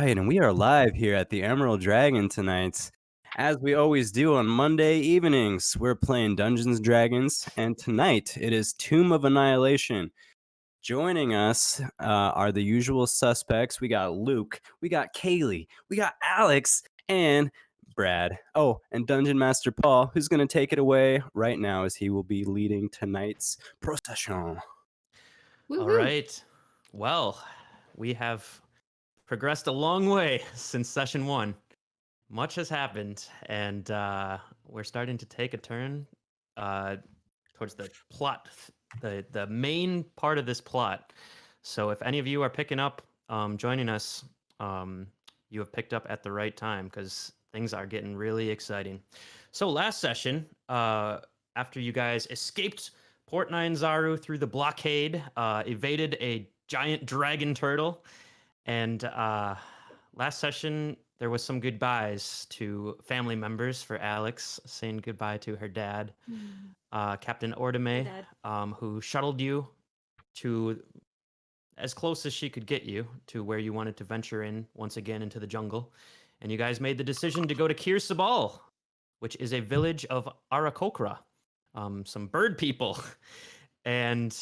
right, and we are live here at the Emerald Dragon tonight. As we always do on Monday evenings, we're playing Dungeons and Dragons, and tonight it is Tomb of Annihilation. Joining us are the usual suspects. We got Luke, we got Kaylie, we got Alex, and Brad. Oh, and Dungeon Master Paul, who's going to take it away right now as he will be leading tonight's procession. All right. Well, we have progressed a long way since session 1. Much has happened, and we're starting to take a turn towards the plot, the main part of this plot. So if any of you are picking up, joining us, you have picked up at the right time because things are getting really exciting. So last session, after you guys escaped Port Nine Zaru through the blockade, evaded a giant dragon turtle, and last session there was some goodbyes to family members for Alex, saying goodbye to her dad, Captain Ordame, who shuttled you to as close as she could get you to where you wanted to venture in once again into the jungle, and you guys made the decision to go to Sabal, which is a village of Arakokra, some bird people. And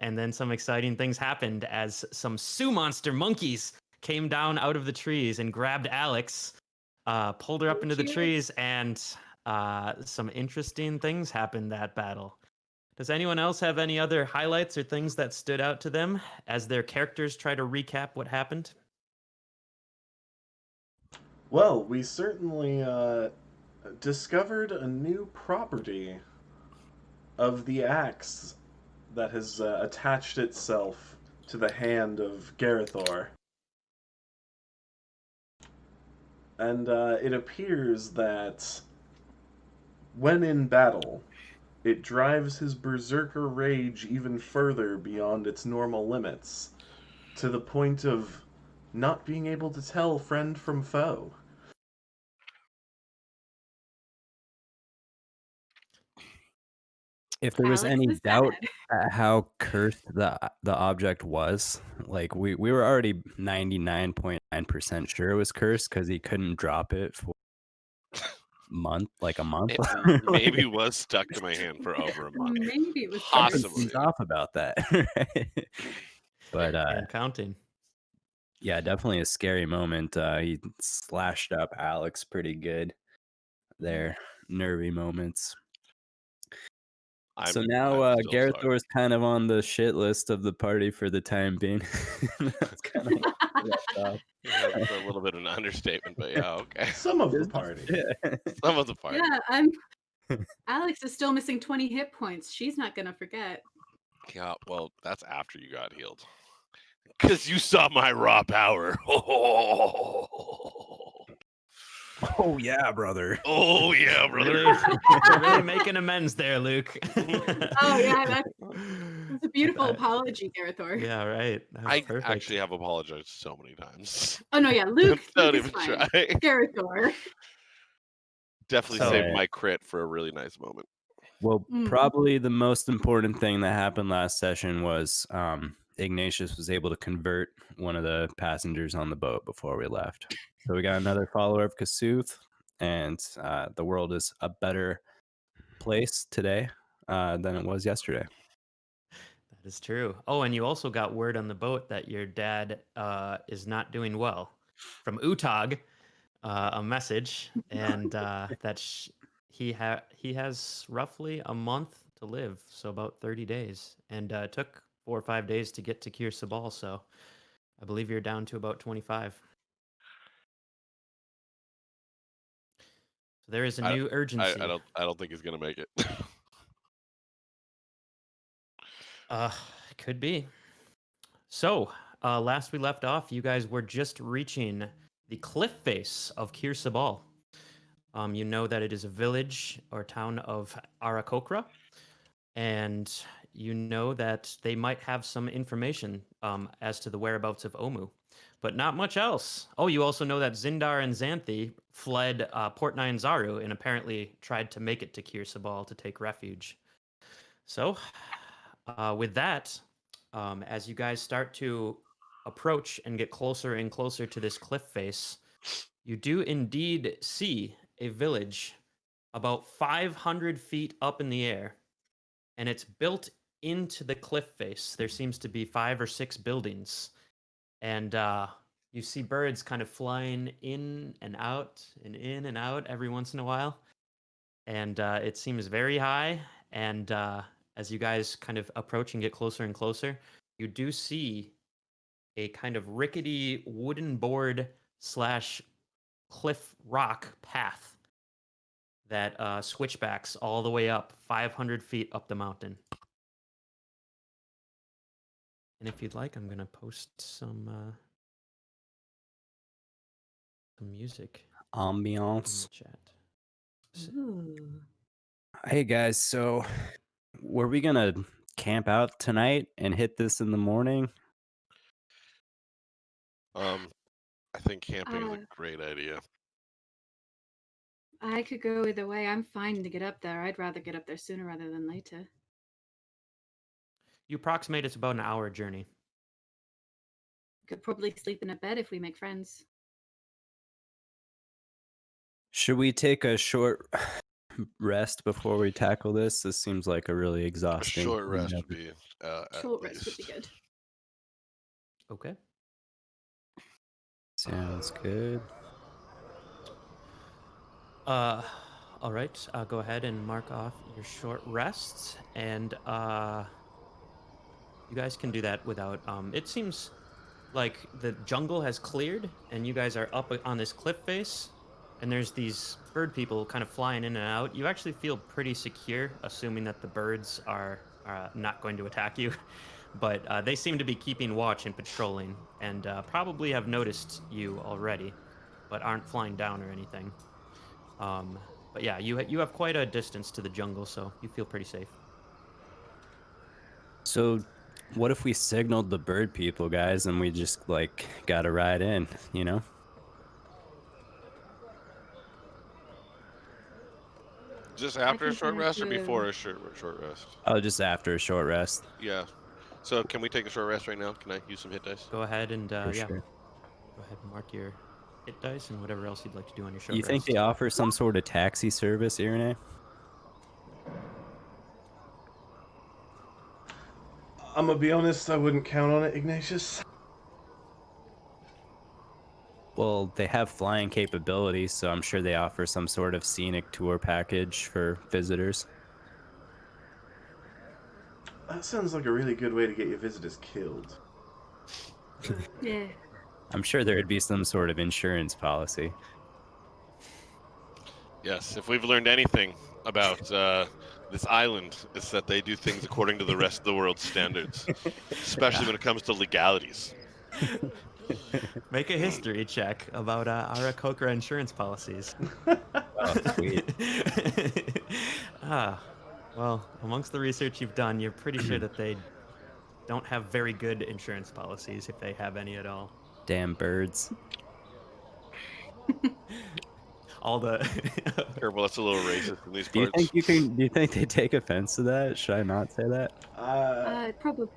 then some exciting things happened as some Sioux monster monkeys came down out of the trees and grabbed Alex, pulled her up into the trees, and some interesting things happened that battle. Does anyone else have any other highlights or things that stood out to them as their characters try to recap what happened? Well, we certainly discovered a new property of the axe that has attached itself to the hand of Garathor. And it appears that when in battle, it drives his Berserker rage even further beyond its normal limits, to the point of not being able to tell friend from foe. If there was Alex any is doubt sad. at how cursed the object was, like we were already 99.9% sure it was cursed because he couldn't drop it for a month. It maybe was stuck to my hand for over a month. Maybe it was Possibly. Something's off about that. Right? But And counting. yeah, definitely a scary moment. He slashed up Alex pretty good there. Nervy moments. So now Garathor is kind of on the shit list of the party for the time being. That's kind of That's a little bit of an understatement, but yeah, okay. Some of the party. Some of the party. Yeah, Alex is still missing 20 hit points. She's not gonna forget. Yeah, well, that's after you got healed. Because you saw my raw power. Oh yeah, brother. Oh yeah, brother. You're really making amends there, Luke. Oh yeah, that's a beautiful apology, Garathor. Yeah, right. I actually have apologized so many times. Oh no, yeah, Luke. Don't Luke even is try. fine. Garathor. Definitely saved my crit for a really nice moment. Well, probably the most important thing that happened last session was Ignatius was able to convert one of the passengers on the boat before we left. So we got another follower of Kasuth, and the world is a better place today than it was yesterday. That is true. Oh, and you also got word on the boat that your dad is not doing well from Utag, a message, and that he has roughly a month to live, so about 30 days, and it took 4 or 5 days to get to Sabal, so I believe you're down to about 25. So there is a new urgency. I don't think he's gonna make it. Could be. So last we left off, you guys were just reaching the cliff face of Sabal. You know that it is a village or town of Arakokra, and you know that they might have some information as to the whereabouts of Omu, but not much else. Oh, you also know that Zindar and Xanthi fled Port Nine Zaru and apparently tried to make it to Sabal to take refuge. So, with that, as you guys start to approach and get closer and closer to this cliff face, you do indeed see a village about 500 feet up in the air, and it's built into the cliff face. There seems to be 5 or 6 buildings, and you see birds kind of flying in and out and in and out every once in a while, and it seems very high. And as you guys kind of approach and get closer and closer, you do see a kind of rickety wooden board slash cliff rock path that switchbacks all the way up 500 feet up the mountain. And if you'd like, I'm gonna post some music in Ambiance. the chat. Ooh. Hey guys, so were we gonna camp out tonight and hit this in the morning? I think camping is Uh, a great idea. I could go either way. I'm fine to get up there. I'd rather get up there sooner rather than later. You approximate it's about an hour journey. Could probably sleep in a bed if we make friends. Should we take a short rest before we tackle this? This seems like a really A exhausting short rest would endeavor. be at Short rest would be least. good. Okay. Sounds good. All right. Go ahead and mark off your short rests, and you guys can do that without. It seems like the jungle has cleared, and you guys are up on this cliff face, and there's these bird people kind of flying in and out. You actually feel pretty secure, assuming that the birds are not going to attack you. But they seem to be keeping watch and patrolling, and probably have noticed you already, but aren't flying down or anything. But yeah, you have quite a distance to the jungle, so you feel pretty safe. So, what if we signaled the bird people, guys, and we just like got a ride in? You know? Just after a think short I rest or could- before a short rest? Oh, just after a short rest. Yeah. So can we take a short rest right now? Can I use some hit dice? Go ahead and For yeah, sure. go ahead and mark your hit dice and whatever else you'd like to do on your short You think rest. they offer some sort of taxi service, Iranae? I'm gonna be honest, I wouldn't count on it, Ignatius. Well, they have flying capabilities, so I'm sure they offer some sort of scenic tour package for visitors. That sounds like a really good way to get your visitors killed. Yeah. I'm sure there would be some sort of insurance policy. Yes. If we've learned anything about this island, it's that they do things according to the rest of the world's standards, especially when it comes to legalities. Make a history check about our Kokra insurance policies. Oh, sweet. Well, amongst the research you've done, you're pretty sure that they don't have very good insurance policies, if they have any at all. Damn birds. All the Careful, that's a little racist in these Do you parts. think you can? Do you think they take offense to that? Should I not say that? Probably.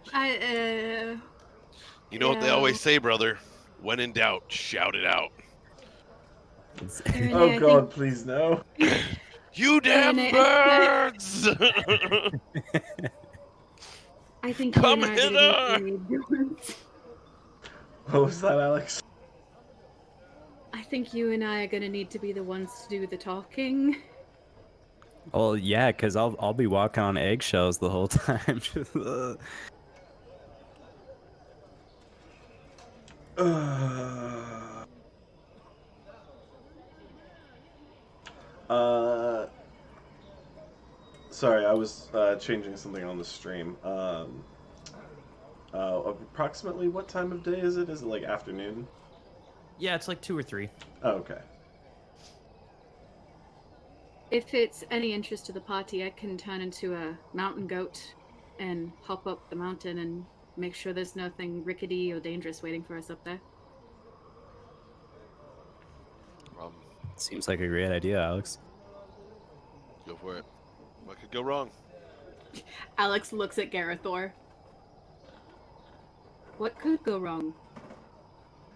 You know what they always say, brother? When in doubt, shout it out. Iranae, Oh I God, please no. You damn Iranae, birds! I think Come you and I are gonna hither! need to be What was that, Alex? I think you and I are gonna need to be the ones to do the talking. Well, yeah, because I'll be walking on eggshells the whole time. Sorry, I was changing something on the stream. Approximately what time of day is it? Is it like afternoon? yeah, it's like 2 or 3. Oh, okay. If it's any interest to the party, I can turn into a mountain goat and hop up the mountain and make sure there's nothing rickety or dangerous waiting for us up there. Seems like a great idea, Alex. Go for it. What could go wrong? Alex looks at Garathor. What could go wrong?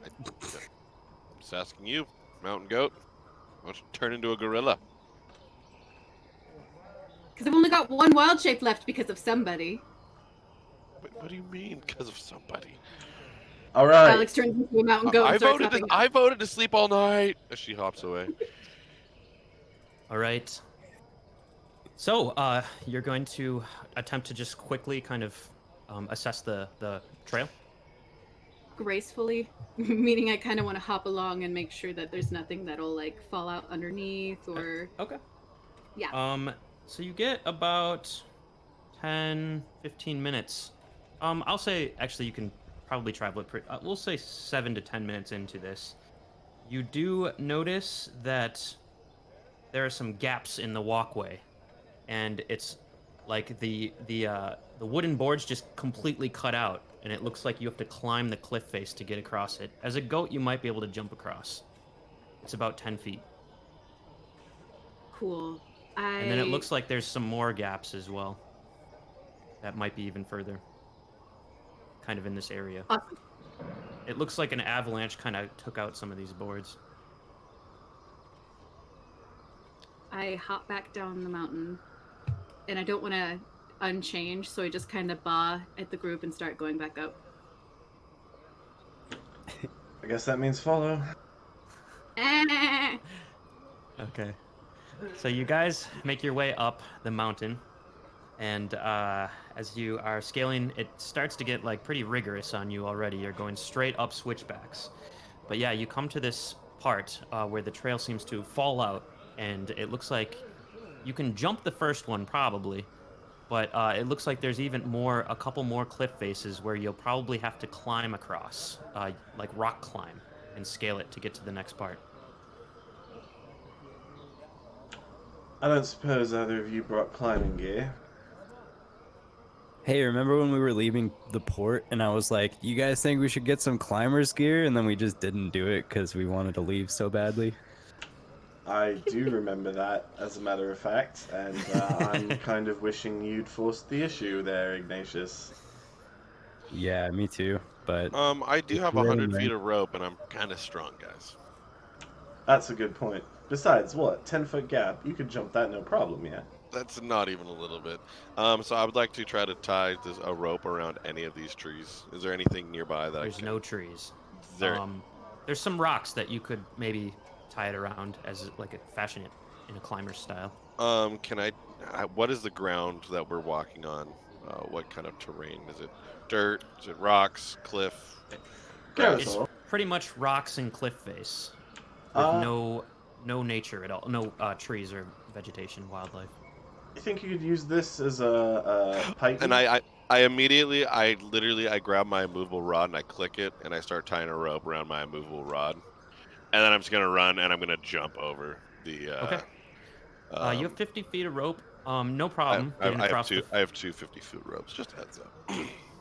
I'm just asking you, mountain goat. Why don't you turn into a gorilla? Because I've only got one wild shape left because of somebody. What do you mean, because of somebody? All right. Alex turns into a mountain goat and starts hopping. I voted to sleep all night. As she hops away. All right. So, you're going to attempt to just quickly kind of assess the trail? Gracefully, meaning I kind of want to hop along and make sure that there's nothing that'll like fall out underneath or. Okay. Yeah. So you get about 10, 15 minutes. I'll say actually you can probably travel it pretty. We'll say 7 to 10 minutes into this. You do notice that there are some gaps in the walkway, and it's like the wooden boards just completely cut out, and it looks like you have to climb the cliff face to get across it. As a goat, you might be able to jump across. It's about 10 feet. Cool. And then it looks like there's some more gaps as well. That might be even further. Kind of in this area. Awesome. It looks like an avalanche kind of took out some of these boards. I hop back down the mountain, and I don't want to unchange, so I just kind of baa at the group and start going back up. I guess that means follow. Okay. So you guys make your way up the mountain, and as you are scaling, it starts to get like pretty rigorous on you already. You're going straight up switchbacks. But yeah, you come to this part where the trail seems to fall out, and it looks like you can jump the first one probably, but it looks like there's even a couple more cliff faces where you'll probably have to climb across, like rock climb, and scale it to get to the next part. I don't suppose either of you brought climbing gear. Hey, remember when we were leaving the port and I was like, you guys think we should get some climber's gear? And then we just didn't do it because we wanted to leave so badly. I do remember that, as a matter of fact, and I'm kind of wishing you'd forced the issue there, Ignatius. Yeah, me too. But I do have 100 feet of rope, and I'm kind of strong, guys. That's a good point. Besides, what, 10-foot gap? You could jump that no problem, yeah? That's not even a little bit. So I would like to try to tie a rope around any of these trees. Is there anything nearby that There's no trees. There... There's some rocks that you could maybe tie it around as like a fashion it in a climber style. What is the ground that we're walking on? What kind of terrain? Is it dirt? Is it rocks? Cliff? It's pretty much rocks and cliff face with no nature at all. No trees or vegetation, wildlife. You think you could use this as a pipe? And I immediately, I grab my immovable rod and I click it and I start tying a rope around my immovable rod. And then I'm just going to run and I'm going to jump over the... Okay. You have 50 feet of rope. No problem. I have two 50-foot ropes. Just a heads up.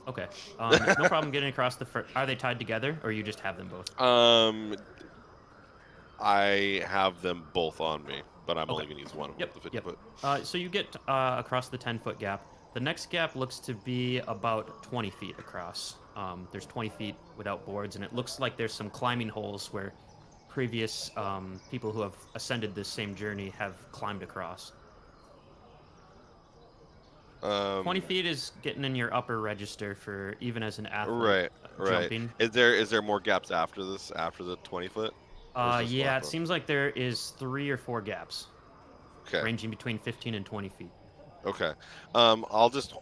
Okay. No problem getting across the... Are they tied together or you just have them both? I have them both on me, but I'm only going to use one of them. Yep. The 50-foot. So you get across the 10-foot gap. The next gap looks to be about 20 feet across. There's 20 feet without boards, and it looks like there's some climbing holes where previous people who have ascended this same journey have climbed across. 20 feet is getting in your upper register for even as an athlete. Right. Is there more gaps after this? After the 20-foot? Yeah, it seems like there is 3 or 4 gaps. Okay. Ranging between 15 and 20 feet. Okay. I'll just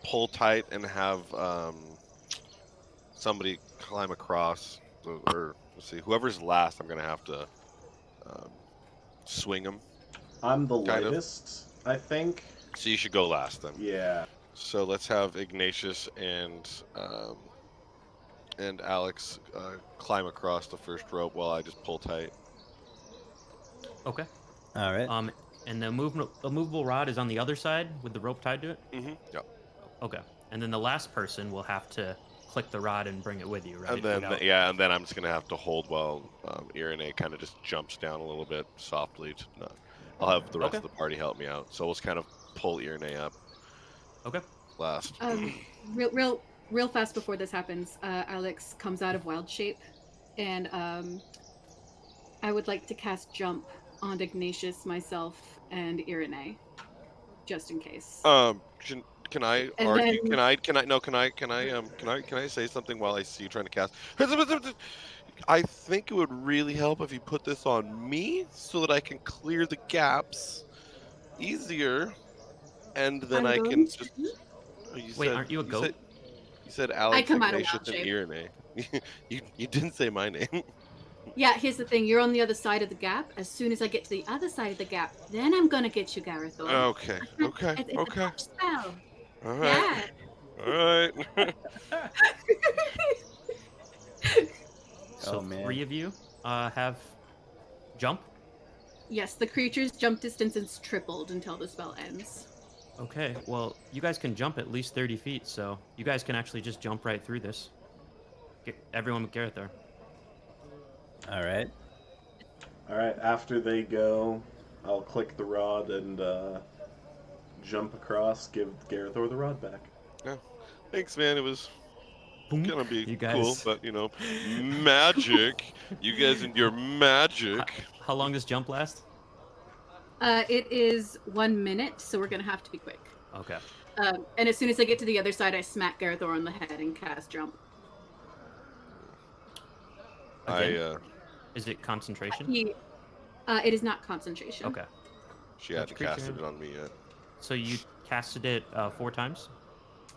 pull tight and have somebody climb across, or let's see, whoever's last, I'm gonna have to swing him. I'm the lightest, I think. So you should go last then. Yeah. So let's have Ignatius and Alex climb across the first rope while I just pull tight. Okay. All right. And the movable rod is on the other side with the rope tied to it? Mm-hmm. Yep. Okay. And then the last person will have to click the rod and bring it with you, right? And then, and then I'm just going to have to hold while Iranae kind of just jumps down a little bit softly. I'll have the rest of the party help me out. So we'll just kind of pull Iranae up. Okay. Last. Real fast before this happens, Alex comes out of wild shape and I would like to cast Jump on Ignatius, myself, and Iranae, just in case. Can I And argue? then- Can I say something while I see you trying to cast? I think it would really help if you put this on me so that I can clear the gaps easier, and then I'm I going can to- just. Oh, Wait, aren't you a goat? You said Alex, come out of Ignatius, wild and shape. Iranae. You didn't say my name. Yeah, here's the thing. You're on the other side of the gap. As soon as I get to the other side of the gap, then I'm gonna get you, Garathor. Okay. It's a Okay. touch spell. All right. Yeah. All right. So Oh, man. 3 of you have jump. Yes, the creature's jump distance is tripled until the spell ends. Okay, well, you guys can jump at least 30 feet, so you guys can actually just jump right through this. Everyone with Garathor. All right. All right, after they go, I'll click the rod and jump across, give Garathor the rod back. Thanks, man. It was gonna be You guys- cool, but magic. You guys and your magic. How long does jump last? It is 1 minute, so we're gonna have to be quick. Okay. And as soon as I get to the other side, I smack Garathor on the head and cast Jump. Again? Is it concentration? It is not concentration. Okay. She hadn't creature? casted it on me yet. So you casted it 4 times?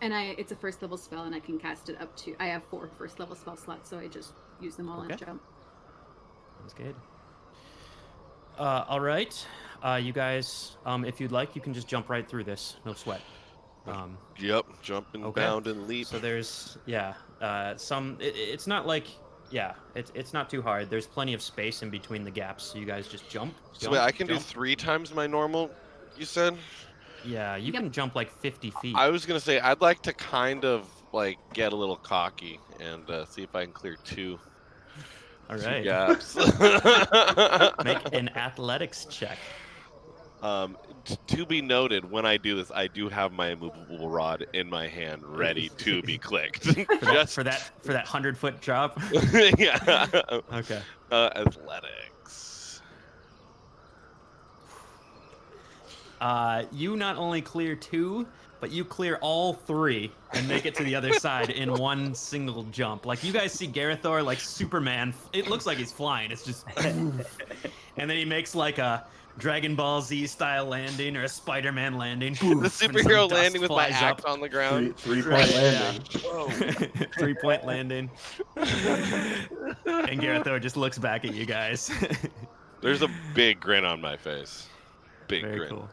And it's a first level spell, and I can cast it up to. I have 4 first level spell slots, so I just use them all Okay. in Jump. Sounds good. All right. You guys, if you'd like, you can just jump right through this. No sweat. Yep, jump and Okay. bound and leap. So there's, it's not like, it's not too hard. There's plenty of space in between the gaps, so you guys just jump. So wait, I can do jump. 3 times my normal, you said? Yeah, you can jump like 50 feet. I was gonna say, I'd like to kind of, like, get a little cocky and see if I can clear 2 All right. gaps. Make an athletics check. To be noted, when I do this, I do have my immovable rod in my hand, ready to be clicked. For that 100-foot drop. Yeah. Okay. Athletics. You not only clear 2, but you clear all 3 and make it to the other side in one single jump. Like, you guys see Garathor like Superman. It looks like he's flying. It's just, and then he makes like a Dragon Ball Z style landing or a Spider-Man landing. The superhero landing with my axe on the ground. Three-point landing. Whoa. 3-point landing. And Garathor just looks back at you guys. There's a big grin on my face. Big Very grin. cool.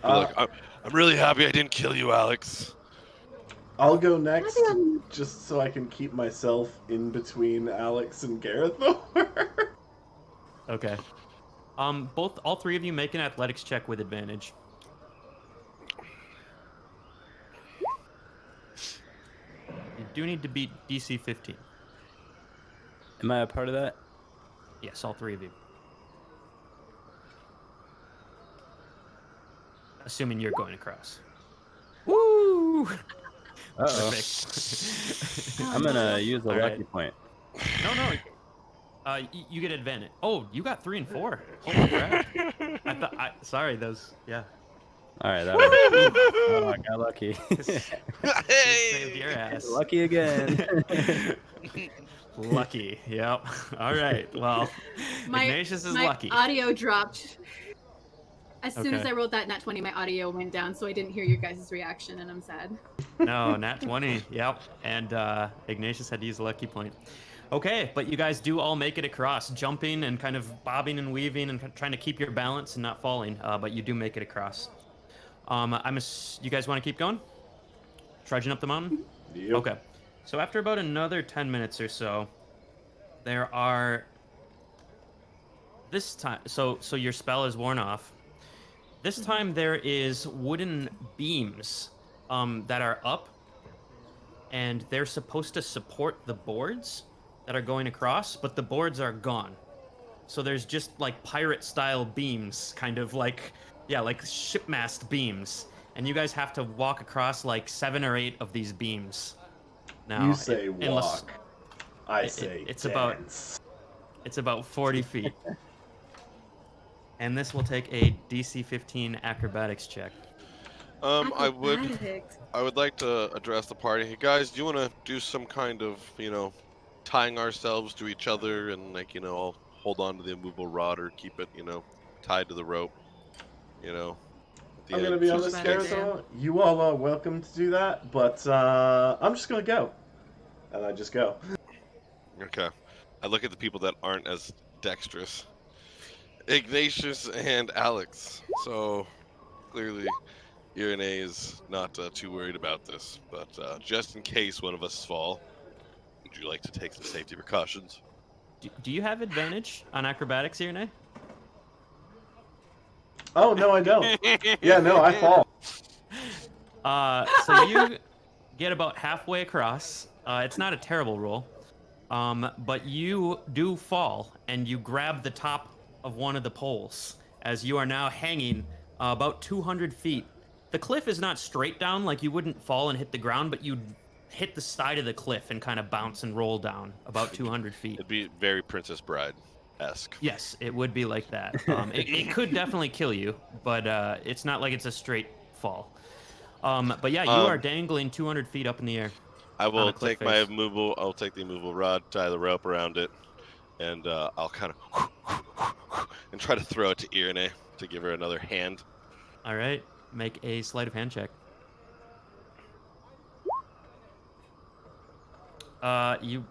Look, I'm really happy I didn't kill you, Alex. I'll go next, just so I can keep myself in between Alex and Garathor. Okay. All 3 of you make an athletics check with advantage. You do need to beat DC 15. Am I a part of that? Yes, all 3 of you. Assuming you're going across. Woo! Uh-oh. Perfect. I'm gonna use a All lucky right. point. No. You get advantage. Oh, you got 3 and 4. Holy crap! Sorry, those. Yeah. All right, that was. Oh, I got lucky. Saved your ass. Lucky again. Lucky. Yep. All right. Well, Ignatius is my lucky. audio dropped. As soon as Okay. I rolled that nat 20, my audio went down, so I didn't hear your guys' reaction, and I'm sad. No, nat 20. Yep. And Ignatius had to use a lucky point. Okay, but you guys do all make it across, jumping and kind of bobbing and weaving and trying to keep your balance and not falling. But you do make it across. You guys want to keep going? Trudging up the mountain? Yep. Okay. So after about another 10 minutes or so, there are this time. So your spell is worn off. This time there is wooden beams that are up, and they're supposed to support the boards that are going across, but the boards are gone. So there's just like pirate-style beams, kind of like, like shipmast beams, and you guys have to walk across like 7 or 8 of these beams. Now, You say unless- walk. I say it's dance. It's about 40 feet. And this will take a DC 15 acrobatics check. I Acrobatics. would like to address the party. Hey guys, do you want to do some kind of, tying ourselves to each other and I'll hold on to the immovable rod or keep it, tied to the rope, at the I'm end. gonna be honest, Acrobatics. Garathor. You all are welcome to do that, but I'm just gonna go, and I just go. Okay. I look at the people that aren't as dexterous. Ignatius and Alex. So clearly, Iranae is not too worried about this, but just in case one of us fall, would you like to take some safety precautions? Do you have advantage on acrobatics, Iranae? Oh no, I don't. Yeah, no, I fall. So you get about halfway across. It's not a terrible roll, but you do fall, and you grab the top of one of the poles as you are now hanging about 200 feet. The cliff is not straight down, like you wouldn't fall and hit the ground, but you'd hit the side of the cliff and kind of bounce and roll down about 200 feet. It'd be very Princess Bride-esque. Yes, it would be like that. It could definitely kill you, but it's not like it's a straight fall. But yeah, you are dangling 200 feet up in the air. I will cliff take my face. immovable. I'll take the immovable rod, tie the rope around it, and I'll kind of and try to throw it to Iranae to give her another hand. All right, make a sleight of hand check. You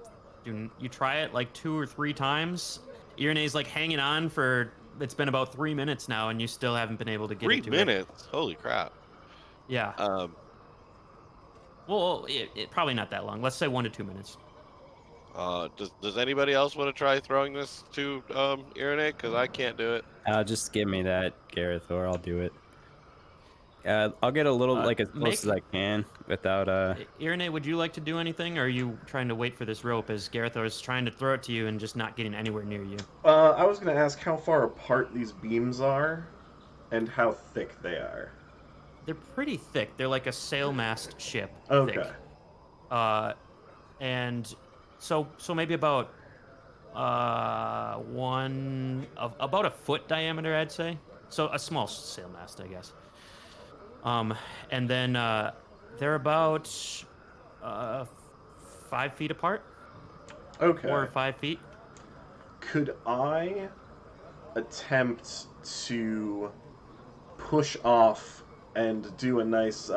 try it like 2 or 3 times. Iranae's like hanging on for. It's been about 3 minutes now, and you still haven't been able to get 3 it to minutes? Holy crap! Yeah. Well, it probably not that long. Let's say 1 to 2 minutes. Does anybody else want to try throwing this to Iranae? Because I can't do it. Just give me that, Garathor. I'll do it. I'll get a little, like, as close as I can without... Iranae, would you like to do anything, or are you trying to wait for this rope as Garathor is trying to throw it to you and just not getting anywhere near you? I was gonna ask how far apart these beams are, and how thick they are. They're pretty thick. They're like a sail mast ship. Okay. Thick. And so maybe about about a foot diameter, I'd say. So a small sail mast, I guess. And then they're about 5 feet apart. Okay. 4 or 5 feet. Could I attempt to push off and do a nice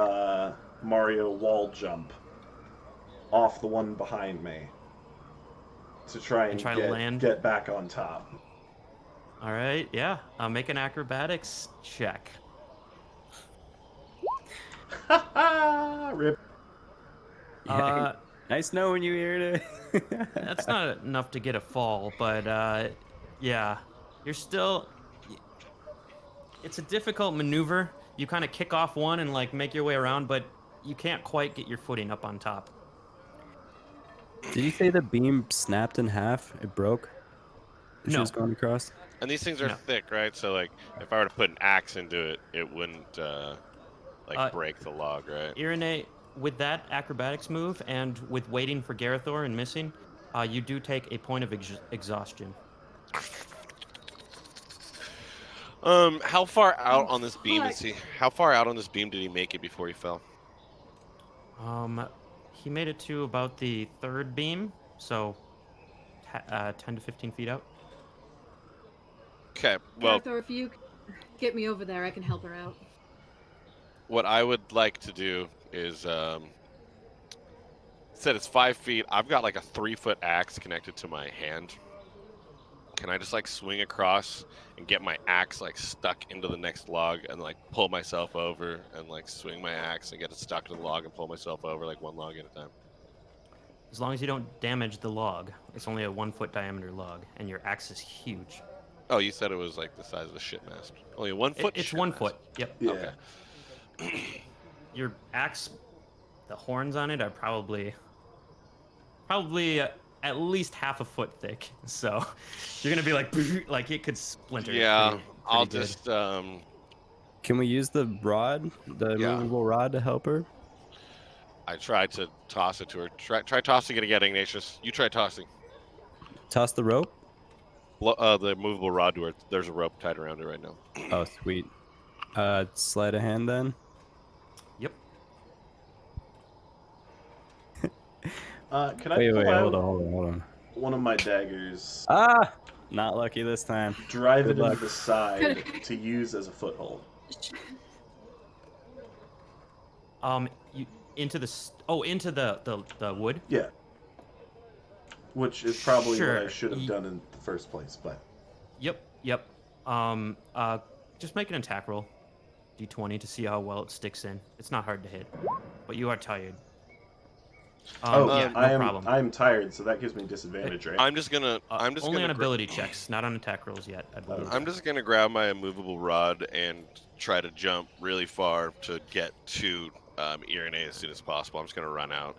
Mario wall jump off the one behind me to try and to land? get back on top? All right, yeah. Make an acrobatics check. Rip. Yeah, nice knowing you, Iranae. That's not enough to get a fall, but yeah, you're still. It's a difficult maneuver. You kind of kick off one and like make your way around, but you can't quite get your footing up on top. Did you say the beam snapped in half? It broke? As she No. was going across? And these things are No. thick, right? So like, if I were to put an axe into it, it wouldn't break the log, right? Iranae, with that acrobatics move and with waiting for Garathor and missing, you do take a point of exhaustion. How far out on this beam fuck. is he? How far out on this beam did he make it before he fell? He made it to about the 3rd beam, so 10 to 15 feet out. Okay, well, Garathor, if you get me over there, I can help her out. what I would like to do is, said it's 5 feet. I've got like a 3-foot axe connected to my hand. Can I just like swing across and get my axe like stuck into the next log and like pull myself over and like swing my axe and get it stuck to the log and pull myself over like one log at a time? As long as you don't damage the log. It's only a 1-foot diameter log, and your axe is huge. Oh, you said it was like the size of a shit mast. Only a 1 foot. It's shit 1 mast. foot. Yep. Yeah. Okay. Your axe, the horns on it are probably at least half a foot thick. So you're gonna be like it could splinter. Yeah, pretty I'll good. just Can we use the rod, the Yeah. movable rod, to help her? I tried to toss it to her. Try tossing it again, Ignatius. You try tossing. Toss the rope? The movable rod to it. There's a rope tied around it right now. Oh, sweet. Sleight of hand then. Yep. Can I Wait, pull hold out on. one of my daggers, Ah, not lucky this time. drive Good it luck. into the side to use as a foothold? You into the wood. Yeah. Which is probably what I Sure. should have done in the first place, but Yep. Just make an attack roll, d20, to see how well it sticks in. It's not hard to hit, but you are tired. Yeah, no problem. I'm tired, so that gives me disadvantage, right? I'm just gonna. Only on ability checks, not on attack rolls yet, I believe. I'm just gonna grab my immovable rod and try to jump really far to get to Iranae as soon as possible. I'm just gonna run out.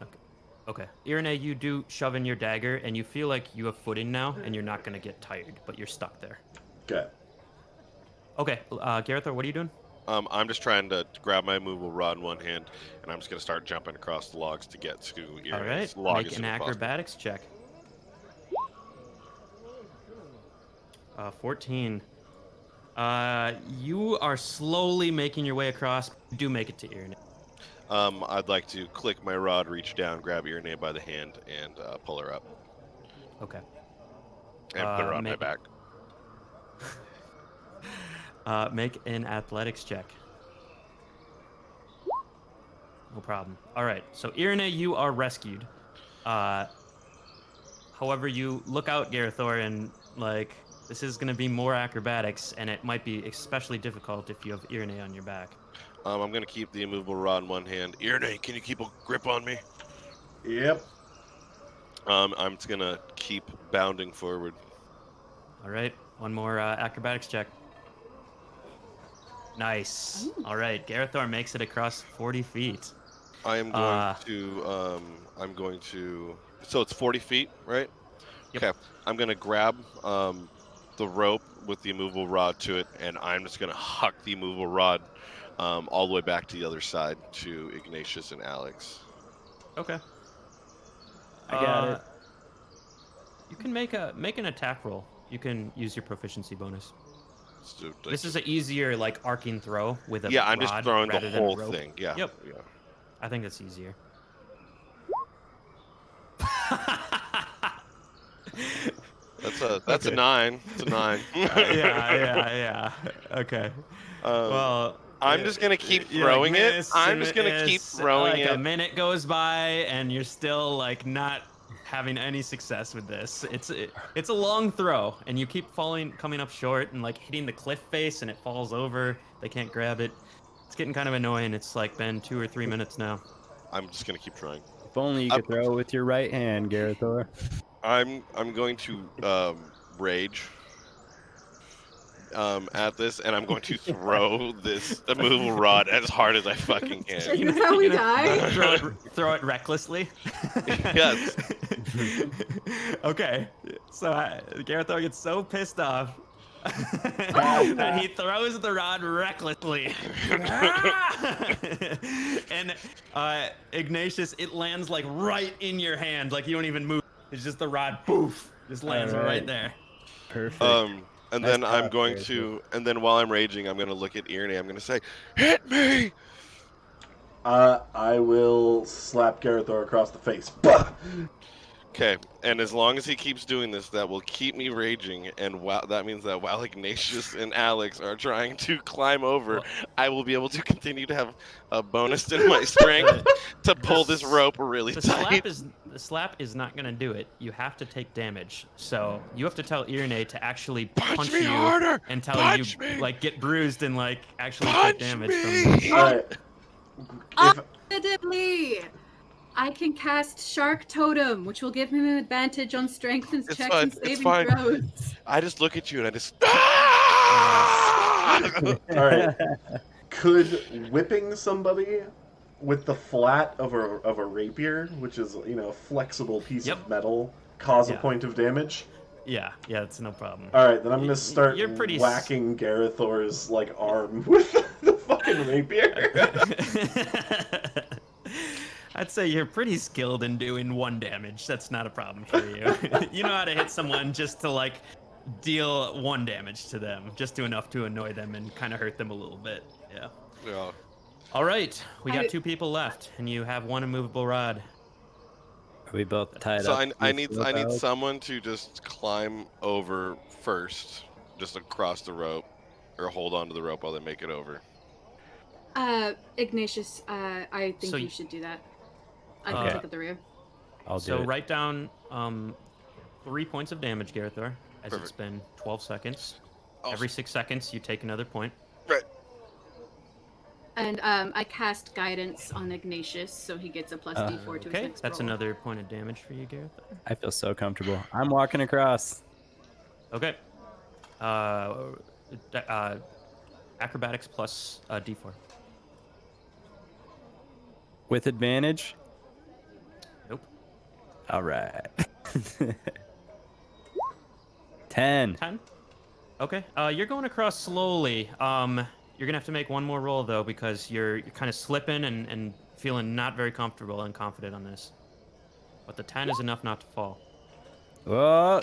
Okay. Iranae, you do shove in your dagger, and you feel like you have footing now, and you're not gonna get tired, but you're stuck there. Okay. Okay, Garathor, what are you doing? I'm just trying to grab my immovable rod in one hand, and I'm just gonna start jumping across the logs to get to Iranae's All right, log make as an soon as possible. acrobatics check. 14. You are slowly making your way across. Do make it to Iranae. I'd like to click my rod, reach down, grab Iranae by the hand, and pull her up, Okay. and put her on my make- back. Make an athletics check. No problem. All right. So Iranae, you are rescued. However, you look out, Garathor, and like this is gonna be more acrobatics, and it might be especially difficult if you have Iranae on your back. I'm gonna keep the immovable rod in one hand. Iranae, can you keep a grip on me? Yep. I'm just gonna keep bounding forward. All right. One more acrobatics check. Nice. Ooh. All right. Garathor makes it across 40 feet. I am going to. I'm going to. So it's 40 feet, right? Yep. Okay. I'm gonna grab the rope with the immovable rod to it, and I'm just gonna huck the immovable rod all the way back to the other side to Ignatius and Alex. Okay. I got it. You can make an attack roll. You can use your proficiency bonus. So, This is an easier like arcing throw with a yeah, I'm rod just throwing the rather than a whole rope. thing. Yeah. Yep. Yeah. I think it's easier. That's a 9. It's a 9. yeah. Okay. Well, I'm just gonna keep you, throwing it. miss I'm and just gonna keep miss. throwing like it. A minute goes by and you're still like not having any success with this. It's a long throw and you keep coming up short and like hitting the cliff face and it falls over. They can't grab it. It's getting kind of annoying. It's like been 2 or 3 minutes now. I'm just gonna keep trying. If only you could throw with your right hand, Garathor. I'm going to rage at this, and I'm going to throw this immovable rod as hard as I fucking can. Is that how we die? throw it recklessly. Yes. Okay. So Garathor gets so pissed off that he throws the rod recklessly. And Ignatius, it lands like right in your hand, like you don't even move. It's just the rod, poof, just lands right there. Perfect. And Nice then I'm job, going Garathor. to, and then while I'm raging, I'm going to look at Iranae. I'm going to say, "Hit me!" I will slap Garathor across the face. Bah! Okay, and as long as he keeps doing this, that will keep me raging, and that means that while Ignatius and Alex are trying to climb over, I will be able to continue to have a bonus in my strength to pull this rope really tight. The slap is not gonna do it. You have to take damage. So you have to tell Iranae to actually punch me you harder! until Punch you me! like get bruised and like actually Punch take damage me! from. Alright. Positively! I can cast Shark Totem, which will give him an advantage on strength and It's checks fine, and it's saving fine. throws. I just look at you and I just. Alright. Could whipping somebody with the flat of a rapier, which is, a flexible piece Yep. of metal, cause a Yeah. point of damage? Yeah, it's no problem. Alright, then I'm gonna start You're pretty whacking Garathor's, arm with the fucking rapier. I'd say you're pretty skilled in doing 1 damage. That's not a problem for you. You know how to hit someone just to deal 1 damage to them, just enough to annoy them and kind of hurt them a little bit. Yeah. Yeah. All right, we got 2 people left, and you have 1 immovable rod. Are we both tied So up? I with need rope, Alex? someone to just climb over first, just across the rope, or hold on to the rope while they make it over. Ignatius, I think So you y- should do that. I Okay. can take up the rear. I'll do So it. write down 3 points of damage, Garathor, as Perfect. it's been 12 seconds. Awesome. Every 6 seconds, you take another point. Right. And I cast guidance on Ignatius, so he gets a plus D4 to his Okay, next that's roll. another point of damage for you, Garathor. I feel so comfortable. I'm walking across. Okay. Acrobatics plus D4. With advantage? Nope. All right. 10. 10. Okay. You're going across slowly. You're gonna have to make one more roll though, because you're kind of slipping and feeling not very comfortable and confident on this. But the 10 is enough not to fall. Oh,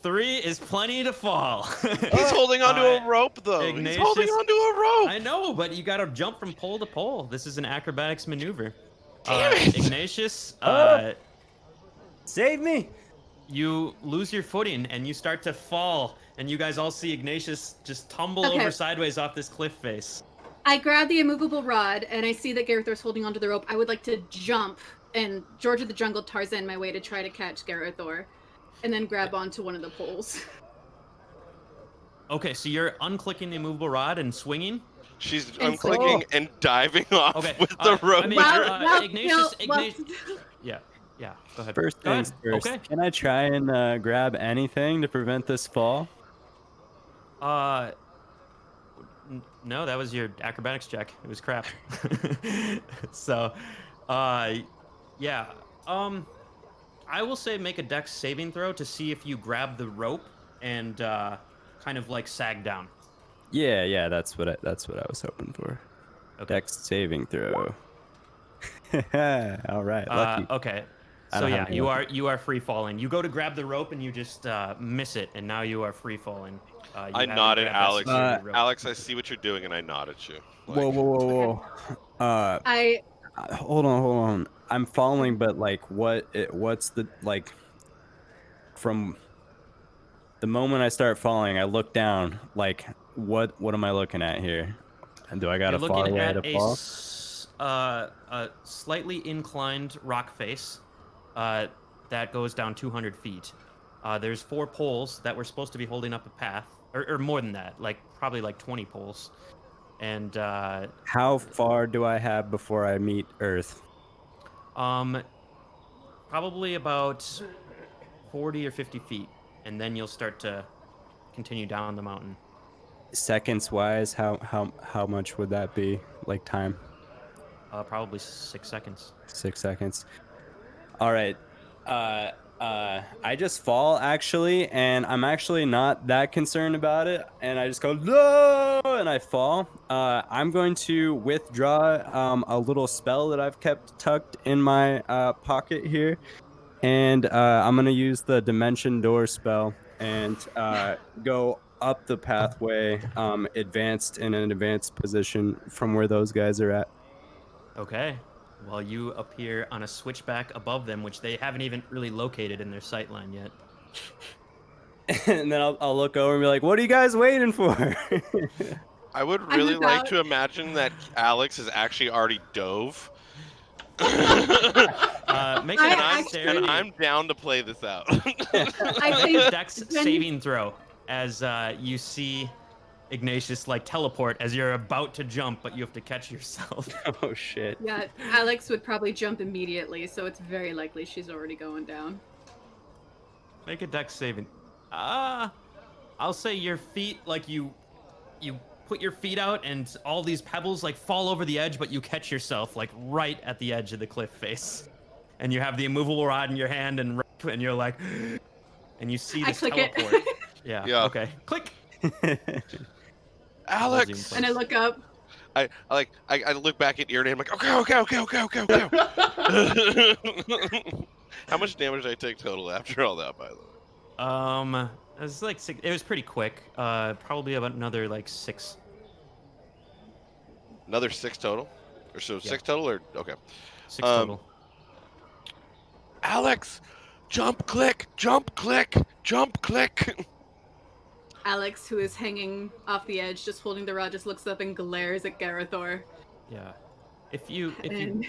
3 is plenty to fall. He's holding onto a rope, though. He's holding Ignatius- onto a rope. I know, but you gotta jump from pole to pole. This is an acrobatics maneuver. Damn it! Ignatius, save me. you lose your footing and you start to fall, and you guys all see Ignatius just tumble Okay. over sideways off this cliff face. I grab the immovable rod, and I see that Garathor's holding onto the rope. I would like to jump and George of the Jungle Tarzan my way to try to catch Garathor, and then grab onto one of the poles. Okay, so you're unclicking the immovable rod and swinging. She's And so- unclicking and diving off Okay, with the rope. I mean, Ignatius, yeah, go ahead. First Go ahead. things first. Okay. Can I try and grab anything to prevent this fall? No, that was your acrobatics check. It was crap. So, yeah. I will say make a dex saving throw to see if you grab the rope and kind of like sag down. Yeah, that's what I was hoping for. Okay. Dex saving throw. All right, lucky. Okay. I So don't have yeah, any you are free falling. You go to grab the rope and you just miss it, and now you are free falling. You I haven't nodded, grabbed that Alex. security rope. Alex, I see what you're doing, and I nod at you. Whoa. I Hold on. I'm following, but like, what's the like? From the moment I start falling, I look down. Like, what am I looking at here? And do I got You're a far looking way at to fall? a slightly inclined rock face that goes down 200 feet. There's 4 poles that were supposed to be holding up a path, or more than that, like probably like 20 poles. And How far do I have before I meet Earth? probably about 40 or 50 feet, and then you'll start to continue down the mountain. Seconds wise, how much would that be? Like time? Probably 6 seconds. 6 seconds. All right. I just fall actually, and I'm actually not that concerned about it. And I just go no, and I fall. I'm going to withdraw a little spell that I've kept tucked in my pocket here, and I'm gonna use the Dimension Door spell and go up the pathway, advanced in an advanced position from where those guys are at. Okay. Well, you appear on a switchback above them, which they haven't even really located in their sight line yet. And then I'll look over and be like, "What are you guys waiting for?" I would I'm really like about- to imagine that Alex has actually already dove. Make I a actually- And I'm down to play this out. I Make a think dex when- saving throw as you see Ignatius like teleport as you're about to jump, but you have to catch yourself. Oh shit. Yeah, Alex would probably jump immediately, so it's very likely she's already going down. Make a dex saving. I'll say your feet, like you put your feet out and all these pebbles like fall over the edge, but you catch yourself like right at the edge of the cliff face. And you have the immovable rod in your hand and you're like, and you see I this click it. teleport. Yeah. Yeah. Okay. Click. Alex! And I look up. I look back at Iranae, I'm like, okay. How much damage did I take total after all that, by the way? It was like it was pretty quick. Probably about another like 6. Another 6 total? Or so 6 total or okay. 6 total. Alex! Jump click! Jump click! Jump click! Alex, who is hanging off the edge, just holding the rod, just looks up and glares at Garathor. Yeah. If you And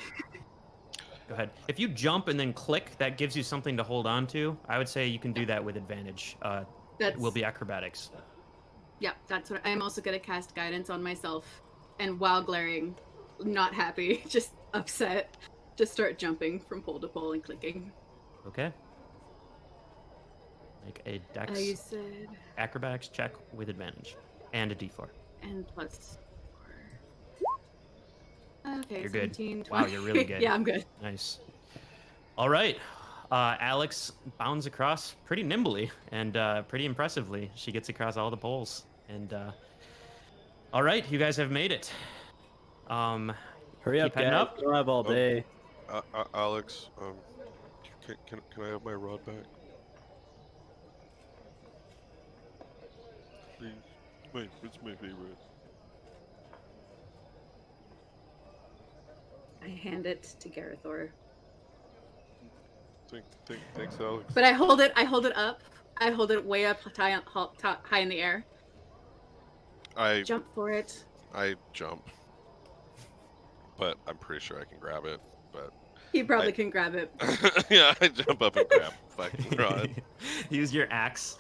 go ahead. If you jump and then click, that gives you something to hold on to. I would say you can do that with advantage. It will be acrobatics. Yeah, that's what I'm also gonna cast guidance on myself, and while glaring, not happy, just upset, just start jumping from pole to pole and clicking. Okay. Make a dex You said acrobatics check with advantage and a d4. and plus 4. Okay, You're 17, good. 20. Wow, you're really good. Yeah, I'm good. Nice. All right. Alex bounds across pretty nimbly and pretty impressively. She gets across all the poles. And all right, you guys have made it. Hurry up, heading guys. up. We don't have all day. Alex, can I have my rod back? Please. It's my favorite. I hand it to Garathor. Thanks, Alex. But I hold it up. I hold it way up high in the air. I Jump for it. I jump, but I'm pretty sure I can grab it. But He probably can grab it. yeah, I jump up and grab fucking rod. Use your axe.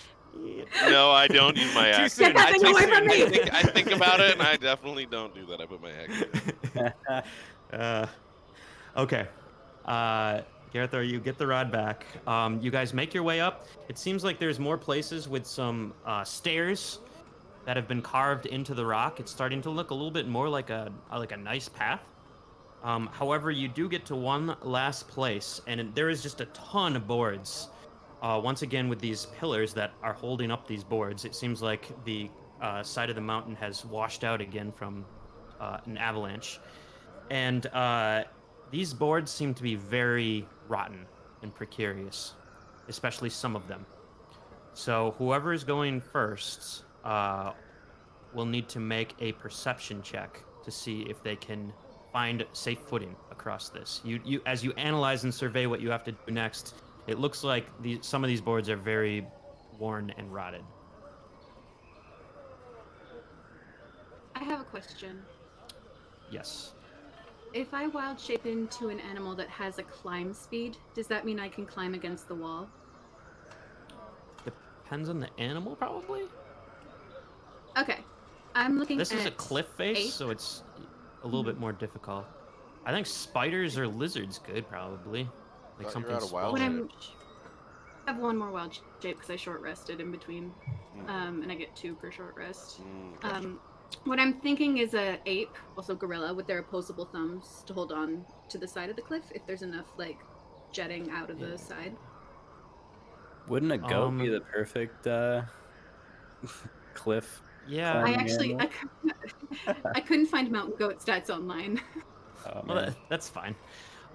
No, I don't use my axe. soon. Get that thing away from me! I think about it, and I definitely don't do that. I put my axe. Okay. Garathor, you get the rod back. You guys make your way up. It seems like there's more places with some stairs that have been carved into the rock. It's starting to look a little bit more like a nice path. However, you do get to one last place, and there is just a ton of boards. Once again, with these pillars that are holding up these boards, it seems like the side of the mountain has washed out again from an avalanche. And these boards seem to be very rotten and precarious, especially some of them. So whoever is going first will need to make a perception check to see if they can find safe footing across this. You as you analyze and survey what you have to do next, it looks like some of these boards are very worn and rotted. I have a question. Yes. If I wild shape into an animal that has a climb speed, does that mean I can climb against the wall? Depends on the animal, probably. Okay. I'm looking This at is a cliff face, 8. so it's a little bit more difficult. I think spiders or lizards could probably. Like Thought you were something out of wild small. When I have one more wild shape because I short rested in between, and I get 2 per short rest. Gotcha. What I'm thinking is a ape, also gorilla, with their opposable thumbs to hold on to the side of the cliff if there's enough like jetting out of the side. Wouldn't a goat be the perfect cliff? Yeah. climbing I actually animal? I couldn't find mountain goat stats online. Oh, Well, man. that's fine.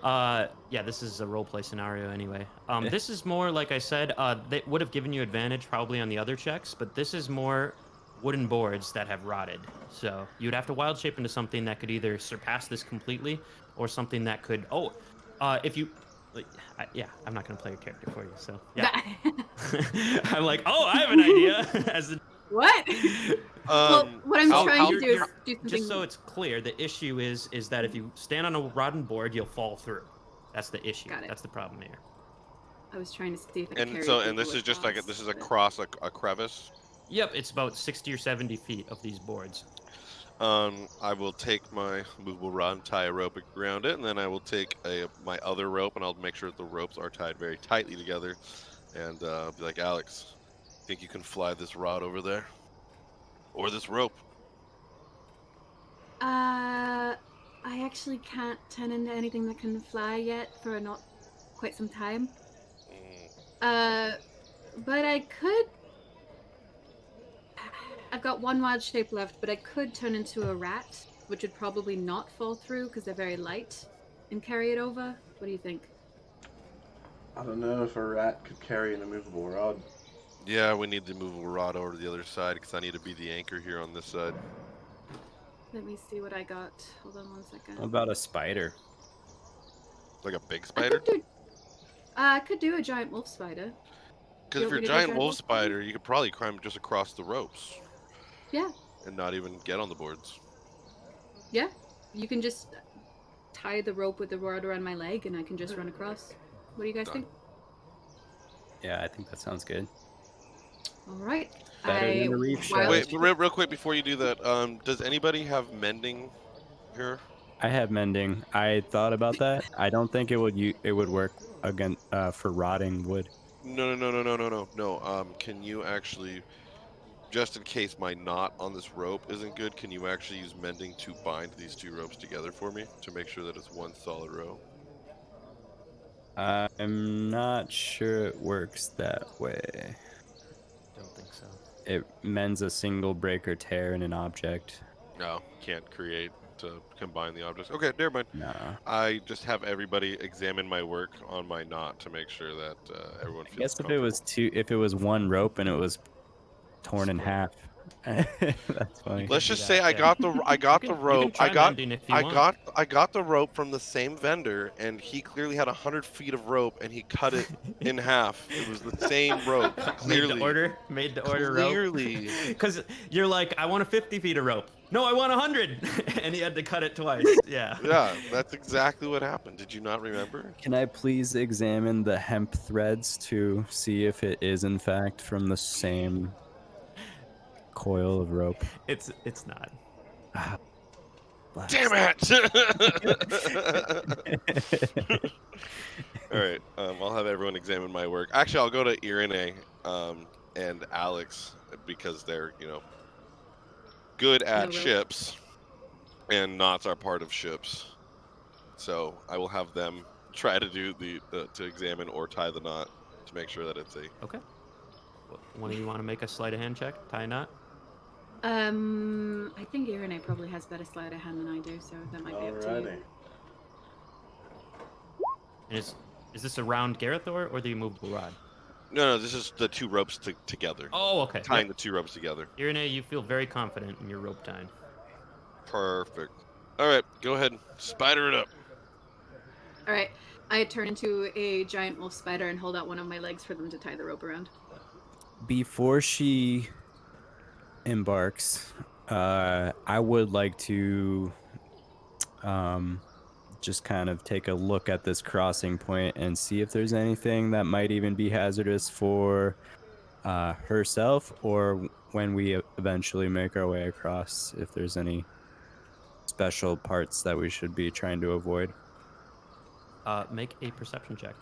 Yeah, this is a roleplay scenario anyway. This is more, like I said, they would have given you advantage probably on the other checks, but this is more wooden boards that have rotted. So you'd have to wild shape into something that could either surpass this completely or something that could, if you, yeah, I'm not going to play your character for you, so yeah. I'm like, I have an idea. What? Well, what I'm trying to do is do something. Just so it's clear, the issue is that if you stand on a rotten board, you'll fall through. That's the issue. Got it. That's the problem here. I was trying to see if I could And carry so, and people this is just across, like this is a but- cross, a crevice. Yep, it's about 60 or 70 feet of these boards. I will take my movable rod and tie a rope around it, and then I will take my other rope, and I'll make sure that the ropes are tied very tightly together, and be like, Alex, think you can fly this rod over there, or this rope? I actually can't turn into anything that can fly yet for not quite some time. But I could. I've got one wild shape left, but I could turn into a rat, which would probably not fall through because they're very light, and carry it over. What do you think? I don't know if a rat could carry an immovable rod. Yeah, we need to move a rod over to the other side because I need to be the anchor here on this side. Let me see what I got. Hold on one second. What about a spider? Like a big I spider? could do a giant wolf spider. Because if You you're want a me to do giant wolf spider, you could probably climb just across the ropes Yeah, and not even get on the boards. yeah. You can just tie the rope with the rod around my leg, and I can just run across. What do you guys Done. think? Yeah, I think that sounds good. All right. Better than a reef shell. Wait, but real quick before you do that, does anybody have mending here? I have mending. I thought about that. I don't think it would work again for rotting wood. No. Can you actually, just in case my knot on this rope isn't good, can you actually use mending to bind these two ropes together for me to make sure that it's one solid row? I'm not sure it works that way. Don't think so. It mends a single break or tear in an object. No, can't create to combine the objects. Okay, never mind. Nah. I just have everybody examine my work on my knot to make sure that everyone I feels guess comfortable. if it was one rope and it was torn in Split. half. That's funny. Let's do just that, say I yeah. got the You rope. can try mending if you want. I got the rope from the same vendor, and he clearly had 100 feet of rope, and he cut it in half. It was the same rope. Clearly, Made the order rope. Clearly. Because you're like, I want 50 feet of rope. No, I want 100, and he had to cut it twice. Yeah. Yeah, that's exactly what happened. Did you not remember? Can I please examine the hemp threads to see if it is in fact from the same coil of rope? It's not. Damn it! All right, I'll have everyone examine my work. Actually, I'll go to Iranae and Alex because they're, good at rope. ships, and knots are part of ships. So I will have them try to do to examine or tie the knot to make sure that it's a. Okay. Well, one of you want to make a sleight of hand check? Tie a knot? I think Iranae probably has better sleight of hand than I do, so that might be up to you. Alrighty. And is this around Garathor or the immovable rod? No, this is the two ropes together. Oh, okay. Tying the two ropes together. Iranae, you feel very confident in your rope tying. Perfect. All right, go ahead. Spider it up. All right. I turn into a giant wolf spider and hold out one of my legs for them to tie the rope around. Before she embarks, I would like to just kind of take a look at this crossing point and see if there's anything that might even be hazardous for herself or when we eventually make our way across, if there's any special parts that we should be trying to avoid. Make a perception check.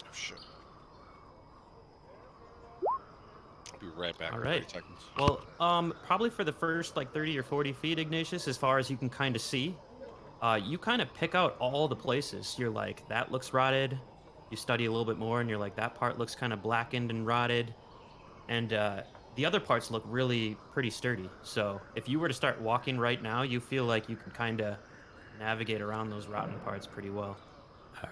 Oh, shit. I'll be right back. All in right. 30 seconds. Well, probably for the first 30 or 40 feet, Ignatius, as far as you can kind of see, you kind of pick out all the places. You're like, that looks rotted. You study a little bit more, and you're like, that part looks kind of blackened and rotted. And the other parts look really pretty sturdy. So if you were to start walking right now, you feel like you can kind of navigate around those rotten parts pretty well. All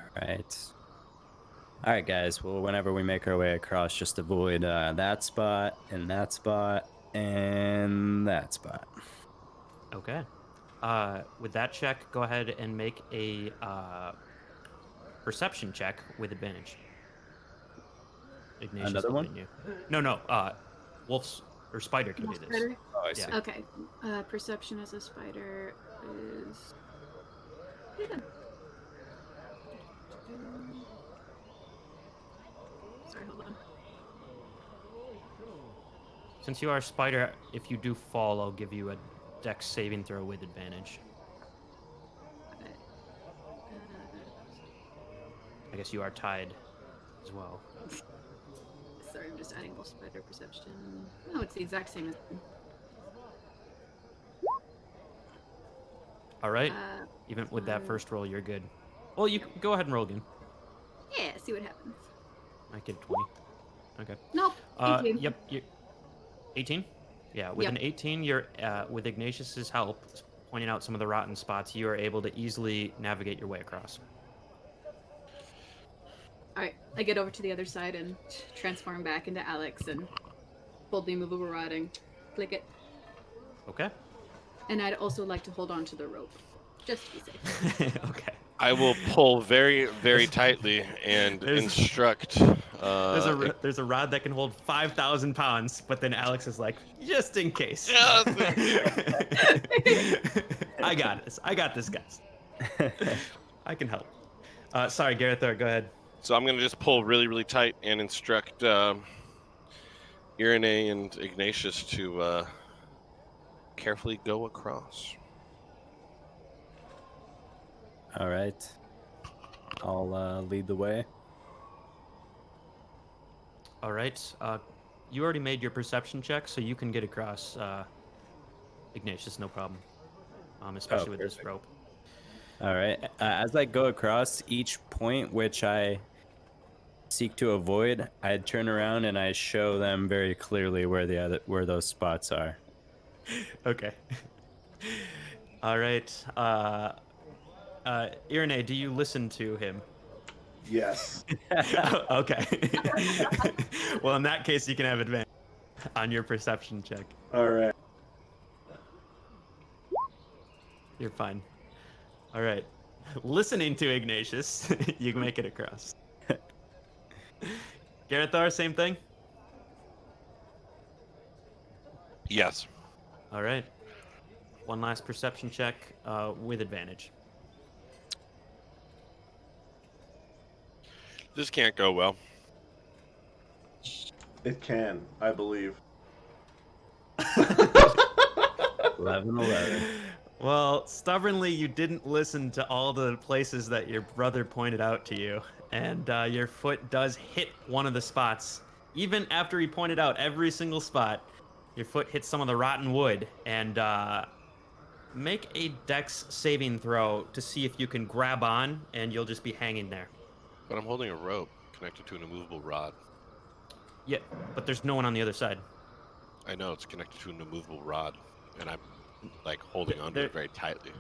right, guys. Well, whenever we make our way across, just avoid that spot and that spot and that spot. Okay. With that check, go ahead and make a perception check with advantage. Ignatius Another will one? win you. No. Wolf's or spider can Wolf do this. spider? Oh, I see. Yeah. Okay. Perception as a spider is. Sorry, hold on. Since you are a spider, if you do fall, I'll give you a dex saving throw with advantage. Okay. I guess you are tied as well. Sorry, I'm just adding wolf spider perception. No, it's the exact same as. All right. Uh, Even with that first roll, you're good. Well, you go ahead and roll again. yeah, see what happens. I get 20. Okay. Nope. 18. Yep. 18? Yeah, with Yep. an 18, you're with Ignatius's help, pointing out some of the rotten spots, you are able to easily navigate your way across. Alright, I get over to the other side and transform back into Alex and hold the immovable rod and click it. Okay. And I'd also like to hold on to the rope, just to be safe. Okay. I will pull very, very tightly and instruct. There's a rod that can hold 5,000 pounds, but then Alex is like, just in case. I got this. I got this, guys. I can help. Sorry, Garathor, go ahead. So I'm gonna just pull really, really tight and instruct Iranae and Ignatius to carefully go across. All right. I'll lead the way. All right. You already made your perception check, so you can get across, Ignatius, no problem. Especially with this rope. All right. As I go across each point which I seek to avoid, I turn around and I show them very clearly where those spots are. Okay. All right. Iranae, do you listen to him? Yes. Okay. Well, in that case, you can have advantage on your perception check. All right. You're fine. All right. Listening to Ignatius, you can make it across. Garathor, same thing? Yes. All right. One last perception check with advantage. This can't go well. It can, I believe. 11. Well, stubbornly, you didn't listen to all the places that your brother pointed out to you, and your foot does hit one of the spots. Even after he pointed out every single spot, your foot hits some of the rotten wood, and make a dex saving throw to see if you can grab on, and you'll just be hanging there. But I'm holding a rope connected to an immovable rod. Yeah, but there's no one on the other side. I know it's connected to an immovable rod, and I'm like holding onto it very tightly.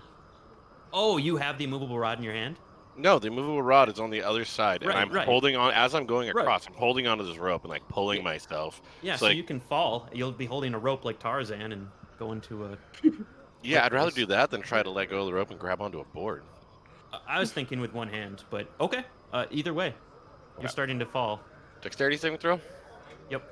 Oh, you have the immovable rod in your hand? No, the immovable rod is on the other side, and Right, I'm right. holding on as I'm going Right. across. I'm holding onto this rope and like pulling myself. Yeah, It's so like, you can fall. You'll be holding a rope like Tarzan and go into a... yeah, I'd rather do that than try to let go of the rope and grab onto a board. I was thinking with one hand, but okay. Either way, you're starting to fall. Dexterity saving throw. Yep.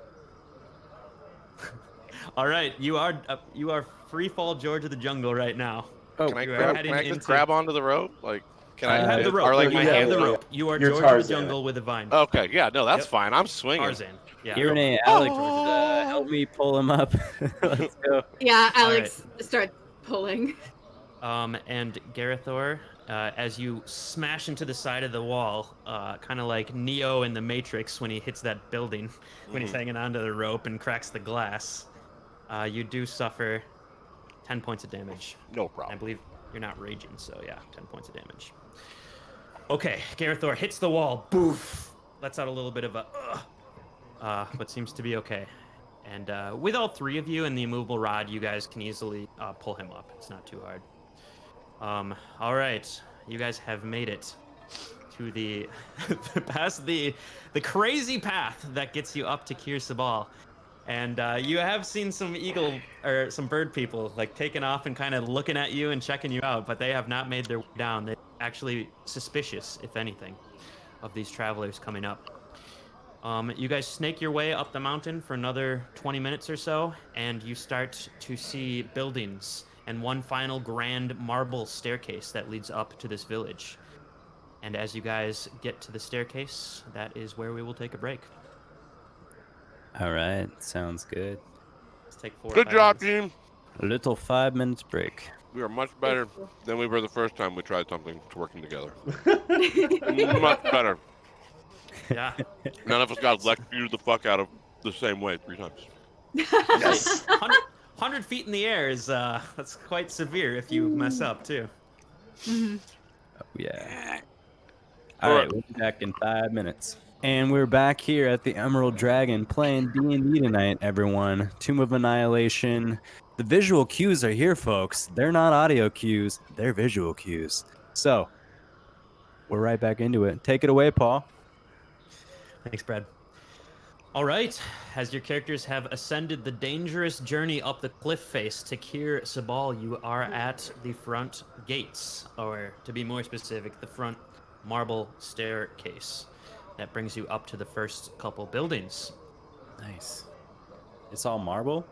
All right, you are free fall George of the jungle right now. Oh, Can I you are grab? heading Can I just into- grab onto the rope? Like, can I You have the rope. Are like you my have hands? the rope. You are You're George of the Tarzan. jungle with a vine. Okay, yeah, no, that's Yep. fine. I'm swinging. Tarzan. Yeah. Iranae, Alex, help me pull him up. Let's go. Yeah, Alex, start pulling. And Garathor, as you smash into the side of the wall, kind of like Neo in the Matrix when he hits that building, when he's hanging onto the rope and cracks the glass, you do suffer 10 points of damage. No I problem. believe you're not raging, so yeah, 10 points of damage. Okay, Garathor hits the wall. Boof! Lets out a little bit of a but seems to be okay. And with all three of you and the immovable rod, you guys can easily pull him up. It's not too hard. All right, you guys have made it to the past the crazy path that gets you up to Kir Sabal. And you have seen some some bird people like taking off and kind of looking at you and checking you out, but they have not made their way down. They're actually suspicious, if anything, of these travelers coming up. You guys snake your way up the mountain for another 20 minutes or so, and you start to see buildings and one final grand marble staircase that leads up to this village. And as you guys get to the staircase, that is where we will take a break. All right, sounds good. Let's take 4 or Good 5 job, minutes. team. A little 5 minutes break. We are much better than we were the first time we tried something to working together. Much better. Yeah. None of us got electrocuted the fuck out of the same way 3 times. Yes. 100 feet in the air is that's quite severe if you mess up too. Oh, yeah. All right, we'll be back in 5 minutes. And we're back here at the Emerald Dragon playing D&D tonight, everyone. Tomb of Annihilation. The visual cues are here, folks. They're not audio cues, they're visual cues. So, we're right back into it. Take it away, Paul. Thanks, Brad. All right, as your characters have ascended the dangerous journey up the cliff face to Kir Sabal, you are at the front gates, or to be more specific, the front marble staircase that brings you up to the first couple buildings. Nice. It's all marble?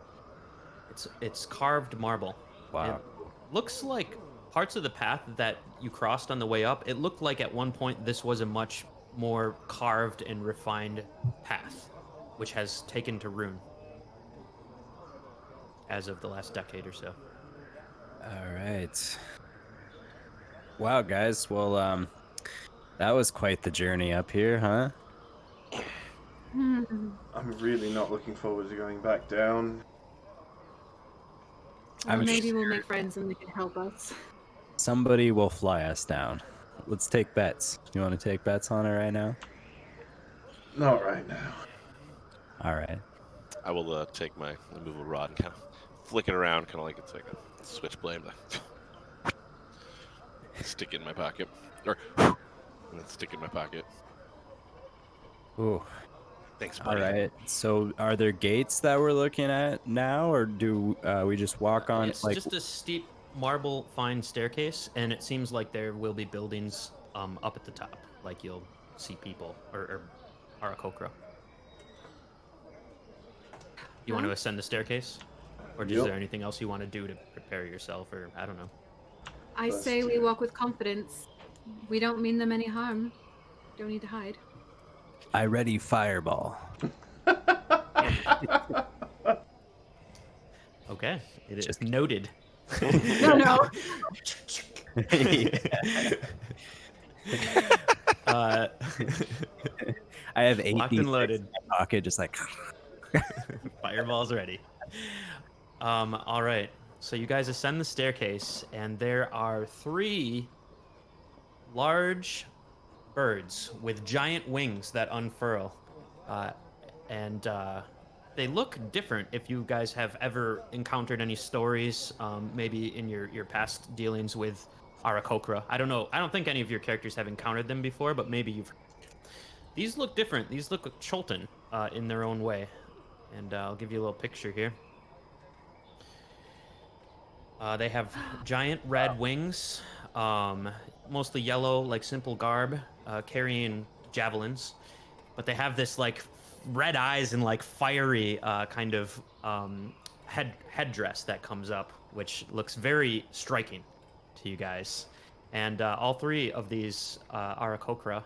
It's carved marble. Wow. It looks like parts of the path that you crossed on the way up, it looked like at one point this was a much more carved and refined path, which has taken to ruin as of the last decade or so. All right. Wow, guys. Well, that was quite the journey up here, huh? I'm really not looking forward to going back down. Well, maybe we'll make friends and they can help us. Somebody will fly us down. Let's take bets. You want to take bets on it right now? Not right now. All right. I will take my immovable rod and kind of flick it around, kind of like it's like a switchblade. Stick it in my pocket, or and then stick it in my pocket. Ooh. Thanks, All buddy. right. So, are there gates that we're looking at now, or do we just walk on? It's just a steep marble fine staircase, and it seems like there will be buildings up at the top, like you'll see people or Arakokra. You want to ascend the staircase, or is there anything else you want to do to prepare yourself, or I don't know? I say we walk with confidence. We don't mean them any harm. Don't need to hide. I ready fireball. Okay, it is noted. No. I have 8 Locked and loaded. in my pocket, just like. Fireball's ready. All right. So you guys ascend the staircase, and there are 3 large birds with giant wings that unfurl, and they look different. If you guys have ever encountered any stories, maybe in your past dealings with Arakokra, I don't know. I don't think any of your characters have encountered them before, but maybe you've. These look different. These look Chultan in their own way, and I'll give you a little picture here. They have giant red wings, mostly yellow, like simple garb, carrying javelins, but they have this like red eyes and like fiery kind of headdress that comes up, which looks very striking to you guys. And all 3 of these Arakokra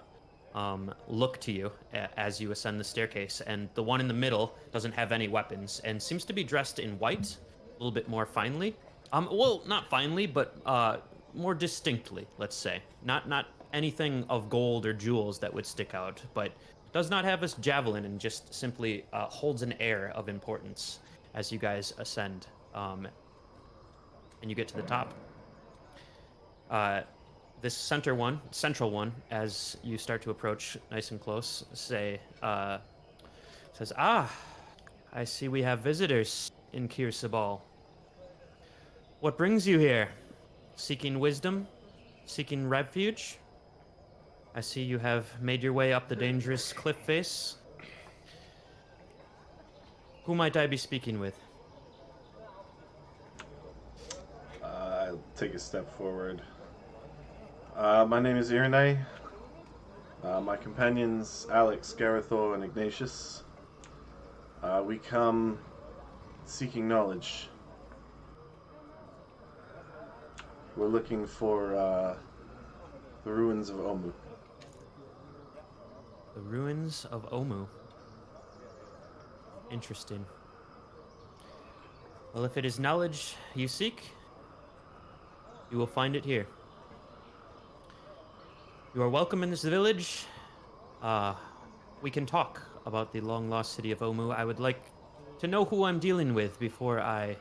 look to you as you ascend the staircase, and the one in the middle doesn't have any weapons and seems to be dressed in white, a little bit more finely. Well, not finely, but more distinctly, let's say. Not anything of gold or jewels that would stick out, but does not have this javelin and just simply holds an air of importance as you guys ascend, and you get to the top. This central one, as you start to approach nice and close, says, "Ah, I see we have visitors in Kir Sabal. What brings you here? Seeking wisdom? Seeking refuge? I see you have made your way up the dangerous cliff face. Who might I be speaking with?" I'll take a step forward. My name is Iranae. My companions, Alex, Garathor, and Ignatius. We come seeking knowledge. We're looking for the ruins of Omu. The ruins of Omu. Interesting. Well, if it is knowledge you seek, you will find it here. You are welcome in this village. We can talk about the long-lost city of Omu. I would like to know who I'm dealing with before I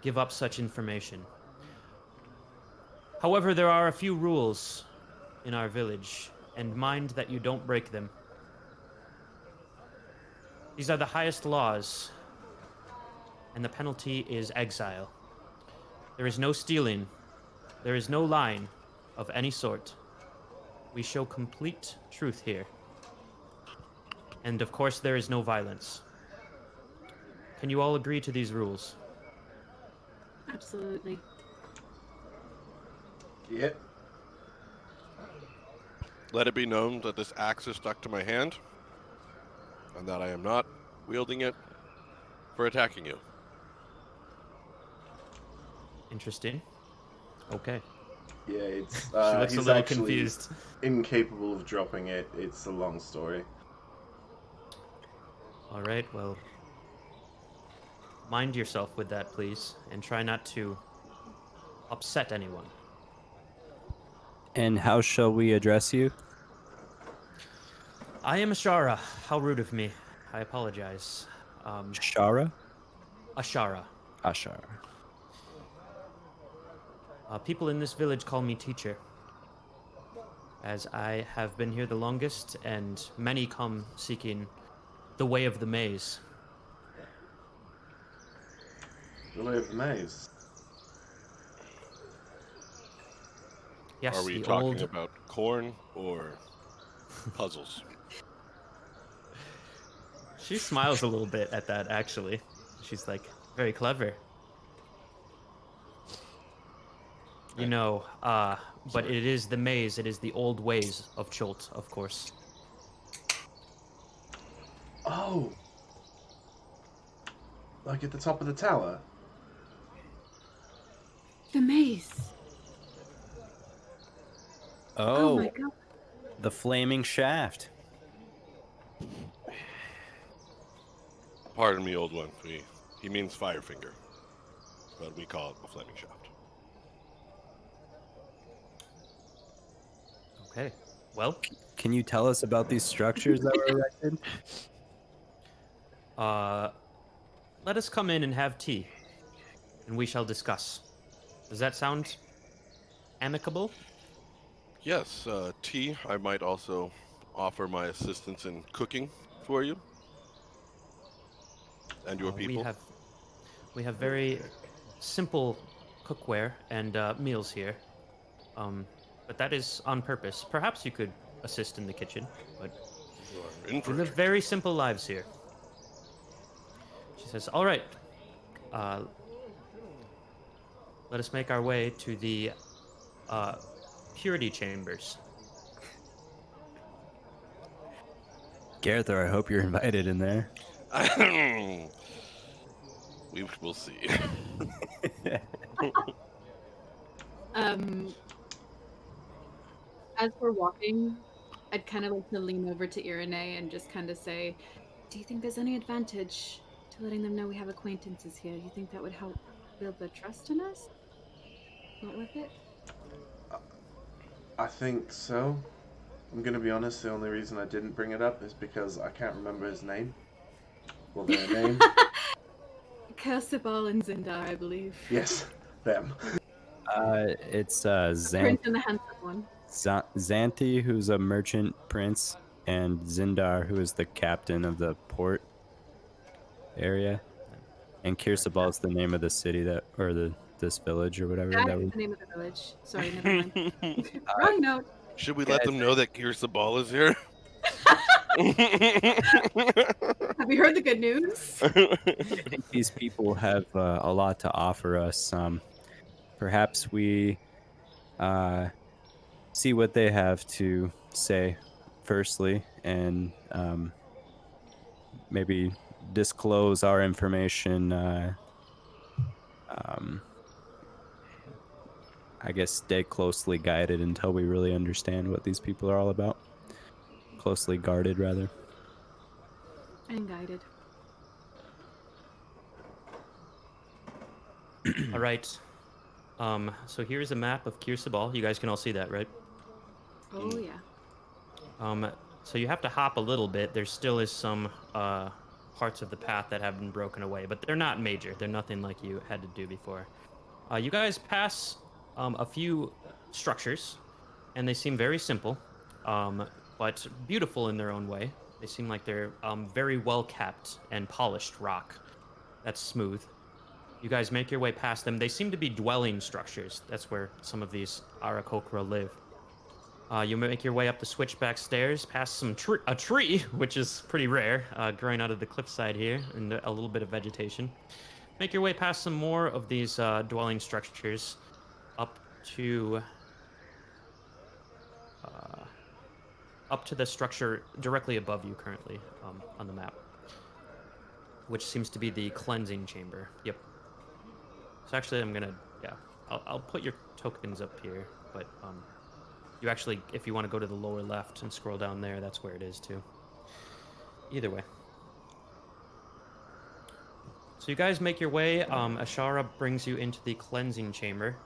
give up such information. However, there are a few rules in our village, and mind that you don't break them. These are the highest laws, and the penalty is exile. There is no stealing. There is no lying of any sort. We show complete truth here. And of course, there is no violence. Can you all agree to these rules? Absolutely. Yep. Let it be known that this axe is stuck to my hand, and that I am not wielding it for attacking you. Interesting. Okay. Yeah, it's She looks a he's little actually confused. incapable of dropping it. It's a long story. All right, well, mind yourself with that, please, and try not to upset anyone. And how shall we address you? I am Ashara. How rude of me. I apologize. Shara? Ashara. Ashar. People in this village call me teacher, as I have been here the longest, and many come seeking the way of the maze. The way of the maze. Yes, Are we the talking old... about corn or puzzles? She smiles a little bit at that, actually. She's like, very clever. You know, but it is the maze, it is the old ways of Chult, of course. Oh! Like at the top of the tower? The maze. Oh my Oh, god. the flaming shaft. Pardon me, old one. He means Firefinger, but we call it the Flaming Shaft. Okay, well, Can you tell us about these structures that were erected? let us come in and have tea, and we shall discuss. Does that sound amicable? Yes, tea. I might also offer my assistance in cooking for you and your people. We have very simple cookware and meals here, but that is on purpose. Perhaps you could assist in the kitchen, but You are in for we a live treat. very simple lives here. She says, all right, let us make our way to the purity chambers. Garathor, I hope you're invited in there. We will see. As we're walking, I'd kind of like to lean over to Iranae and just kind of say, do you think there's any advantage to letting them know we have acquaintances here? Do you think that would help build their trust in us? Not worth it? I think so. I'm gonna be honest, the only reason I didn't bring it up is because I can't remember his name. Well, their name. Sabal and Zindar, I believe. Yes, them. It's The prince and the handsome one. Xanthi, who's a merchant prince, and Zindar, who is the captain of the port area. And Kirsabal is the name of the city this village or whatever That that is was. the name of the village. Sorry, never mind. Wrong note. Should we let them know that Sabal is here? Have you heard the good news? I think these people have a lot to offer us. Perhaps we see what they have to say firstly, and maybe disclose our information. I guess stay closely guided until we really understand what these people are all about. Closely guarded, rather. And guided. All right. So here's a map of Kirsabal. You guys can all see that, right? Oh, yeah. So you have to hop a little bit. There still is some parts of the path that have been broken away, but they're not major. They're nothing like you had to do before. You guys pass a few structures, and they seem very simple, but beautiful in their own way. They seem like they're very well kept and polished rock. That's smooth. You guys make your way past them. They seem to be dwelling structures. That's where some of these Arakokra live. You make your way up the switchback stairs, past a tree, which is pretty rare, growing out of the cliffside here, and a little bit of vegetation. Make your way past some more of these dwelling structures, up to uh, up to the structure directly above you currently on the map, which seems to be the cleansing chamber. Yep. So actually, I'll put your tokens up here, but you actually, if you want to go to the lower left and scroll down there, that's where it is too. Either way. So you guys make your way. Ashara brings you into the cleansing chamber,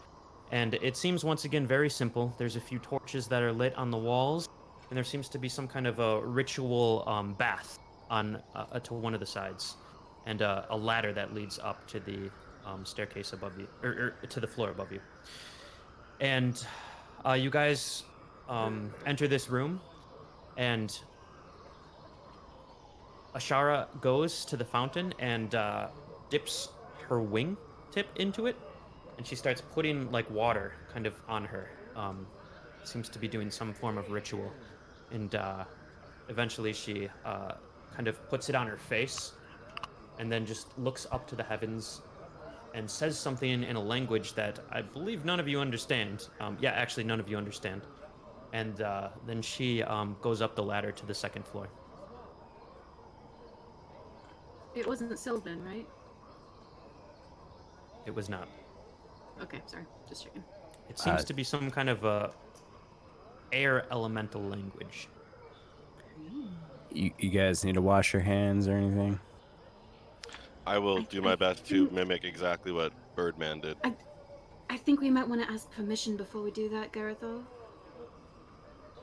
and it seems once again very simple. There's a few torches that are lit on the walls, and there seems to be some kind of a ritual bath on to one of the sides, and a ladder that leads up to the staircase above you, or to the floor above you. And you guys enter this room, and Ashara goes to the fountain and dips her wing tip into it, and she starts putting like water kind of on her. Seems to be doing some form of ritual, and eventually she kind of puts it on her face, and then just looks up to the heavens and says something in a language that I believe none of you understand. Yeah, actually none of you understand. And then she goes up the ladder to the second floor. It wasn't Sylvan, right? It was not. Okay, sorry. Just checking. It seems to be some kind of air elemental language. You guys need to wash your hands or anything? I will do my best to mimic exactly what Birdman did. I think we might want to ask permission before we do that, Garathor.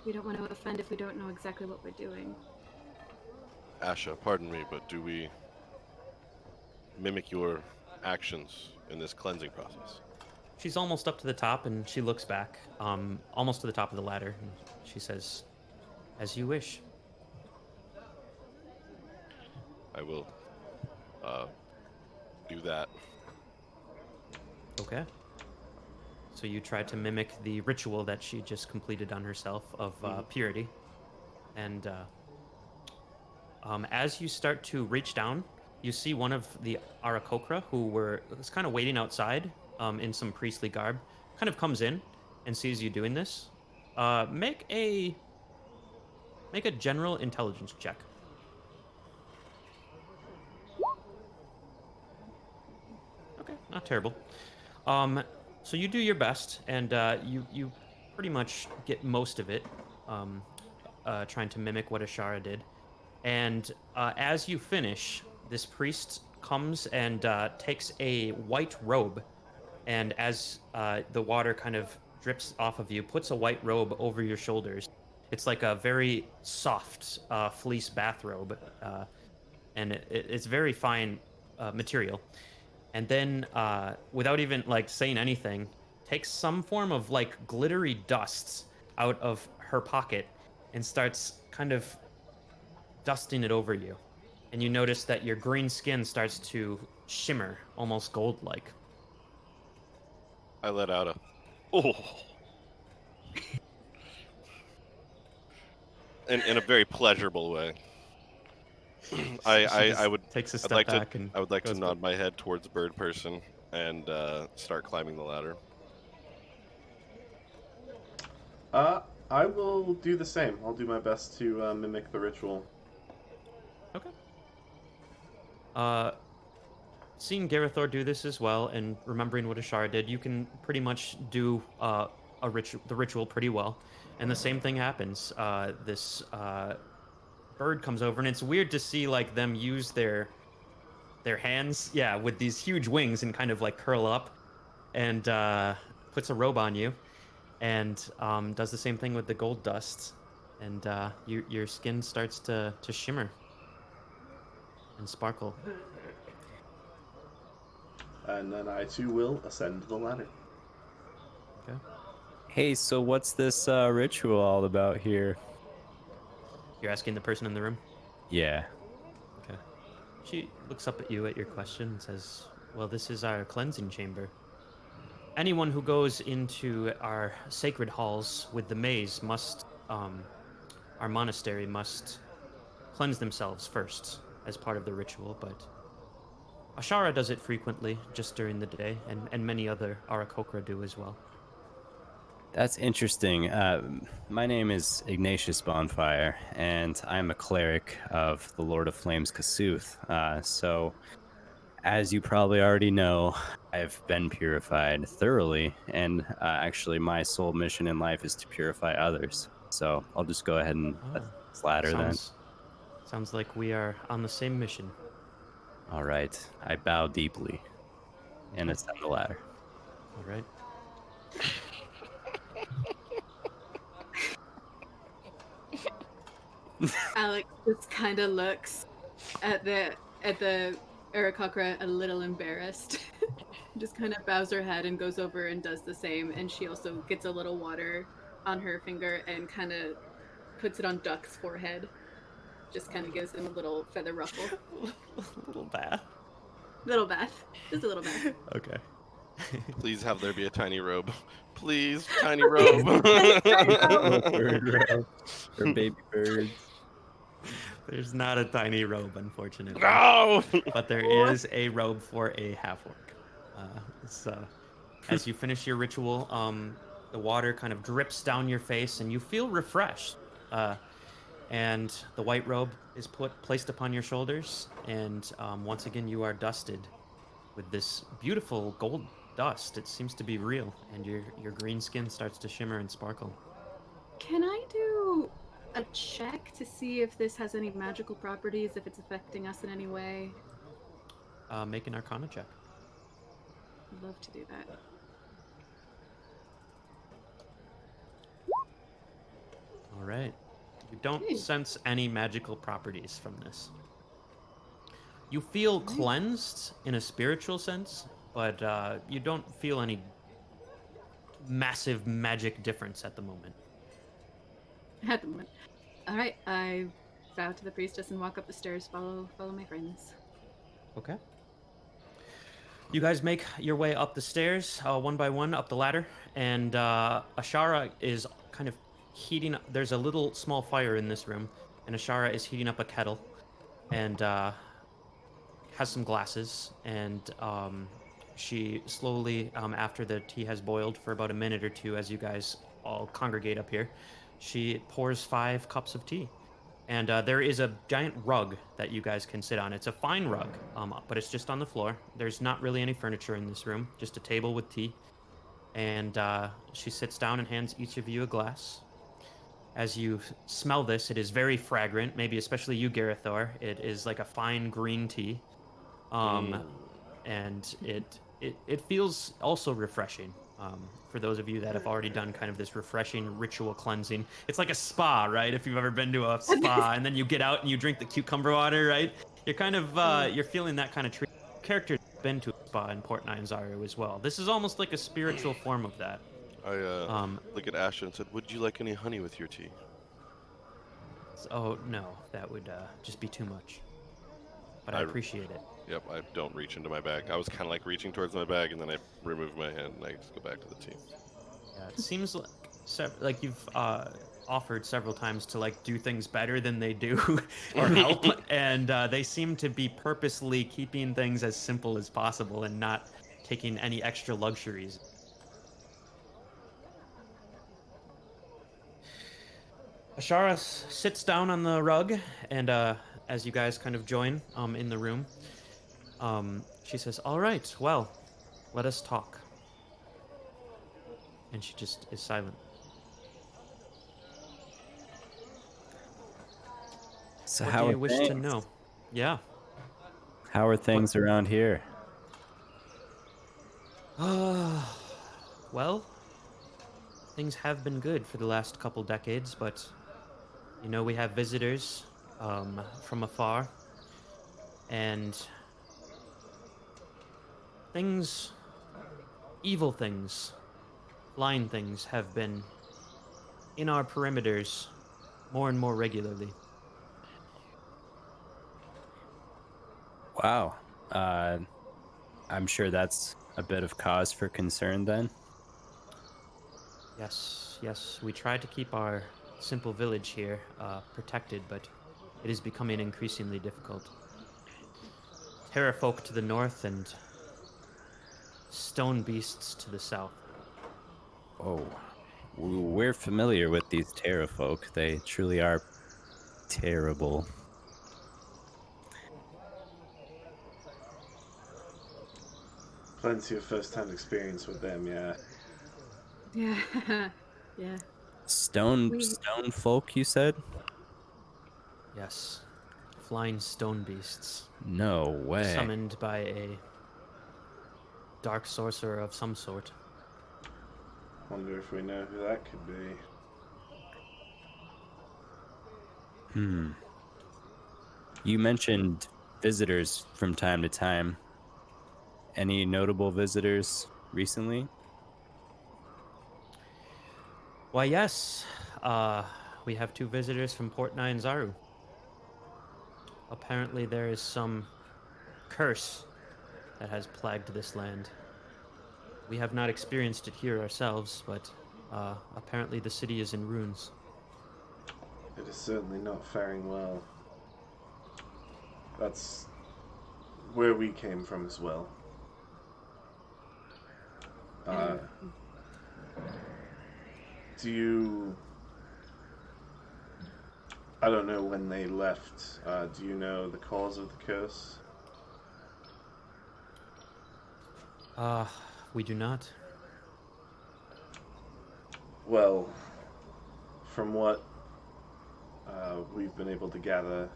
We don't want to offend if we don't know exactly what we're doing. Asha, pardon me, but do we mimic your actions in this cleansing process? She's almost up to the top, and she looks back, almost to the top of the ladder, and she says, "As you wish." I will do that. Okay. So you try to mimic the ritual that she just completed on herself of purity. And as you start to reach down, you see one of the Arakokra, who was kind of waiting outside in some priestly garb, kind of comes in and sees you doing this. Make a general intelligence check. Okay, not terrible. So you do your best, and you pretty much get most of it, trying to mimic what Ashara did. And as you finish, this priest comes and takes a white robe, and as the water kind of drips off of you, puts a white robe over your shoulders. It's like a very soft fleece bathrobe, and it's very fine material. And then, without even like saying anything, takes some form of like glittery dust out of her pocket and starts kind of dusting it over you. And you notice that your green skin starts to shimmer, almost gold-like. I let out a, oh, in a very pleasurable way. I would takes a I'd step like back to and I would like to goes nod my head towards Bird Person and start climbing the ladder. I will do the same. I'll do my best to mimic the ritual. Okay. Seeing Garathor do this as well, and remembering what Ashara did, you can pretty much do the ritual pretty well. And the same thing happens. This bird comes over, and it's weird to see like them use their hands, yeah, with these huge wings and kind of like curl up, and puts a robe on you, and does the same thing with the gold dust, and your skin starts to shimmer and sparkle. And then I too will ascend the ladder. Okay. Hey, so what's this ritual all about here? You're asking the person in the room? Yeah. Okay. She looks up at you at your question and says, "Well, this is our cleansing chamber." anyone who goes into our sacred halls with the maze must, our monastery must cleanse themselves first as part of the ritual, but Ashara does it frequently, just during the day, and many other Arakokra do as well. That's interesting. My name is Ignatius Bonfire, and I'm a cleric of the Lord of Flames Kasuth. So, as you probably already know, I've been purified thoroughly, and actually, my sole mission in life is to purify others. So, I'll just go ahead and Ah, this ladder then. sounds like we are on the same mission. All right, I bow deeply and Okay. ascend the ladder. All right. Alex just kind of looks at the Aarakocra a little embarrassed. Just kind of bows her head and goes over and does the same. And she also gets a little water on her finger and kind of puts it on Duck's forehead. Just kind of gives him a little feather ruffle. Little bath. Little bath. Just a little bath. Okay. Please have there be a tiny robe. Please, tiny robe. Little bird robe for baby birds. There's not a tiny robe, unfortunately. No! But there is a robe for a half-orc. So, as you finish your ritual, the water kind of drips down your face, and you feel refreshed. And the white robe is placed upon your shoulders, and once again you are dusted with this beautiful gold dust. It seems to be real, and your green skin starts to shimmer and sparkle. Can I do a check to see if this has any magical properties, if it's affecting us in any way? Make an Arcana check. I'd love to do that. All right. You don't sense any magical properties from this. You feel cleansed in a spiritual sense, but you don't feel any massive magic difference at the moment. At the moment. All right, I bow to the priestess and walk up the stairs. Follow my friends. Okay. You guys make your way up the stairs, one by one, up the ladder, and Ashara is kind of heating up. There's a little small fire in this room, and Ashara is heating up a kettle, and has some glasses, and she slowly, after the tea has boiled for about a minute or two, as you guys all congregate up here, she pours 5 cups of tea. And there is a giant rug that you guys can sit on. It's a fine rug, but it's just on the floor. There's not really any furniture in this room, just a table with tea. And she sits down and hands each of you a glass. As you smell this, it is very fragrant, maybe especially you, Garathor. It is like a fine green tea. And it feels also refreshing. For those of you that have already done kind of this refreshing ritual cleansing. It's like a spa, right? If you've ever been to a spa and then you get out and you drink the cucumber water, right? You're kind of, you're feeling that kind of treat. Character's been to a spa in Port Nyanzaru as well. This is almost like a spiritual form of that. I look at Asha and said, would you like any honey with your tea? Oh, no, that would just be too much. But I appreciate it. Yep, I don't reach into my bag. I was kind of like reaching towards my bag, and then I remove my hand, and I just go back to the tea. Yeah, it seems like you've offered several times to like do things better than they do or help, and they seem to be purposely keeping things as simple as possible and not taking any extra luxuries. Ashara sits down on the rug, and as you guys kind of join in the room, she says, "All right, well, let us talk." And she just is silent. So What how do you are wish things? to know? Yeah. How are things around here? Well, things have been good for the last couple decades, but you know, we have visitors from afar, and things, evil things, blind things have been in our perimeters more and more regularly. Wow. I'm sure that's a bit of cause for concern then? Yes. We try to keep our simple village here protected, but it is becoming increasingly difficult. Terra folk to the north and stone beasts to the south. Oh, we're familiar with these Terra folk. They truly are terrible. Plenty of first-hand experience with them, yeah. Yeah. Yeah. Stone We folk, you said? Yes. Flying stone beasts. No way. Summoned by a dark sorcerer of some sort. Wonder if we know who that could be. You mentioned visitors from time to time. Any notable visitors recently? Why, yes. We have 2 visitors from Port Nine Zaru. Apparently there is some curse that has plagued this land. We have not experienced it here ourselves, but apparently the city is in ruins. It is certainly not faring well. That's where we came from as well. Do you... I don't know when they left. Do you know the cause of the curse? We do not. Well, from what we've been able to gather,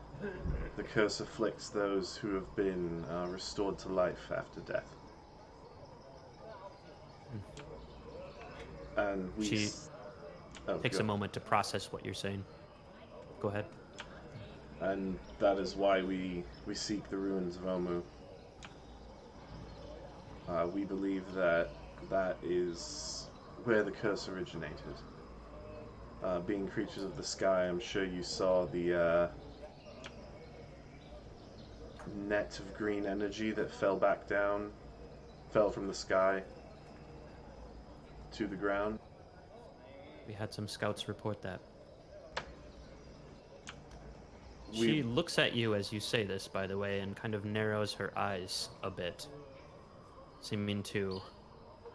the curse afflicts those who have been restored to life after death. And we... She takes go. a moment to process what you're saying. Go ahead. And that is why we seek the ruins of Omu. We believe that that is where the curse originated. Being creatures of the sky, I'm sure you saw the net of green energy that fell from the sky to the ground. We had some scouts report that. She looks at you as you say this, by the way, and kind of narrows her eyes a bit, seeming to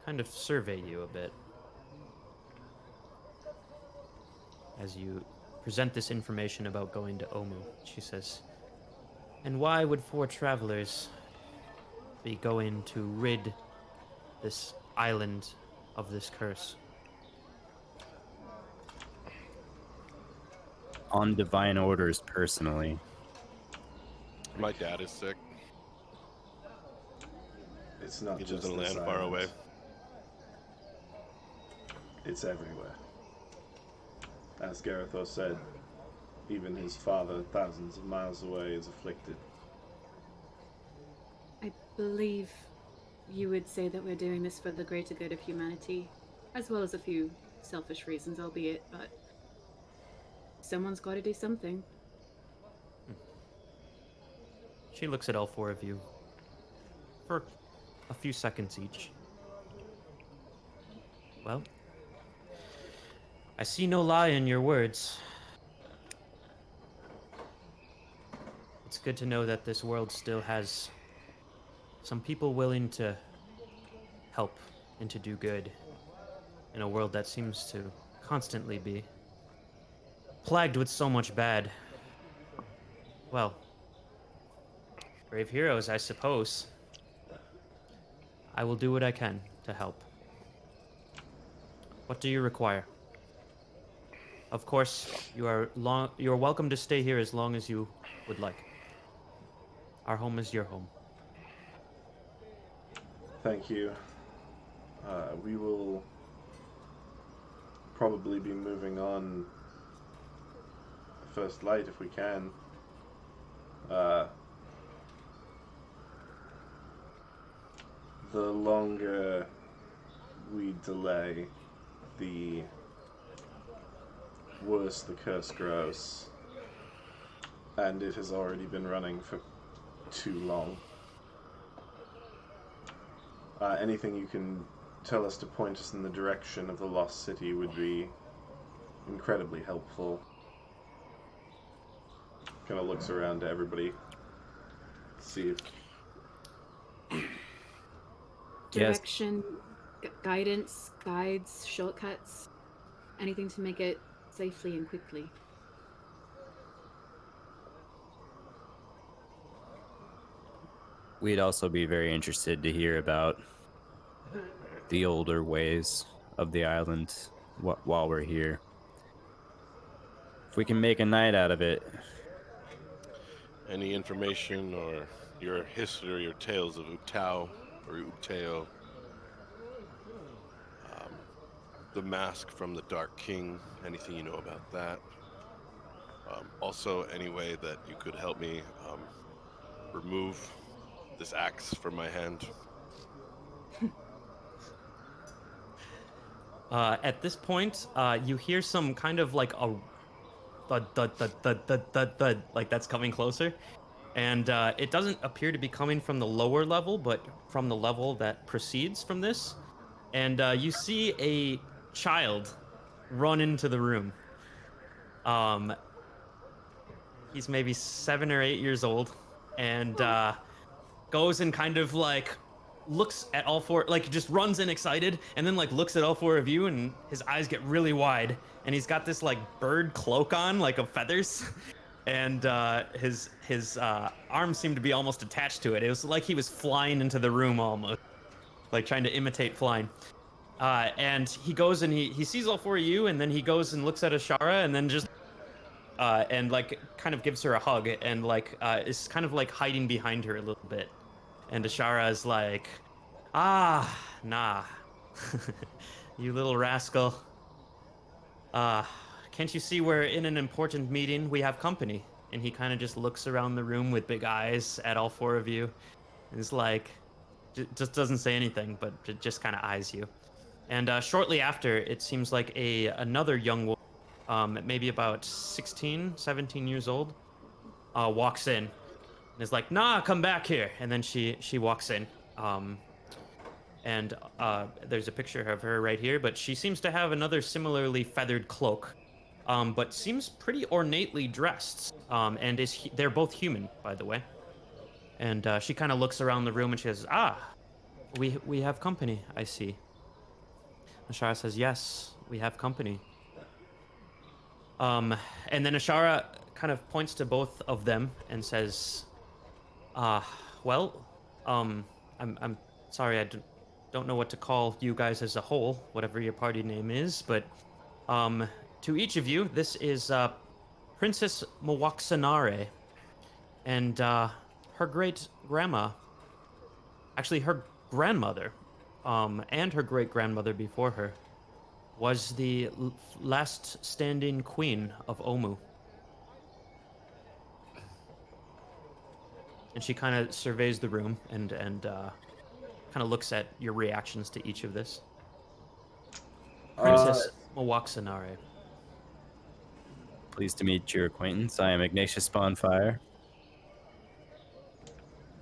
kind of survey you a bit as you present this information about going to Omu. She says, "And why would 4 travelers be going to rid this island of this curse?" On divine orders, personally. My dad is sick. It's not He just lives in a this land far island. away. It's everywhere. As Garathor said, even his father, thousands of miles away, is afflicted. I believe you would say that we're doing this for the greater good of humanity, as well as a few selfish reasons, albeit, but someone's got to do something. She looks at all 4 of you for a few seconds each. Well, I see no lie in your words. It's good to know that this world still has some people willing to help and to do good in a world that seems to constantly be plagued with so much bad. Well, brave heroes, I suppose. I will do what I can to help. What do you require? Of course, you are welcome to stay here as long as you would like. Our home is your home. Thank you. We will probably be moving on first light if we can. The longer we delay, the worse the curse grows. And it has already been running for too long. anything you can tell us to point us in the direction of the lost city would be incredibly helpful. Kind of looks around to everybody. See if... Direction, guidance, guides, shortcuts, anything to make it safely and quickly. We'd also be very interested to hear about the older ways of the island while we're here. If we can make a night out of it. Any information or your history or your tales of Uptao or Upteo? The mask from the Dark King, anything you know about that? Also, any way that you could help me remove this axe from my hand? At this point, you hear some kind of like a thud, thud, thud, thud, thud, thud, thud, like that's coming closer. And it doesn't appear to be coming from the lower level, but from the level that precedes from this. And you see a child run into the room. He's maybe 7 or 8 years old, and goes and kind of like looks at all four, like just runs in excited, and then like looks at all four of you, and his eyes get really wide, and he's got this like bird cloak on, like of feathers, and his arms seem to be almost attached to it. It was like he was flying into the room almost, like trying to imitate flying. And he goes and he sees all four of you, and then he goes and looks at Ashara, and then just and like kind of gives her a hug, and like is kind of like hiding behind her a little bit. And Ashara is like, nah, you little rascal. Can't you see we're in an important meeting? We have company. And he kind of just looks around the room with big eyes at all four of you. And is like, just doesn't say anything, but just kind of eyes you. And shortly after, it seems like another young woman, maybe about 16, 17 years old, walks in. And is like, nah, come back here. And then she walks in. And there's a picture of her right here, but she seems to have another similarly feathered cloak, but seems pretty ornately dressed. And they're both human, by the way. And she kind of looks around the room and she says, we have company, I see. Ashara says, yes, we have company. And then Ashara kind of points to both of them and says, well, I'm sorry, I don't know what to call you guys as a whole, whatever your party name is, but to each of you, this is Princess Mwaxanare, and her great-grandma, actually her grandmother, and her great-grandmother before her, was the last standing queen of Omu. And she kind of surveys the room and kind of looks at your reactions to each of this. Princess Mwaxanare. Pleased to meet your acquaintance. I am Ignatius Bonfire.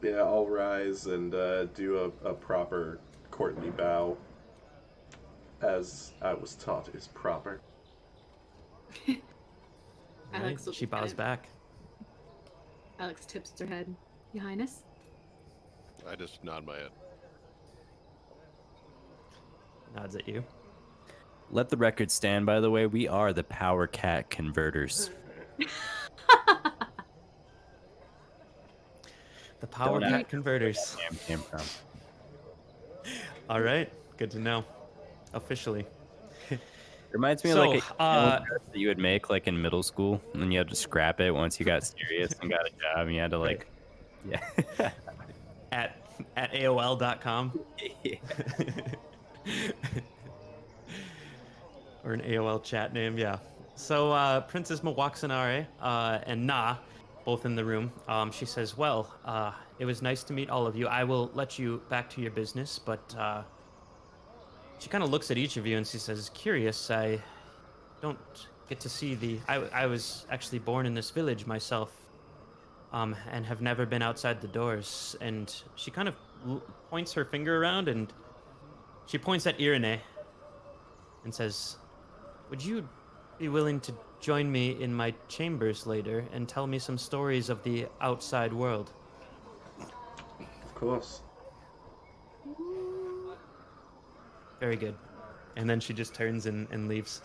Yeah, I'll rise and do a proper courtly bow, as I was taught is proper. Alex Right. She bows back. Alex tips her head. Your Highness? I just nod my head. Nods at you. Let the record stand, by the way, we are the Power Cat Converters. The Power Don't Cat ask Converters. where that name came from. All right, good to know. Officially. Reminds me So, of like a that you would make like in middle school, and then you had to scrap it once you got serious and got a job, and you had to like, yeah. at AOL.com. Yeah. Or an AOL chat name, yeah. So Princess Mwaxanare and Na, both in the room, she says, well, it was nice to meet all of you. I will let you back to your business, but she kind of looks at each of you and she says, curious, I don't get to see I was actually born in this village myself, and have never been outside the doors. And she kind of points her finger around, and she points at Iranae and says, "Would you be willing to join me in my chambers later and tell me some stories of the outside world?" Of course. Very good. And then she just turns and leaves.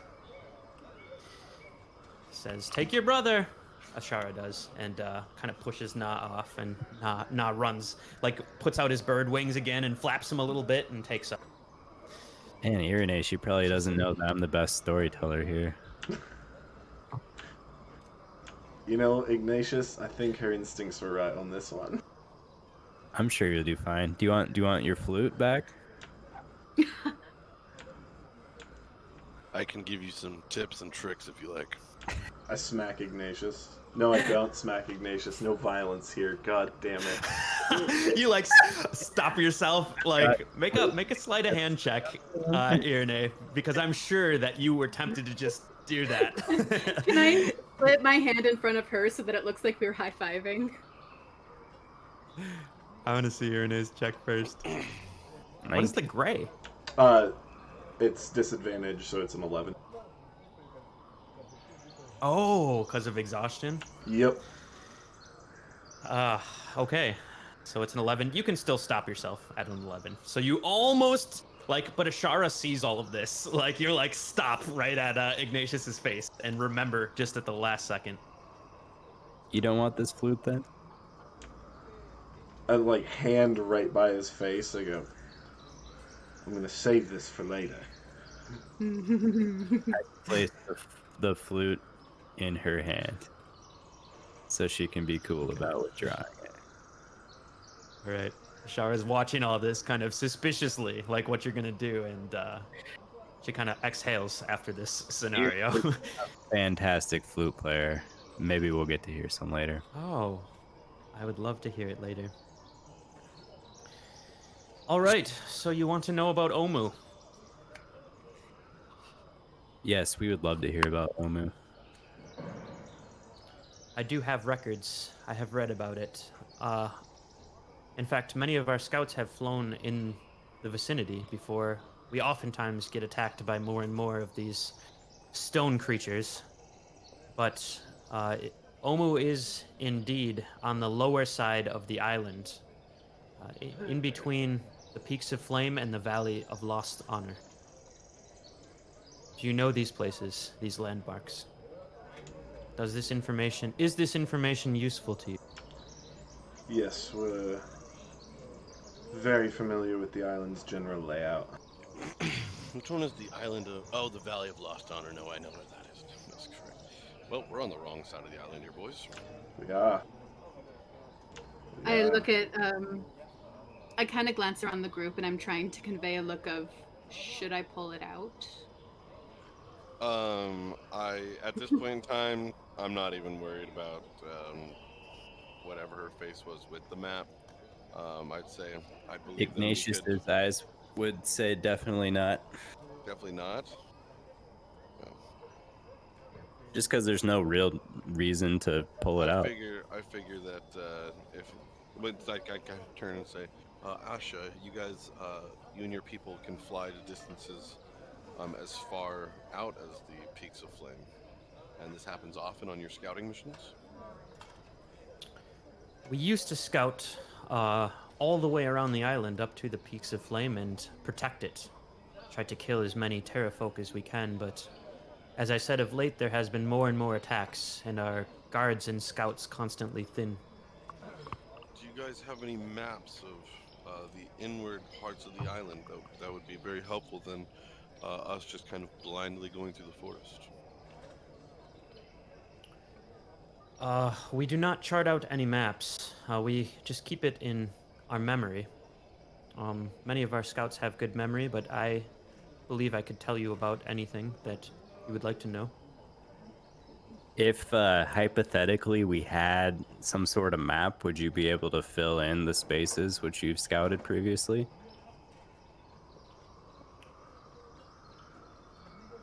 Says, "Take your brother." Ashara does, and kind of pushes Na off, and Na runs, like puts out his bird wings again and flaps him a little bit and takes up. And Iranae, she probably doesn't know that I'm the best storyteller here. You know, Ignatius, I think her instincts were right on this one. I'm sure you'll do fine. Do you want your flute back? I can give you some tips and tricks if you like. I smack Ignatius. No, I don't smack Ignatius. No violence here. God damn it. You like stop yourself, like make a sleight of hand check, Iranae, because I'm sure that you were tempted to just do that. Can I put my hand in front of her so that it looks like we were high-fiving? I want to see Iranae's check first. What is the gray? It's disadvantage, so it's an 11. Oh, because of exhaustion? Yep. Okay. So it's an 11. You can still stop yourself at an 11. So you almost, like, but Ashara sees all of this. Like, you're like, stop right at Ignatius's face. And remember, just at the last second. You don't want this flute then? I like hand right by his face. I go, I'm gonna save this for later. Place the flute in her hand so she can be cool about withdrawing it. All right. Ashara's watching all this kind of suspiciously, like what you're going to do. And she kind of exhales after this scenario. Fantastic flute player. Maybe we'll get to hear some later. Oh, I would love to hear it later. All right. So you want to know about Omu? Yes, we would love to hear about Omu. I do have records. I have read about it. In fact, many of our scouts have flown in the vicinity before. We oftentimes get attacked by more and more of these stone creatures. But Omu is indeed on the lower side of the island, in between the Peaks of Flame and the Valley of Lost Honor. Do you know these places, these landmarks? Is this information useful to you? Yes, we're very familiar with the island's general layout. Which one is the island of... Oh, the Valley of Lost Honor. No, I know where that is. That's correct. Well, we're on the wrong side of the island here, boys. We are. I look at, I kind of glance around the group and I'm trying to convey a look of, should I pull it out? At this point in time, I'm not even worried about whatever her face was with the map. I'd say I believe Ignatius's eyes would say definitely not. Definitely not. No. Just because there's no real reason to pull it out. I figure that I can turn and say, Asha, you guys, you and your people can fly to distances as far out as the Peaks of Flame. And this happens often on your scouting missions? We used to scout all the way around the island up to the Peaks of Flame and protect it. Try to kill as many terrafolk as we can, but as I said, of late there has been more and more attacks, and our guards and scouts constantly thin. Do you guys have any maps of the inward parts of the island? That would be very helpful than us just kind of blindly going through the forest. We do not chart out any maps. We just keep it in our memory. Many of our scouts have good memory, but I believe I could tell you about anything that you would like to know. If hypothetically we had some sort of map, would you be able to fill in the spaces which you've scouted previously?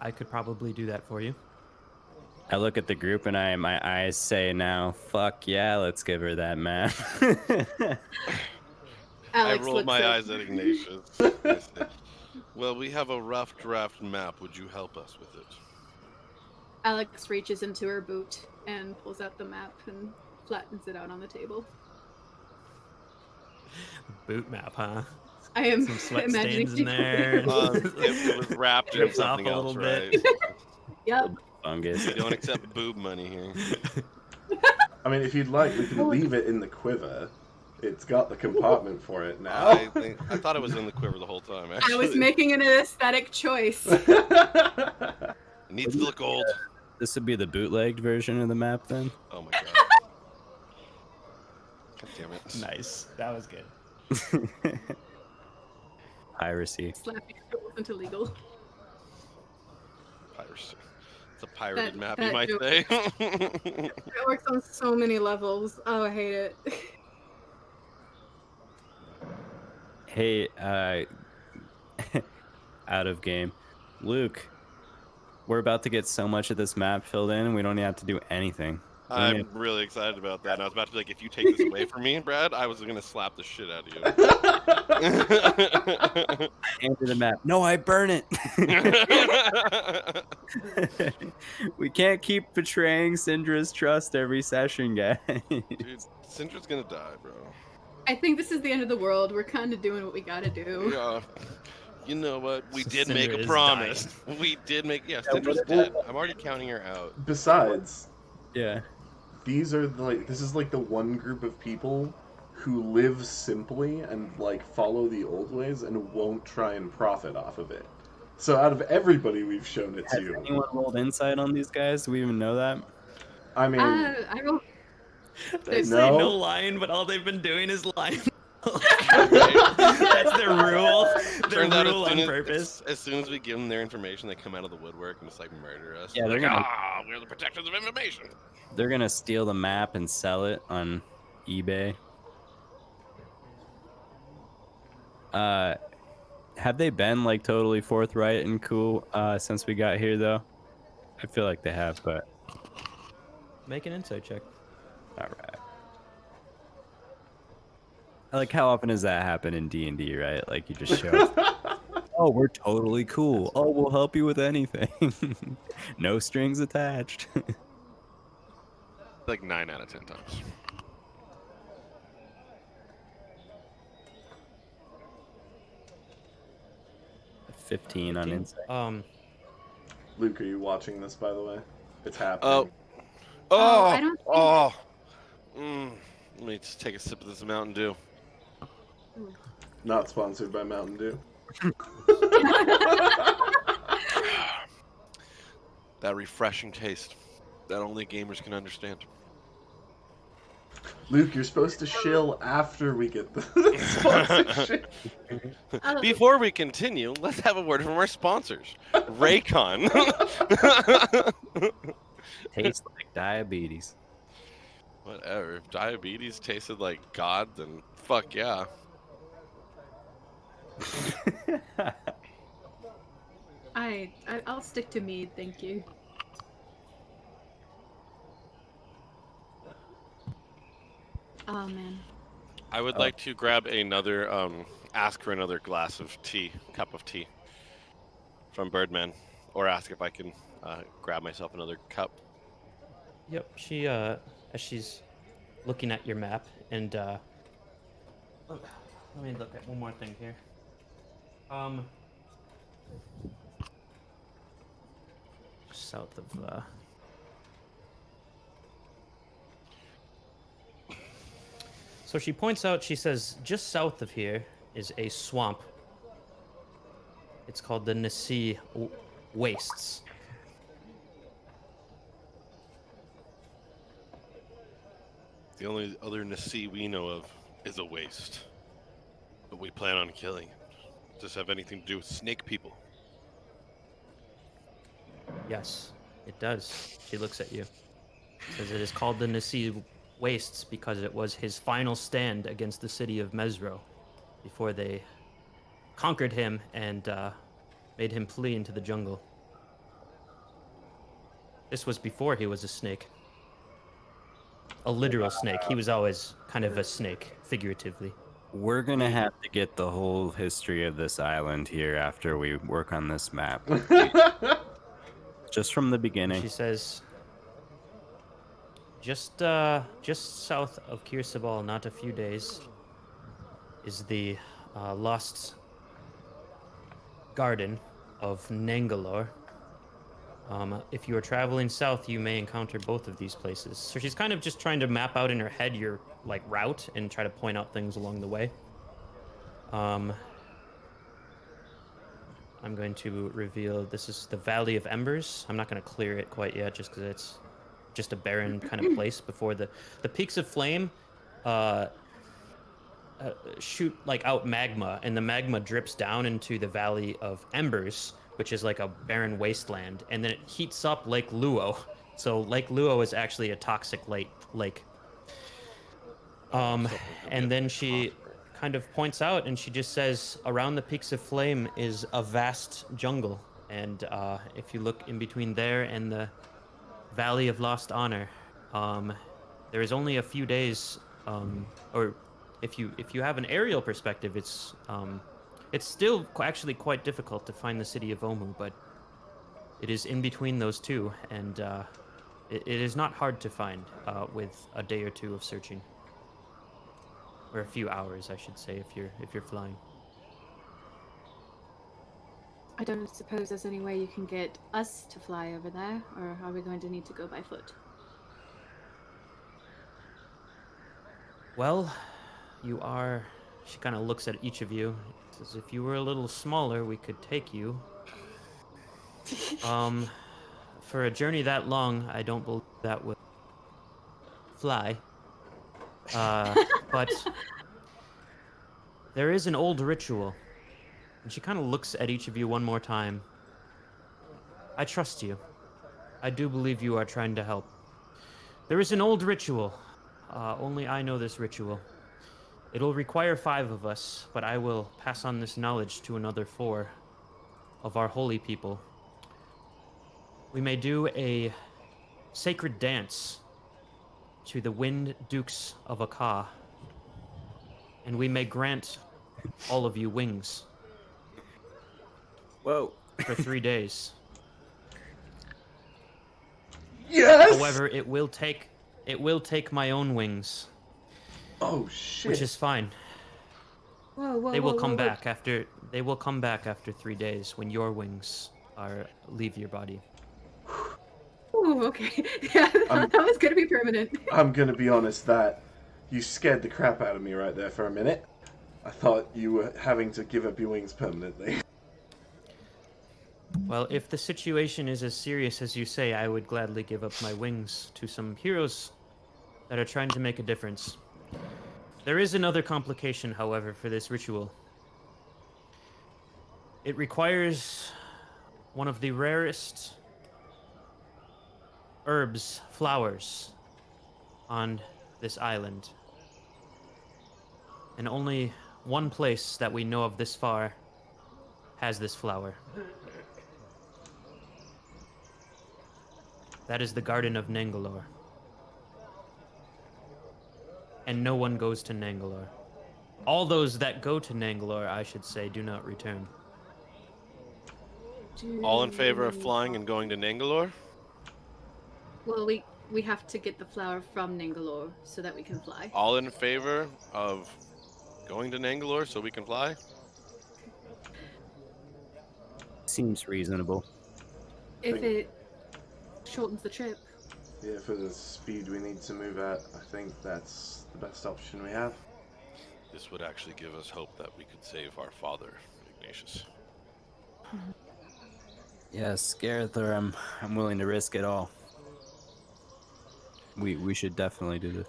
I could probably do that for you. I look at the group and my eyes say now, fuck yeah, let's give her that map. I Alex rolled looks my up. eyes at Ignatius. I said, well, we have a rough draft map. Would you help us with it? Alex reaches into her boot and pulls out the map and flattens it out on the table. Boot map, huh? I am Some sweat imagining stains in there. It was wrapped in Drips off something a else, little bit. right? Yep. Fungus. We don't accept boob money here. I mean, if you'd like, we can leave it in the quiver. It's got the compartment for it now. I thought it was in the quiver the whole time, actually. I was making an aesthetic choice. It needs to look old. This would be the bootlegged version of the map then? Oh my god. God damn it. Nice. That was good. Piracy. Slapping it wasn't illegal. Piracy. It's a pirated That- map, that you might joke. say. It works on so many levels. Oh, I hate it. Hey, out of game. Luke, we're about to get so much of this map filled in, and we don't even have to do anything. I'm really excited about that. And I was about to be like, if you take this away from me, Brad, I was gonna slap the shit out of you. Enter the map. No, I burn it. We can't keep betraying Syndra's trust every session, guys. Dude, Syndra's gonna die, bro. I think this is the end of the world. We're kind of doing what we gotta do. Yeah. You know what? We did Syndra make a is promise. We did make. Yeah, Syndra's dead. I'm already counting her out. Besides, Yeah. this is like the one group of people who live simply and like follow the old ways and won't try and profit off of it. So out of everybody we've shown it Has to, anyone rolled insight on these guys? Do we even know that? I mean, I don't. They say No. no lying, but all they've been doing is lying. That's their rule. Their Turns out rule on as purpose. as soon as we give them their information, they come out of the woodwork and just like murder us. Yeah, They're they're like, gonna- we're the protectors of information. They're gonna steal the map and sell it on eBay. Have they been like totally forthright and cool since we got here though? I feel like they have, but Make an insight check. all right. Like how often does that happen in D&D, right? Like you just show up, oh, we're totally cool. Oh, we'll help you with anything. No strings attached. Like 9 out of 10 times. $15 on insight. Luke, are you watching this, by the way? It's happening. I don't think- Let me just take a sip of this Mountain Dew. Not sponsored by Mountain Dew. That refreshing taste that only gamers can understand. Luke, you're supposed to shill after we get the sponsorship. Before we continue, let's have a word from our sponsors. Raycon. Tastes like diabetes. Whatever. If diabetes tasted like God, then fuck yeah. I'll stick to mead, thank you. Oh man. I would like to grab another, ask for another glass of tea, cup of tea from Birdman, or ask if I can grab myself another cup. Yep. She as she's looking at your map and let me look at one more thing here. South of So she points out, she says, just south of here is a swamp. It's called the Nasi Wastes. The only other Nasi we know of is a waste. But we plan on killing it. Does this have anything to do with snake people? Yes, it does. She looks at you. Says it is called the Nasi Wastes because it was his final stand against the city of Mesro before they conquered him and made him flee into the jungle. This was before he was a snake. A literal snake. He was always kind of a snake, figuratively. We're gonna have to get the whole history of this island here after we work on this map. Just from the beginning. She says, just south of Sabal, not a few days, is the lost garden of Nangalore. If you are traveling south, you may encounter both of these places. So she's kind of just trying to map out in her head your like route and try to point out things along the way. I'm going to reveal this is the Valley of Embers. I'm not going to clear it quite yet, just because it's just a barren kind of place before the peaks of flame shoot like out magma, and the magma drips down into the Valley of Embers, which is like a barren wasteland, and then it heats up Lake Luo. So Lake Luo is actually a toxic lake. And then she kind of points out, and she just says, around the peaks of flame is a vast jungle, and if you look in between there and the Valley of Lost Honor, there is only a few days, or if you have an aerial perspective, it's still actually quite difficult to find the city of Omu, but it is in between those two, and it is not hard to find with a day or two of searching, or a few hours, I should say, if you're flying. I don't suppose there's any way you can get us to fly over there, or are we going to need to go by foot? Well, you are... She kind of looks at each of you. Says, if you were a little smaller, we could take you. For a journey that long, I don't believe that would fly. But there is an old ritual. And she kind of looks at each of you one more time. I trust you. I do believe you are trying to help. There is an old ritual. Only I know this ritual. It'll require 5 of us, but I will pass on this knowledge to another 4 of our holy people. We may do a sacred dance to the Wind Dukes of Akka, and we may grant all of you wings. Whoa. For 3 days. Yes! However, it will take my own wings. Oh shit. Which is fine. Whoa, They will come back after 3 days when your wings leave your body. Oh, okay. Yeah, that was gonna be permanent. I'm gonna be honest, that you scared the crap out of me right there for a minute. I thought you were having to give up your wings permanently. Well, if the situation is as serious as you say, I would gladly give up my wings to some heroes that are trying to make a difference. There is another complication, however, for this ritual. It requires one of the rarest herbs, flowers, on this island. And only one place that we know of this far has this flower. That is the Garden of Nangalore. And no one goes to Nangalore. All those that go to Nangalore, I should say, do not return. All in favor of flying and going to Nangalore? Well, we have to get the flower from Nangalore so that we can fly. All in favor of going to Nangalore so we can fly? Seems reasonable. If it shortens the trip. Yeah, for the speed we need to move at, I think that's the best option we have. This would actually give us hope that we could save our father, Ignatius. Yes, Garathor, I'm willing to risk it all. We should definitely do this.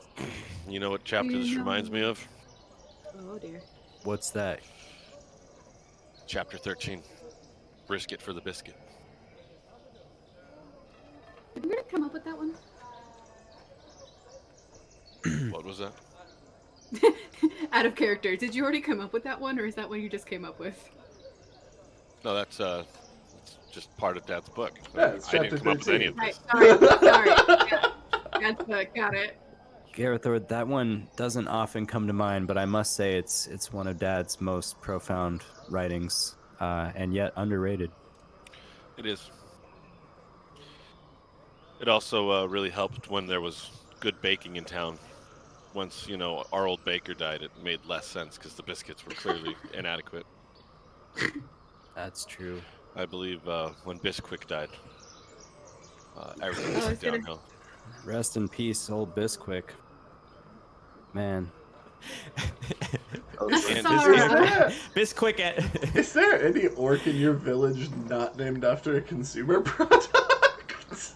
You know what chapter this reminds me of? Oh dear. What's that? Chapter 13. Brisket for the biscuit. Did we come up with that one? What was that? Out of character. Did you already come up with that one, or is that one you just came up with? No, that's just part of Dad's book. Yeah, it's I didn't chapter come up with any 13. of this. Right, sorry. Yeah. That's got it. Garathor, that one doesn't often come to mind, but I must say it's one of Dad's most profound writings, and yet underrated. It is. It also really helped when there was good baking in town. Once, our old baker died, it made less sense because the biscuits were clearly inadequate. That's true. I believe when Bisquick died, everything Oh, I was went gonna- downhill. Rest in peace, old Bisquick. Man, Is Sorry. Bisquick. is there any orc in your village not named after a consumer product?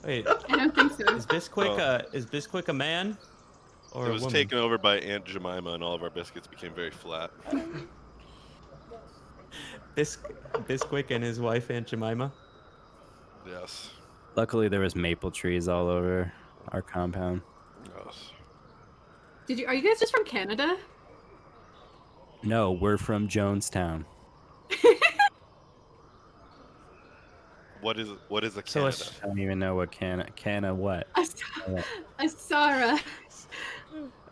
Wait, I don't think so. is Bisquick a man or It a was woman? taken over by Aunt Jemima, and all of our biscuits became very flat. Bisquick and his wife Aunt Jemima. Yes. luckily there was maple trees all over our compound. Yes. Are you guys just from Canada? No, we're from Jonestown. What is a So Canada? I don't even know what Canna what. Asara.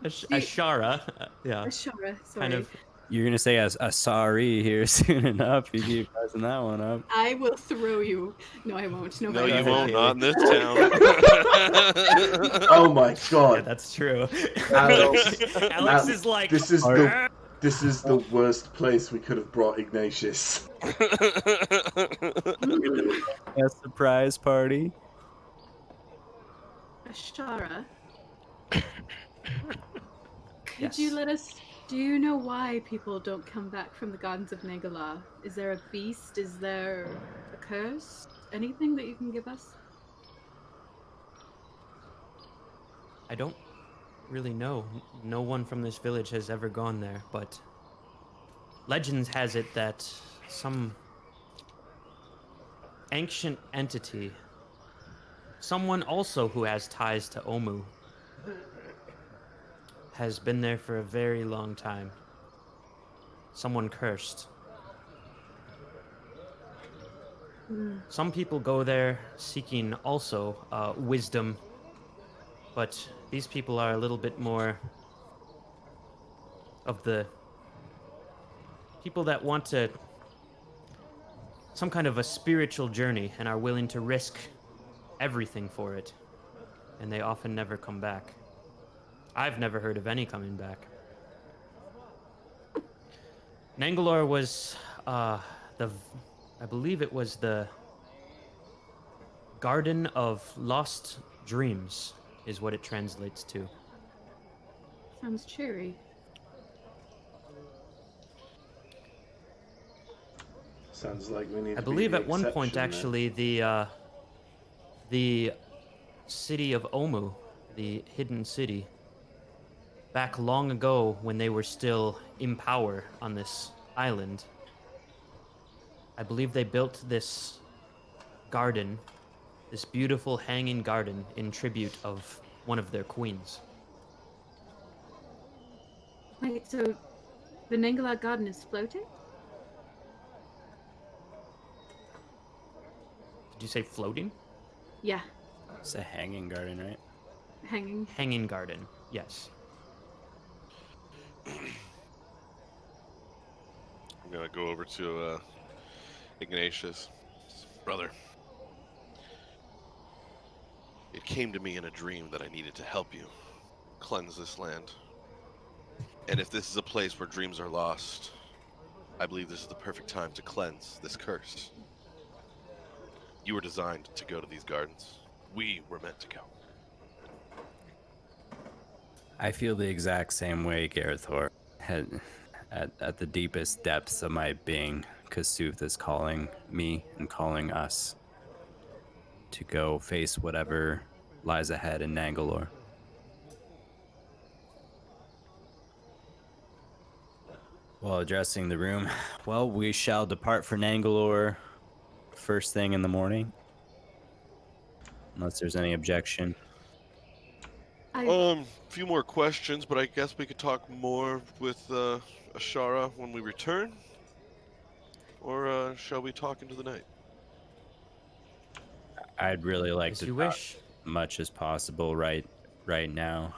Ashara. Yeah. Ashara, sorry. Kind of. You're gonna say a sorry here soon enough. You keep pressing that one up. I will throw you. No, I won't. No, No, I you won't. won't. Not in this town. Oh my Yeah, god. that's true. Alex, Alex is like. This is the worst place we could have brought Ignatius. A surprise party. Ashara. Could Yes. you let us? Do you know why people don't come back from the Gardens of Negala? Is there a beast? Is there a curse? Anything that you can give us? I don't really know. No one from this village has ever gone there, but legends has it that some ancient entity, someone also who has ties to Omu, has been there for a very long time. Someone cursed. Some people go there seeking also wisdom, but these people are a little bit more of the people that want to some kind of a spiritual journey and are willing to risk everything for it, and they often never come back. I've never heard of any coming back. Nangalore was I believe it was the Garden of Lost Dreams is what it translates to. Sounds cheery. Sounds like we need I to believe be the at one point exception, then. actually the city of Omu, the hidden city, back long ago when they were still in power on this island, I believe they built this garden, this beautiful hanging garden in tribute of one of their queens. Wait, so the Nangala garden is floating? Did you say floating? Yeah, It's a hanging garden, right? hanging. Hanging garden, yes. I'm gonna go over to Ignatius. Brother, it came to me in a dream that I needed to help you cleanse this land. And if this is a place where dreams are lost, I believe this is the perfect time to cleanse this curse. You were designed to go to these gardens. We were meant to go. I feel the exact same way, Garathor. At the deepest depths of my being, Kasooth is calling me and calling us to go face whatever lies ahead in Nangalore. While addressing the room, well, we shall depart for Nangalore first thing in the morning. Unless there's any objection. Few more questions, but I guess we could talk more with Ashara when we return. Or shall we talk into the night? I'd really like As to you talk wish. much as possible right now.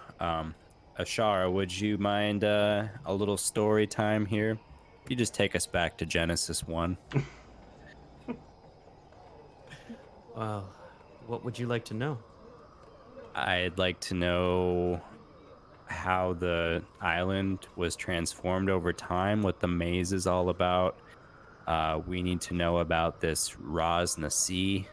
Ashara, would you mind a little story time here? You just take us back to Genesis 1. Well, what would you like to know? I'd like to know how the island was transformed over time, what the maze is all about. We need to know about this Raz Nasi.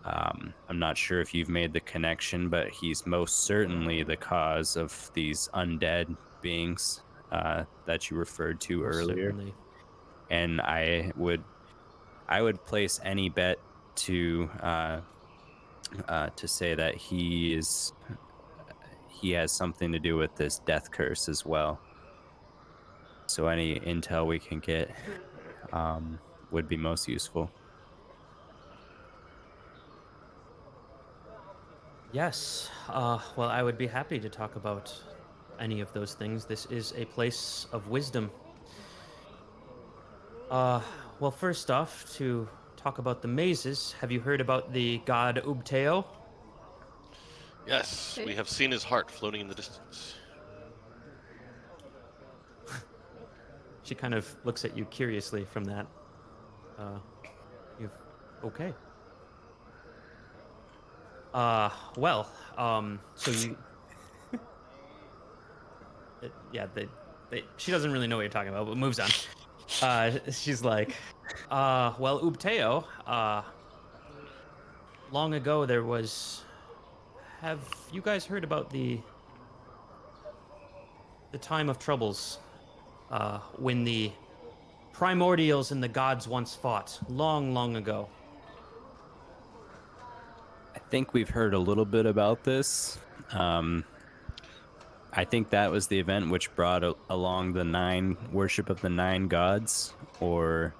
I'm not sure if you've made the connection, but he's most certainly the cause of these undead beings that you referred to Most earlier. certainly. And I would place any bet to say that he has something to do with this death curse as well. So any intel we can get would be most useful. Yes. Well, I would be happy to talk about any of those things. This is a place of wisdom. Uh, well, first off, to talk about the mazes, have you heard about the god Ubteo? Yes, we Okay. have seen his heart floating in the distance. She kind of looks at you curiously from that. You've okay. Well, so you, yeah, she doesn't really know what you're talking about, but moves on. She's like, well, Ubteo, long ago there was. Have you guys heard about the time of troubles, when the primordials and the gods once fought, long, long ago? I think we've heard a little bit about this. I think that was the event which brought along the worship of the 9 gods, or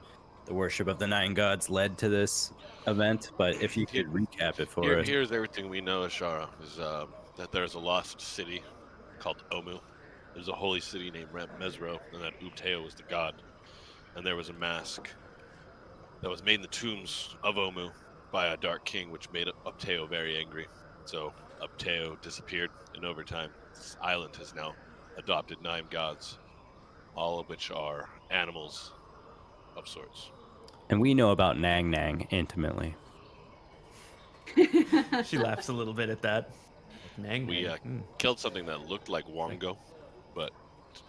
the worship of the 9 gods led to this event. But if you could recap it for us. Here's everything we know, Ashara, is that there's a lost city called Omu. There's a holy city named Mesro, and that Ubteo was the god. And there was a mask that was made in the tombs of Omu by a dark king, which made Ubteo very angry. So Ubteo disappeared, and over time, this island has now adopted 9 gods, all of which are animals of sorts. And we know about Nang Nang intimately. She laughs a little bit at that. Nang We Nang. killed something that looked like Wongo, but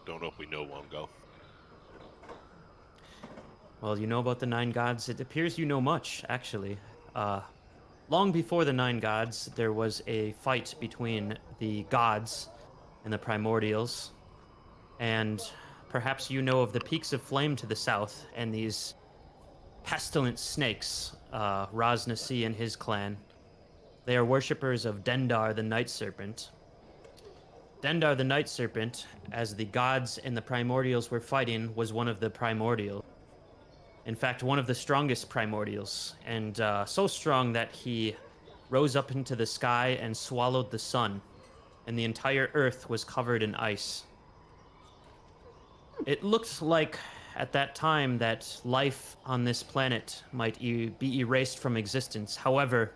don't know if we know Wongo. Well, you know about the 9 gods. It appears you know much, actually. Long before the 9 gods, there was a fight between the gods and the primordials. And perhaps you know of the peaks of flame to the south and these pestilent snakes, Raz Nasi and his clan. They are worshippers of Dendar, the Night Serpent. Dendar, the Night Serpent, as the gods and the primordials were fighting, was one of the primordials. In fact, one of the strongest primordials, and so strong that he rose up into the sky and swallowed the sun, and the entire earth was covered in ice. It looked like, at that time, that life on this planet might be erased from existence. However,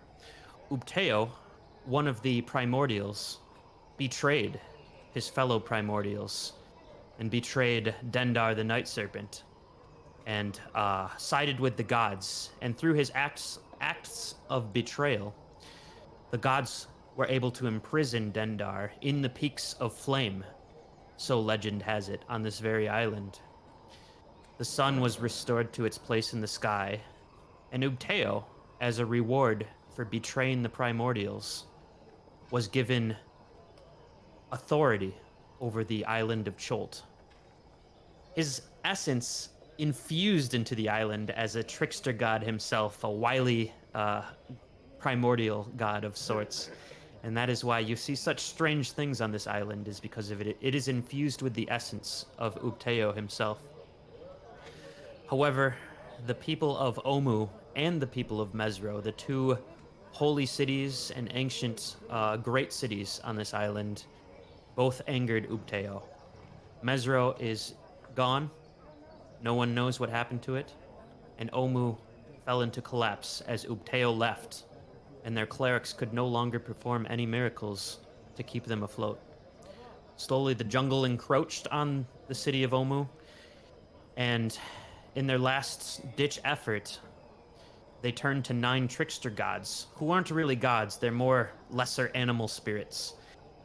Ubteo, one of the primordials, betrayed his fellow primordials and betrayed Dendar, the Night Serpent, and sided with the gods. And through his acts of betrayal, the gods were able to imprison Dendar in the peaks of flame, so legend has it, on this very island. The sun was restored to its place in the sky, and Ubteo, as a reward for betraying the primordials, was given authority over the island of Chult. His essence infused into the island as a trickster god himself, a wily primordial god of sorts. And that is why you see such strange things on this island, is because of it. It is infused with the essence of Ubteo himself. However, the people of Omu and the people of Mesro, the 2 holy cities and ancient great cities on this island, both angered Ubteo. Mesro is gone. No one knows what happened to it. And Omu fell into collapse as Ubteo left, and their clerics could no longer perform any miracles to keep them afloat. Slowly, the jungle encroached on the city of Omu, and in their last-ditch effort, they turned to 9 trickster gods, who aren't really gods, they're more lesser animal spirits,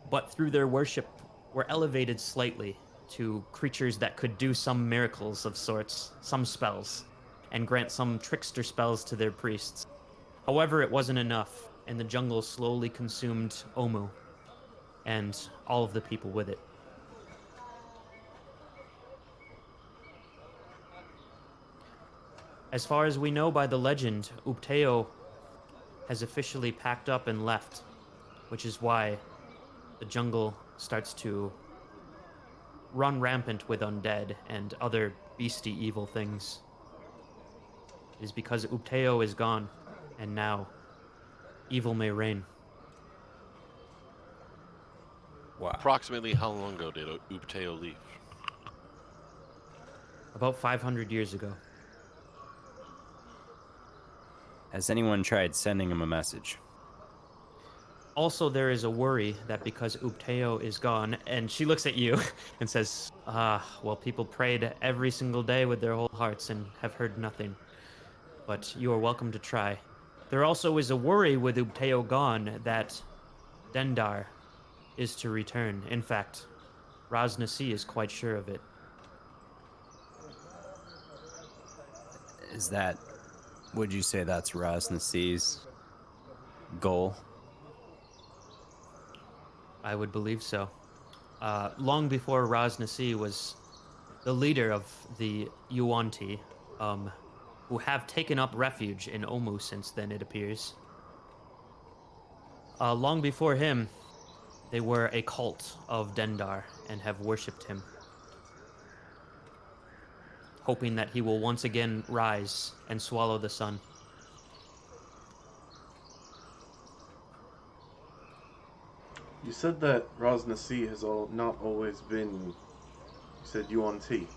but through their worship were elevated slightly to creatures that could do some miracles of sorts, some spells, and grant some trickster spells to their priests. However, it wasn't enough, and the jungle slowly consumed Omu, and all of the people with it. As far as we know by the legend, Upteo has officially packed up and left, which is why the jungle starts to run rampant with undead and other beastie evil things. It is because Upteo is gone, and now evil may reign. Wow. Approximately how long ago did Upteo leave? About 500 years ago. Has anyone tried sending him a message? Also, there is a worry that because Upteo is gone, and she looks at you and says, well, people prayed every single day with their whole hearts and have heard nothing. But you are welcome to try. There also is a worry with Upteo gone that Dendar is to return. In fact, Raz Nasi is quite sure of it. Would you say that's Raz Nasi's goal? I would believe so. Long before Raz Nasi was the leader of the Yuan-Ti, who have taken up refuge in Omu since then, it appears. Long before him, they were a cult of Dendar and have worshipped him, hoping that he will once again rise and swallow the sun. You said that Raz Nasi has not always been, you said Yuan-Ti.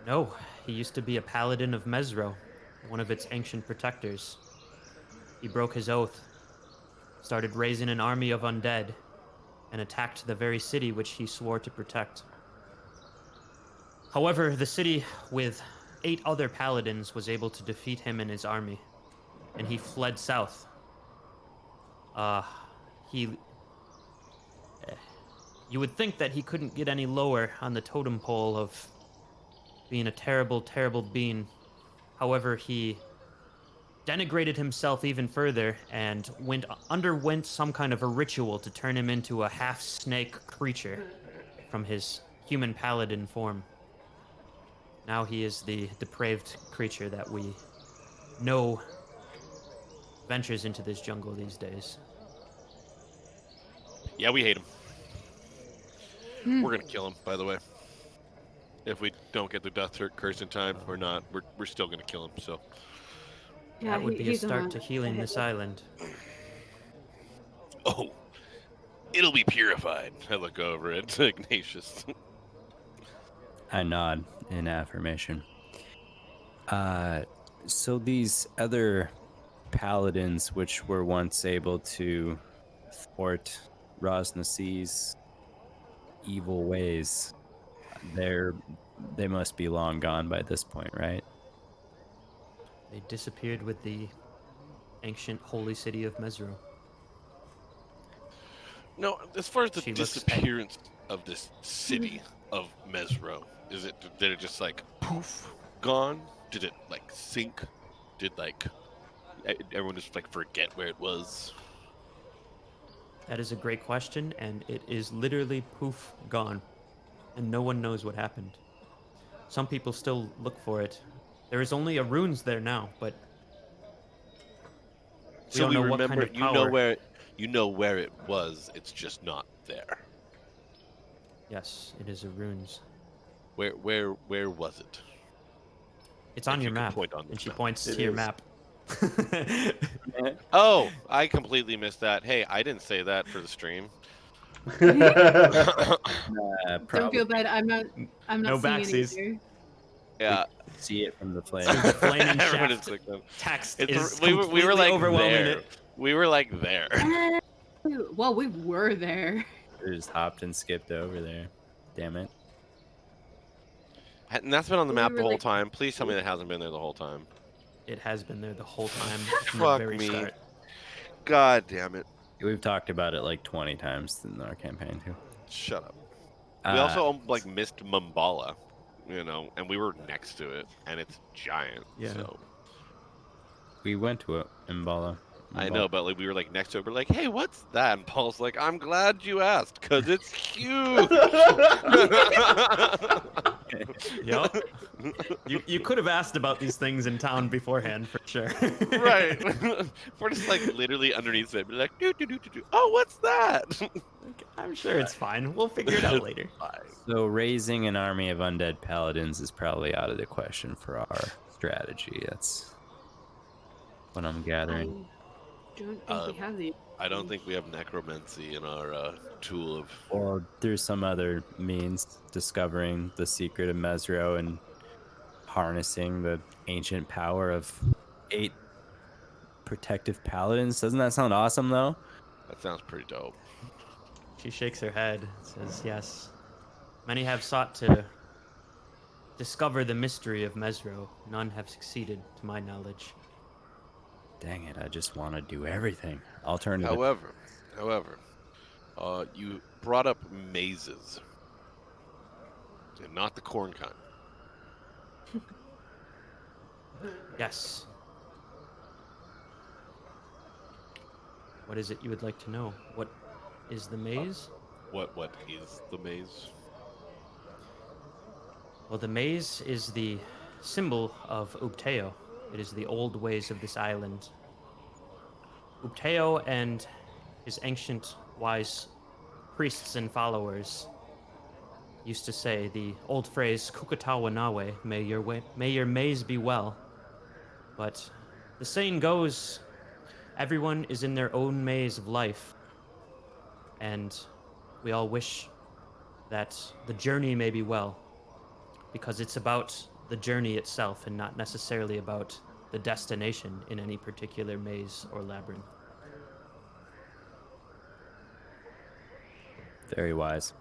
No, he used to be a paladin of Mesro, one of its ancient protectors. He broke his oath, started raising an army of undead, and attacked the very city which he swore to protect. However, the city with 8 other paladins was able to defeat him and his army, and he fled south. You would think that he couldn't get any lower on the totem pole of being a terrible, terrible being. However, he denigrated himself even further and underwent some kind of a ritual to turn him into a half-snake creature from his human paladin form. Now he is the depraved creature that we know ventures into this jungle these days. Yeah, we hate him. We're gonna kill him, by the way. If we don't get the death curse in time, we're not. We're still gonna kill him. So Yeah, that would be a he's start on to healing this island. oh, it'll be purified. I look over at Ignatius. I nod in affirmation. So these other paladins, which were once able to thwart Raz Nasi's evil ways, they must be long gone by this point, right? They disappeared with the ancient holy city of Mesro. No, as far as the She looks disappearance of this city of Mesro, did it just like poof gone? Did it like sink? Did like everyone just like forget where it was? That is a great question, and it is literally poof gone, and no one knows what happened. Some people still look for it. There is only a runes there now, but we don't know what kind of power. You know where it was. It's just not there. Yes, it is a runes. Where was it? It's on If your you could map, point on and this she map. points It to your is. map. Oh, I completely missed that. Hey, I didn't say that for the stream. Don't Probably feel bad. I'm not No seeing backsies. it either. Yeah, see it from the flame. The flaming everyone is shaft like that. text It's, is we were completely like overwhelming there. it. We were like there. Well, we were there. We just hopped and skipped over there. Damn it. And that's been on the We map were the whole like- time. Please tell me that hasn't been there the whole time. It has been there the whole time from the Fuck very me. start. God damn it. We've talked about it like 20 times in our campaign too. Shut up. We Uh, also like missed Mumbala, and we were next to it, and it's giant. Yeah. So we went to it in Bala. I know, but like we were like next to it. We're like, hey, what's that? And Paul's like, I'm glad you asked, cause it's huge. Yup. You could have asked about these things in town beforehand for sure. Right. We're just like literally underneath it. We're like, do. Oh, what's that? I'm sure it's fine. We'll figure it out later. So raising an army of undead paladins is probably out of the question for our strategy. That's what I'm gathering. I don't think we have the. I don't think we have necromancy in our tool of. Or through some other means, discovering the secret of Mesro and harnessing the ancient power of 8 protective paladins. Doesn't that sound awesome, though? That sounds pretty dope. She shakes her head, says, yes. Many have sought to discover the mystery of Mesro. None have succeeded, to my knowledge. Dang it, I just want to do everything. Alternative. However, you brought up mazes, and not the corn kind. Yes. What is it you would like to know? What is the maze? What is the maze? Well, the maze is the symbol of Ubteo. It is the old ways of this island. Ubteo and his ancient wise priests and followers used to say the old phrase "Kukatawa nawe," may your maze be well. But the saying goes, everyone is in their own maze of life, and we all wish that the journey may be well, because it's about the journey itself and not necessarily about the destination in any particular maze or labyrinth. Very wise.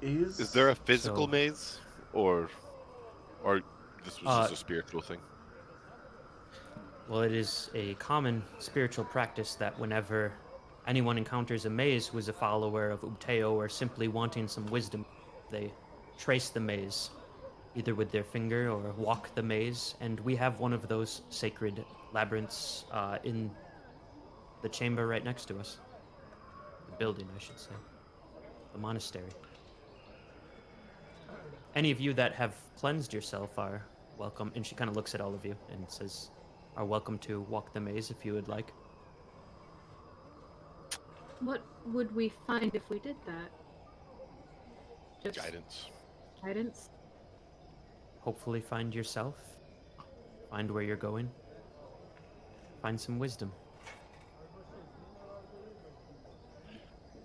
Is there a physical So- maze, or this was just a spiritual thing? Well, it is a common spiritual practice that whenever anyone encounters a maze who is a follower of Ubteo or simply wanting some wisdom, they trace the maze, either with their finger or walk the maze, and we have one of those sacred labyrinths in the chamber right next to us. The building, I should say. The monastery. Any of you that have cleansed yourself are welcome, and she kind of looks at all of you and says, are welcome to walk the maze if you would like. What would we find if we did that? Just Guidance. guidance? Hopefully find yourself, find where you're going, find some wisdom.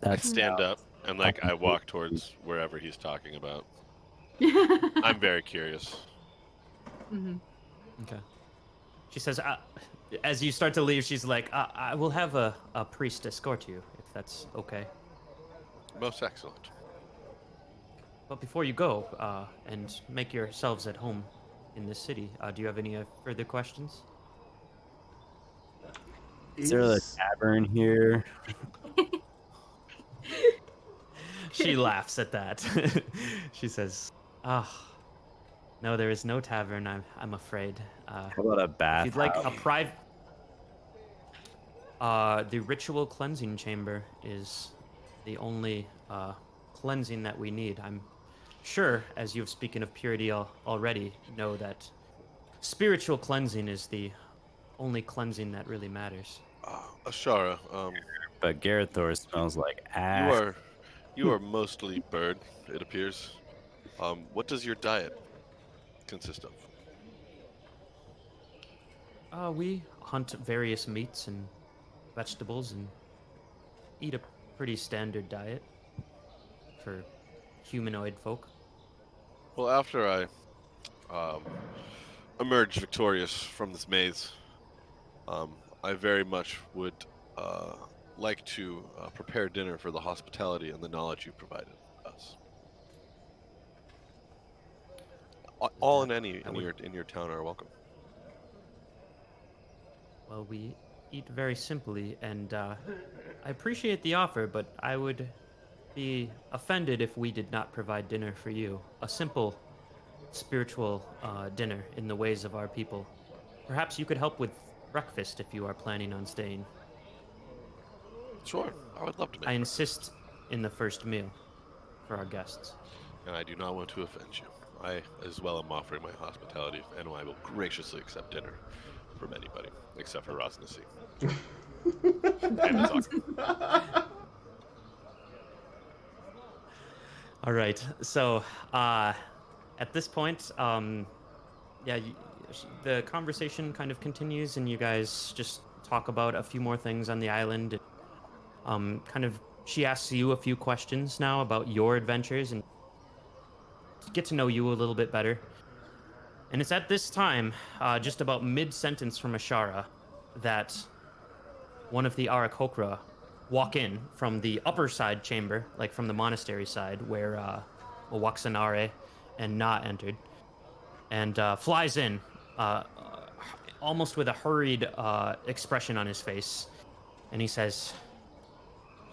I That's stand up and I walk towards wherever he's talking about. I'm very curious. Mm-hmm. Okay. She says, as you start to leave, she's like, I will have a priest escort you, if that's okay. Most excellent. But before you go, and make yourselves at home in this city, do you have any further questions? Is there a tavern here? She laughs at that. She says, no, there is no tavern, I'm afraid. How about a bath? If you'd like a private... the ritual cleansing chamber is the only cleansing that we need. I'm sure, as you've spoken of purity already, know that spiritual cleansing is the only cleansing that really matters. Ashara, But Garathor smells like ass. you are mostly bird, it appears. What does your diet consist of? We hunt various meats and vegetables and eat a pretty standard diet for humanoid folk. Well, after I emerge victorious from this maze, I very much would like to prepare dinner for the hospitality and the knowledge you provided us. All in your town are welcome. Well, we eat very simply, and I appreciate the offer, but I would be offended if we did not provide dinner for you. A simple, spiritual dinner in the ways of our people. Perhaps you could help with breakfast if you are planning on staying. Sure, I would love to make I breakfast. insist in the first meal for our guests. And I do not want to offend you. I, as well, am offering my hospitality, and I will graciously accept dinner from anybody, except for Rosnasi. And the talk. All right. So, at this point, yeah, the conversation kind of continues, and you guys just talk about a few more things on the island. Kind of, she asks you a few questions now about your adventures and get to know you a little bit better. And it's at this time, just about mid-sentence from Ashara, that one of the Aarakocra walk in from the upper side chamber, like from the monastery side, where Waxanare and Na entered, and flies in, almost with a hurried expression on his face. And he says,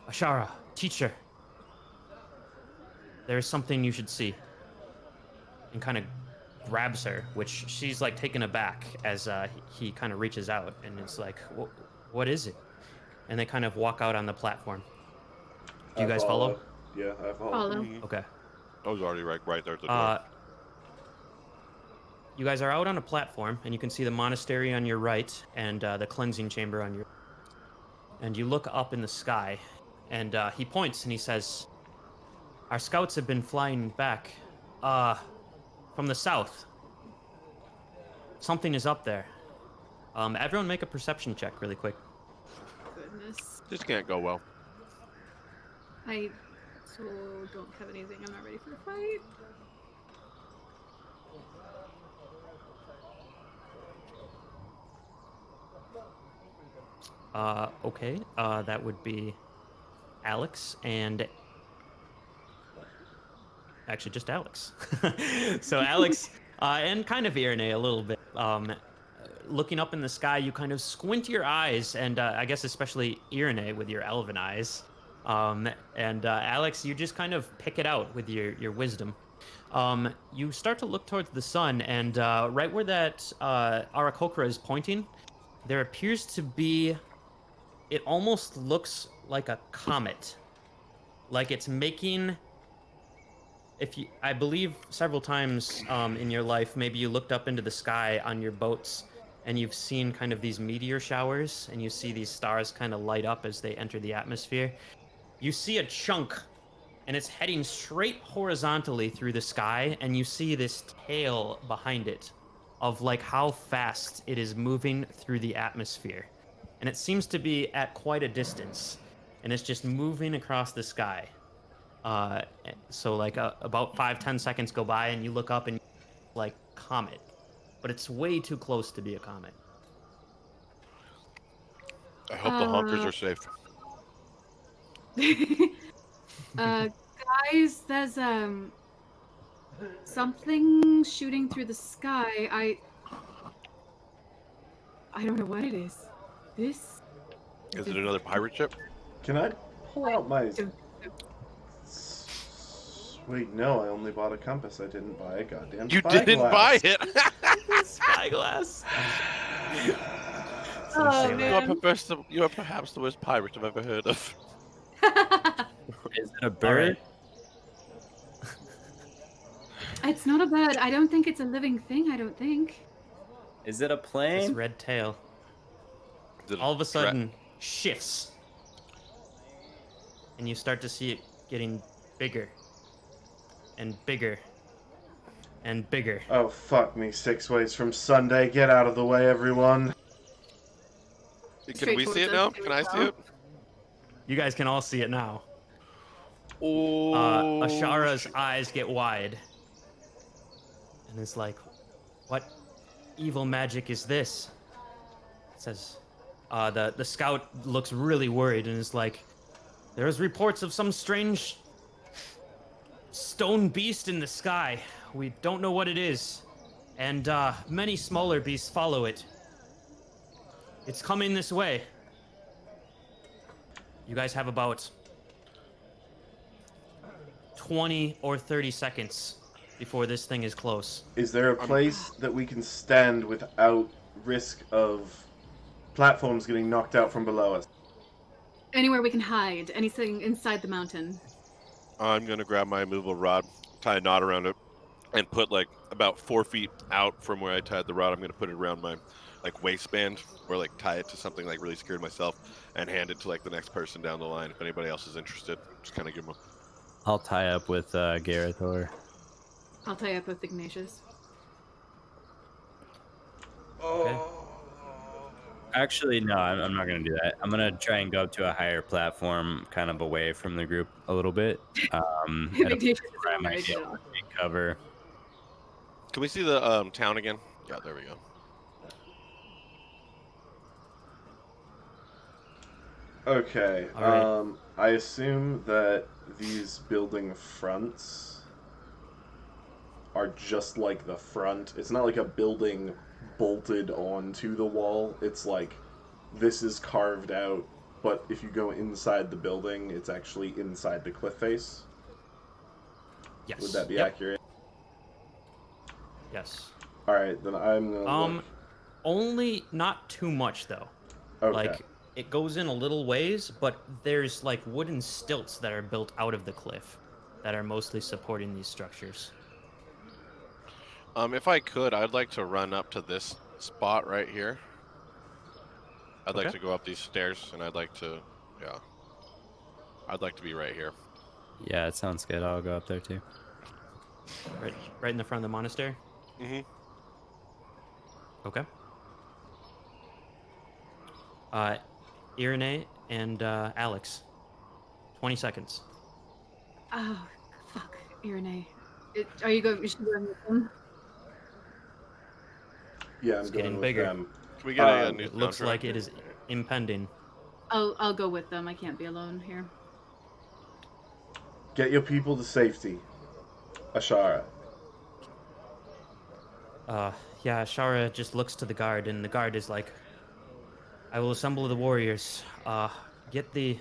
Ashara, teacher, there is something you should see. And kind of grabs her, which she's like taken aback as he kind of reaches out, and it's like, what is it? And they kind of walk out on the platform. Do you guys follow? Yeah, I follow. Follow. Okay. I was already right there at the door. You guys are out on a platform, and you can see the monastery on your right and the cleansing chamber on your. And you look up in the sky, and he points and he says, "Our scouts have been flying back, from the south. Something is up there. Everyone, make a perception check, really quick." Goodness. This can't go well. I so don't have anything. I'm not ready for a fight. Okay. That would be Alex and actually just Alex. So Alex and kind of Iranae a little bit. Looking up in the sky, you kind of squint your eyes, and I guess especially Iranae with your elven eyes. And Alex, you just kind of pick it out with your wisdom. You start to look towards the sun, and right where that Aarakocra is pointing, there appears to be. It almost looks like a comet, like it's making. I believe several times in your life, maybe you looked up into the sky on your boats, and you've seen kind of these meteor showers, and you see these stars kind of light up as they enter the atmosphere. You see a chunk, and it's heading straight horizontally through the sky, and you see this tail behind it of like how fast it is moving through the atmosphere. And it seems to be at quite a distance, and it's just moving across the sky. So like about 5-10 seconds go by, and you look up and like comet, but it's way too close to be a comet. I hope the honkers are safe. Guys, there's something shooting through the sky. I don't know what it is. This Is it another pirate ship? Can I pull out my... Wait, no, I only bought a compass. I didn't buy a goddamn You spyglass. didn't buy it. Spyglass. Oh, You man. are perhaps the worst pirate I've ever heard of. Is it a bird? It's not a bird. I don't think it's a living thing. I don't think. Is it a This plane? red tail Is it all of a threat? sudden shifts, and you start to see it getting bigger and bigger and bigger. Oh, fuck me 6 ways from Sunday. Get out of the way, everyone. Can Straight we see towards it us, now? there Can we I go. see it? You guys can all see it now. Oh. Ashara's eyes get wide, and it's like, what evil magic is this? It says, The scout looks really worried and is like, "There's reports of some strange stone beast in the sky. We don't know what it is, and many smaller beasts follow it. It's coming this way. You guys have about 20 or 30 seconds before this thing is close." Is there a place that we can stand without risk of platforms getting knocked out from below us? Anywhere we can hide. Anything inside the mountain. I'm gonna grab my immovable rod, tie a knot around it, and put like about 4 feet out from where I tied the rod. I'm gonna put it around my like waistband, or like tie it to something like really secured myself, and hand it to like the next person down the line. If anybody else is interested, just kind of give them. I'll tie up with Garathor. I'll tie up with Ignatius. Okay. Actually, no, I'm not going to do that. I'm going to try and go up to a higher platform, kind of away from the group a little bit. At a Ignatius point is where I all might right, be able though. to take cover. Can we see the town again? Yeah, there we go. Okay. All right. I assume that these building fronts are just like the front. It's not like a building bolted onto the wall. It's like this is carved out, but if you go inside the building, it's actually inside the cliff face. Yes. Would that be Yep. accurate? Yes. All right, then I'm gonna look. Only not too much though. Okay. Like it goes in a little ways, but there's like wooden stilts that are built out of the cliff that are mostly supporting these structures. If I could, I'd like to run up to this spot right here. I'd like Okay. to go up these stairs, and I'd like to be right here. Yeah, it sounds good. I'll go up there too. Right in the front of the monastery. Mm-hmm. Okay. Iranae and Alex. 20 seconds. Oh, fuck. Iranae. Are you going? Is she going with them? Yeah, I'm It's going getting with bigger. them. Can we get a new It looks soundtrack? like it is impending. I'll go with them. I can't be alone here. Get your people to safety. Ashara. Yeah, Shara just looks to the guard, and the guard is like, "I will assemble the warriors. Get the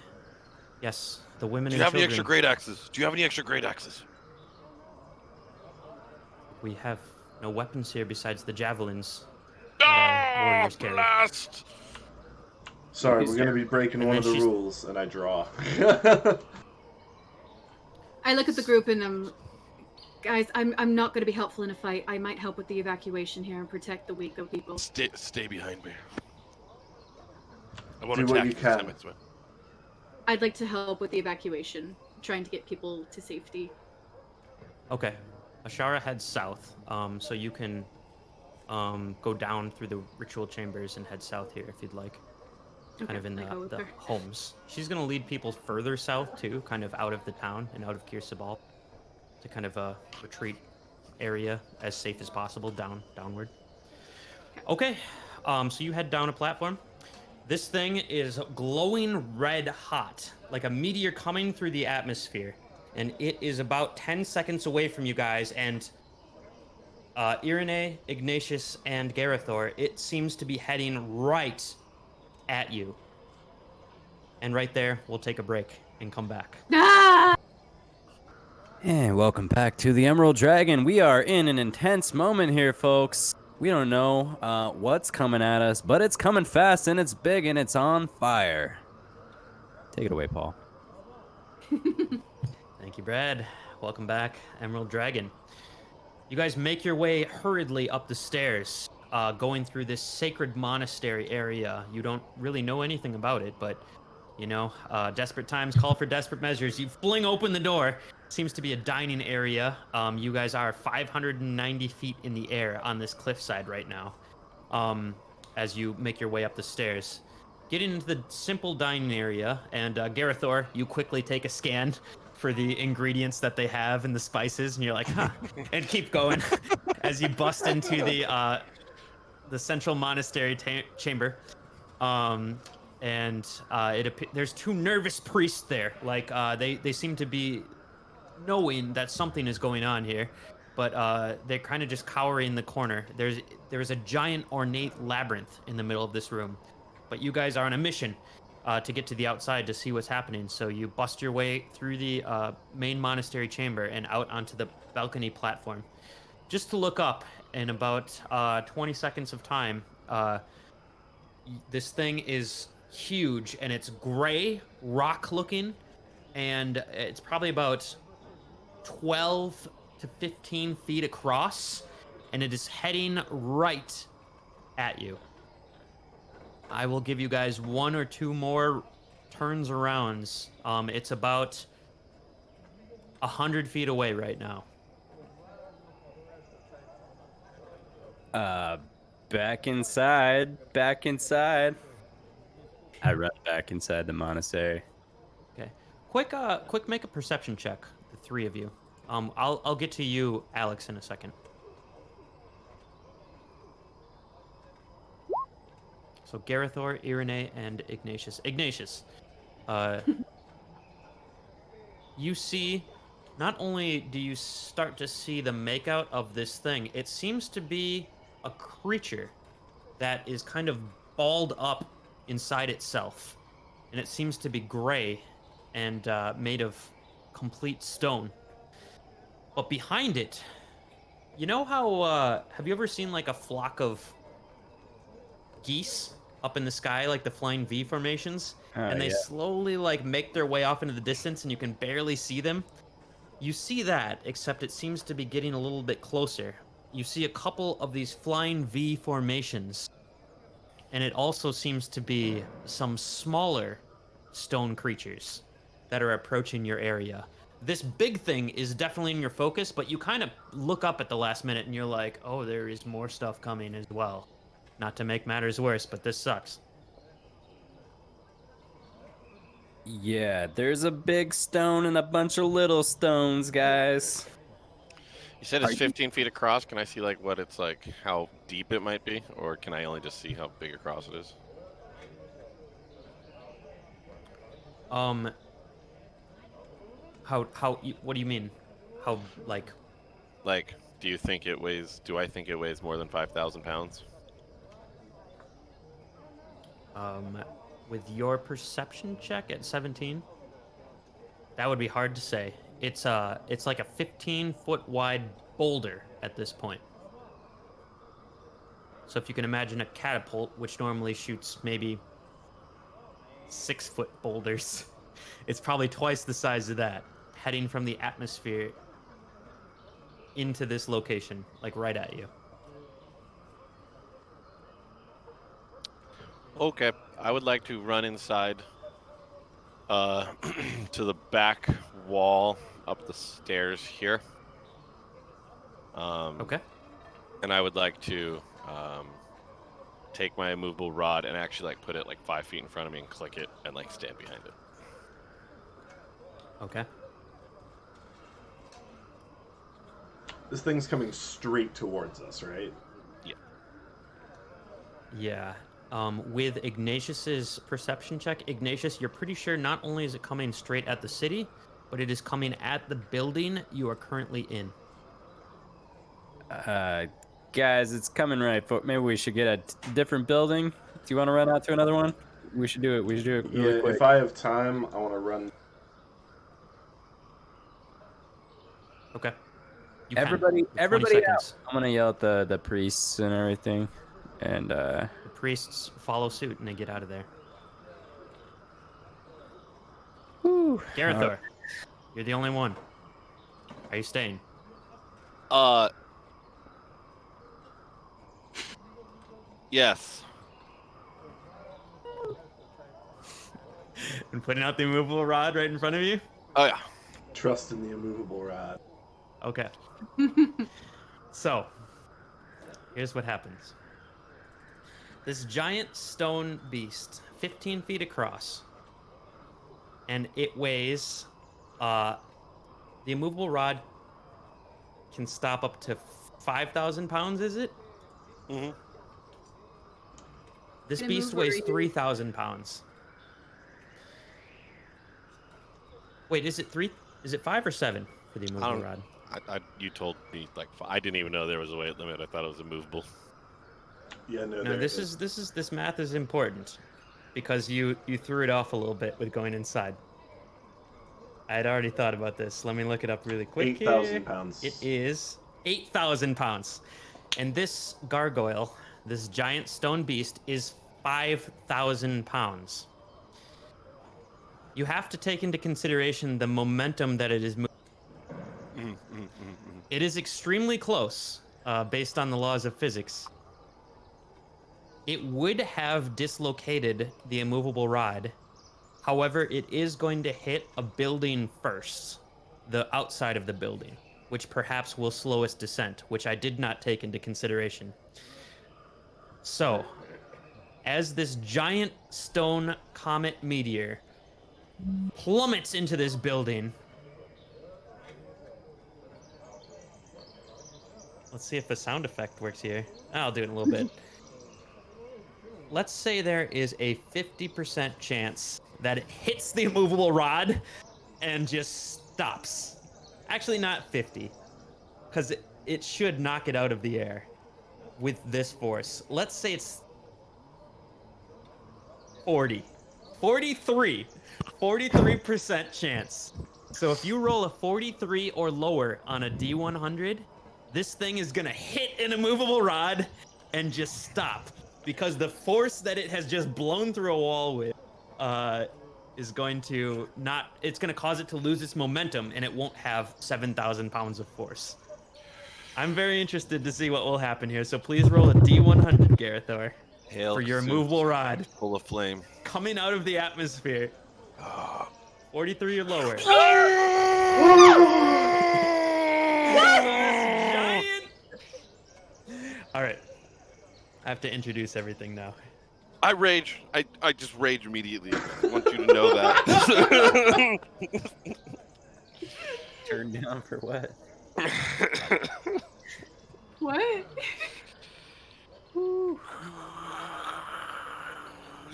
women Do and you have any children. extra great axes? Do you have any extra great axes? We have no weapons here besides the javelins that our warriors carry." Blast! Sorry, He's we're gonna be breaking And one then of the she's- rules, and I draw. I look at the group and guys, I'm not going to be helpful in a fight. I might help with the evacuation here and protect the weaker people. Stay behind me. I want Do to what attack you you can. 10 minutes away. I'd like to help with the evacuation, trying to get people to safety. Okay. Ashara heads south, so you can go down through the ritual chambers and head south here if you'd like. Kind of in I go with the her. homes. She's going to lead people further south too, kind of out of the town and out of Sabal, to kind of a retreat area as safe as possible downward. Okay, so you head down a platform. This thing is glowing red hot, like a meteor coming through the atmosphere, and it is about 10 seconds away from you guys. And Iranae, Ignatius, and Garathor, it seems to be heading right at you. And right there, we'll take a break and come back. Ah! And welcome back to the Emerald Dragon. We are in an intense moment here, folks. We don't know what's coming at us, but it's coming fast and it's big and it's on fire. Take it away, Paul. Thank you, Brad. Welcome back, Emerald Dragon. You guys make your way hurriedly up the stairs, going through this sacred monastery area. You don't really know anything about it, but, you know, desperate times call for desperate measures. You fling open the door. Seems to be a dining area. You guys are 590 feet in the air on this cliffside right now, as you make your way up the stairs. Getting into the simple dining area, and Garathor, you quickly take a scan for the ingredients that they have and the spices, and you're like, huh, and keep going as you bust into the central monastery chamber. And there's two nervous priests there. Like they seem to be knowing that something is going on here, but they're kind of just cowering in the corner. There's a giant ornate labyrinth in the middle of this room, but you guys are on a mission to get to the outside to see what's happening. So you bust your way through the main monastery chamber and out onto the balcony platform, just to look up. In about 20 seconds of time, this thing is huge and it's gray, rock looking, and it's probably about 12 to 15 feet across, and it is heading right at you. I will give you guys 1 or 2 more turns arounds. It's about 100 feet away right now. Back inside. I run back inside the monastery. Okay. Quick make a perception check, the 3 of you. I'll get to you, Alex, in a second. So Garathor, Iranae, and Ignatius. Ignatius, you see, not only do you start to see the makeout of this thing, it seems to be a creature that is kind of balled up inside itself. And it seems to be gray and made of complete stone. But behind it, you know how, have you ever seen like a flock of geese up in the sky, like the flying V formations? And they slowly like make their way off into the distance and you can barely see them. You see that, except it seems to be getting a little bit closer. You see a couple of these flying V formations. And it also seems to be some smaller stone creatures that are approaching your area. This big thing is definitely in your focus, but you kind of look up at the last minute and you're like, oh, there is more stuff coming as well. Not to make matters worse, but this sucks. Yeah, there's a big stone and a bunch of little stones, guys. You said it's 15 feet across. Can I see like what it's like, how deep it might be, or can I only just see how big across it is? What do you mean? How, like, do you think it weighs? Do I think it weighs more than 5,000 pounds? With your perception check at 17, that would be hard to say. It's like a 15-foot wide boulder at this point. So if you can imagine a catapult, which normally shoots maybe 6-foot boulders, it's probably twice the size of that, heading from the atmosphere into this location, like right at you. Okay, I would like to run inside to the back wall up the stairs here. Okay. And I would like to take my immovable rod and actually like put it like 5 feet in front of me and click it and like stand behind it. Okay. This thing's coming straight towards us, right? Yeah. Yeah. With Ignatius's perception check, Ignatius, you're pretty sure not only is it coming straight at the city, but it is coming at the building you are currently in. Guys, it's coming right for. Maybe we should get a different building. Do you want to run out to another one? We should do it. We should do it really quick. If I have time, I want to run. Okay. Everybody out. I'm gonna yell at the priests and everything, and the priests follow suit and they get out of there. Whew. Garathor, you're the only one. Are you staying? Yes. And putting out the immovable rod right in front of you? Oh yeah. Trust in the immovable rod. Okay. So, here's what happens. This giant stone beast, 15 feet across, and it weighs, the immovable rod can stop up to 5,000 pounds, is it? Mm-hmm. This Can I beast move over weighs here? 3,000 pounds. Wait, is it 3? Is it 5 or 7 for the immovable rod? You told me like I didn't even know there was a weight limit. I thought it was immovable. Yeah, no, No, this math is important because you threw it off a little bit with going inside. I had already thought about this. Let me look it up really quick. 8,000 pounds. It is 8,000 pounds. And this gargoyle, this giant stone beast, is 5,000 pounds. You have to take into consideration the momentum that it is moving. It is extremely close, based on the laws of physics. It would have dislocated the immovable rod. However, it is going to hit a building first, the outside of the building, which perhaps will slow its descent, which I did not take into consideration. So, as this giant stone comet meteor plummets into this building, let's see if a sound effect works here. I'll do it in a little bit. Let's say there is a 50% chance that it hits the immovable rod and just stops. Actually, not 50, because it should knock it out of the air with this force. Let's say it's 40. 43% chance. So if you roll a 43 or lower on a D100, this thing is going to hit an immovable rod and just stop. Because the force that it has just blown through a wall with is going to it's going to cause it to lose its momentum, and it won't have 7,000 pounds of force. I'm very interested to see what will happen here, so please roll a D100, Garathor, for your immovable rod. Full of flame. Coming out of the atmosphere. 43 or lower. Giant! All right. I have to introduce everything now. I rage. I just rage immediately. I want you to know that. Turned down for what? What?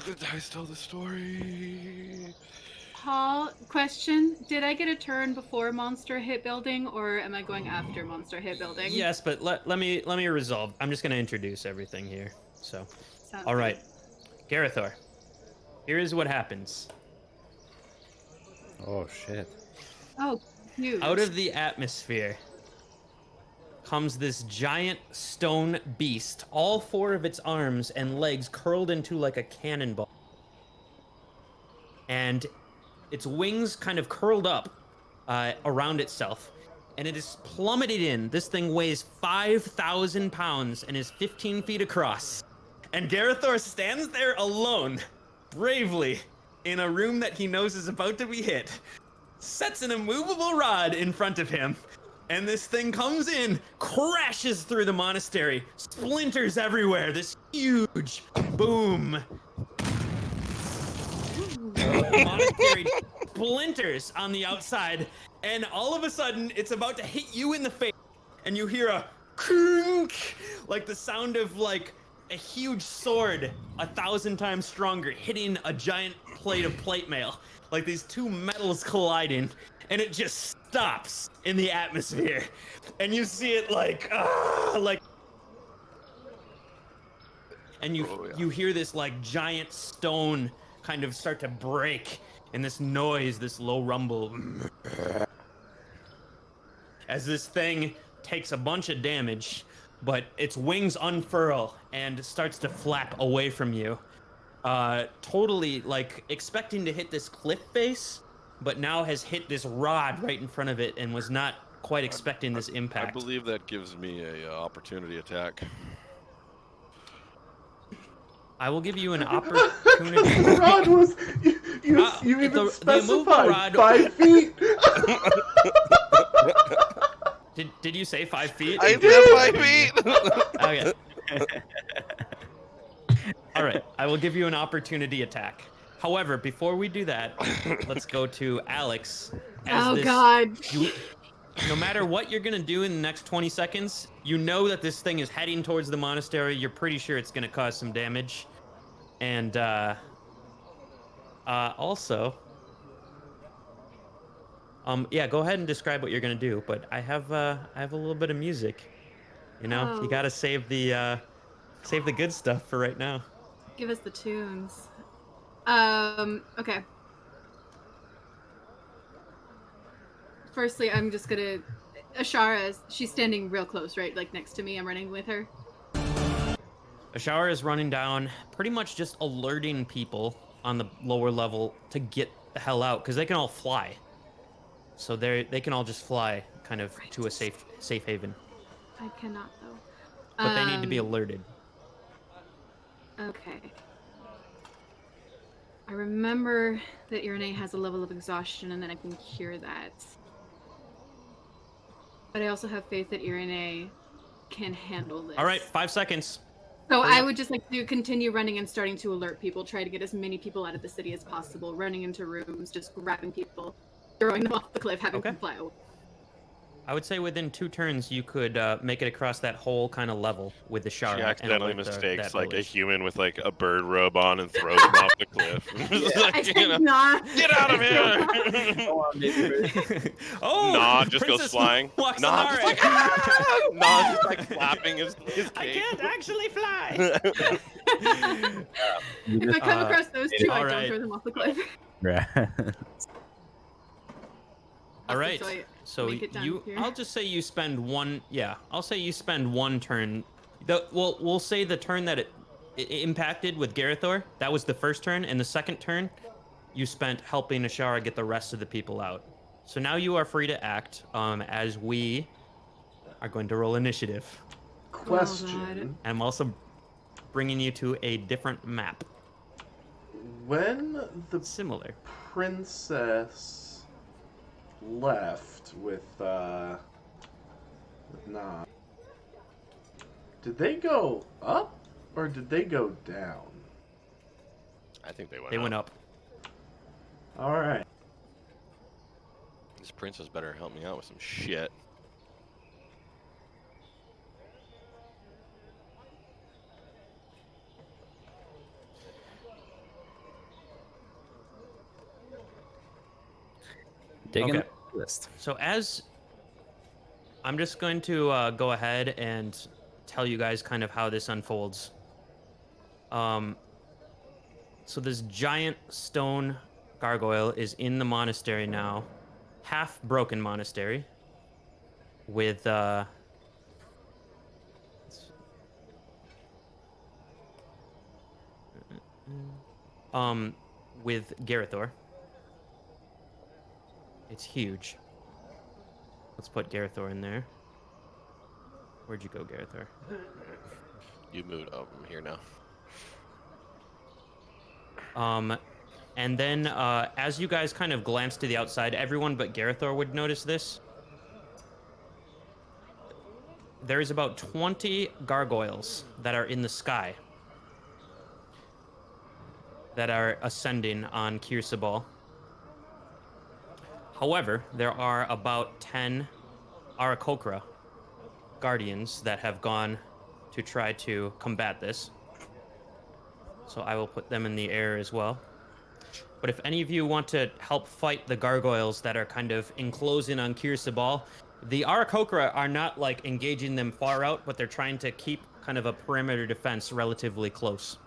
The dice tell the story. Paul, question. Did I get a turn before monster hit building, or am I going after monster hit building? Yes, but let me resolve. I'm just going to introduce everything here. So, Sounds all right. good. Garathor, here is what happens. Oh shit. Oh, huge. Out of the atmosphere comes this giant stone beast, all 4 of its arms and legs curled into like a cannonball. And its wings kind of curled up around itself. And it is plummeted in. This thing weighs 5,000 pounds and is 15 feet across. And Garathor stands there alone, bravely, in a room that he knows is about to be hit, sets an immovable rod in front of him, and this thing comes in, crashes through the monastery, splinters everywhere, this huge boom. The monastery splinters on the outside, and all of a sudden, it's about to hit you in the face, and you hear a crunk, like the sound of like a huge sword 1,000 times stronger hitting a giant plate of plate mail, like these 2 metals colliding, and it just stops in the atmosphere, and you see it and you hear this like giant stone kind of start to break, and this noise, this low rumble, as this thing takes a bunch of damage, but its wings unfurl and starts to flap away from you. Totally like expecting to hit this cliff face, but now has hit this rod right in front of it and was not quite expecting this impact. I believe that gives me a opportunity attack. I will give you an opportunity. The rod was you even specified rod... 5 feet. Did you say 5 feet? I did 5 feet. Okay. All right. I will give you an opportunity attack. However, before we do that, let's go to Alex. God. No matter what you're going to do in the next 20 seconds, you know that this thing is heading towards the monastery. You're pretty sure it's going to cause some damage. And also, yeah, go ahead and describe what you're gonna do. But I have a little bit of music. You know, you Oh, gotta save the good stuff for right now. give us the tunes. Okay. Firstly, I'm just gonna. Ashara, she's standing real close, right? Like next to me. I'm running with her. Ashara is running down, pretty much just alerting people on the lower level to get the hell out because they can all fly. So they can all just fly kind of to a safe haven, I cannot though. but they need to be alerted. Okay. I remember that Iranae has a level of exhaustion and then I can cure that. But I also have faith that Iranae can handle this. All right, 5 seconds. So Hurry I up. would just like to continue running and starting to alert people, try to get as many people out of the city as possible, running into rooms, just grabbing people, throwing them off the cliff, having Okay. them fly away. I would say within 2 turns you could make it across that whole kind of level with the Shara. She and accidentally alert mistakes that like a village. human with like a bird robe on and throws him off the cliff. I did not. Get out of here! Go on, baby bird. Oh, Nah just goes Princess flying. Waxanare. Nah just like ah! Nah just like flapping his I cape. can't actually fly. If I come across those two, I all don't right. throw them off the cliff. Right. All right. So I So make it down you, here. I'll just say you spend one. Yeah, I'll say you spend 1 turn. We'll say the turn that it impacted with Garathor. That was the first turn, and the second turn, you spent helping Ashara get the rest of the people out. So now you are free to act. As we are going to roll initiative. Question. I'm also bringing you to a different map. When the Similar. princess left with Nah, did they go up or did they go down? I think they They went up. All right. This princess better help me out with some shit. Digging Okay. the list. So as I'm just going to go ahead and tell you guys kind of how this unfolds. So this giant stone gargoyle is in the monastery now, half broken monastery, with with Garathor. It's huge. Let's put Garathor in there. Where'd you go, Garathor? You moved up. I'm here now. And then as you guys kind of glance to the outside, everyone but Garathor would notice this. There is about 20 gargoyles that are in the sky that are ascending on Sabal. However, there are about 10 Aarakocra guardians that have gone to try to combat this. So I will put them in the air as well. But if any of you want to help fight the gargoyles that are kind of enclosing on Sabal, the Aarakocra are not like engaging them far out, but they're trying to keep kind of a perimeter defense relatively close.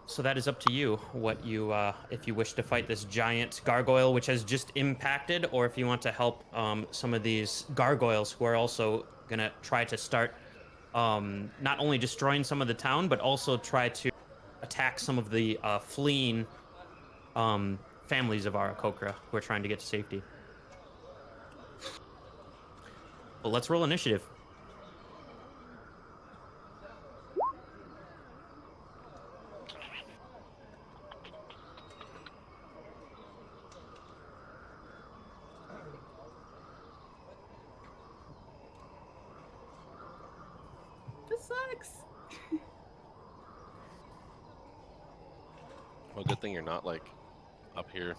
So that is up to you, what you, if you wish to fight this giant gargoyle, which has just impacted, or if you want to help some of these gargoyles who are also gonna try to start not only destroying some of the town, but also try to attack some of the fleeing families of Aarakocra who are trying to get to safety. Well, let's roll initiative. This sucks. Well, good thing you're not like up here.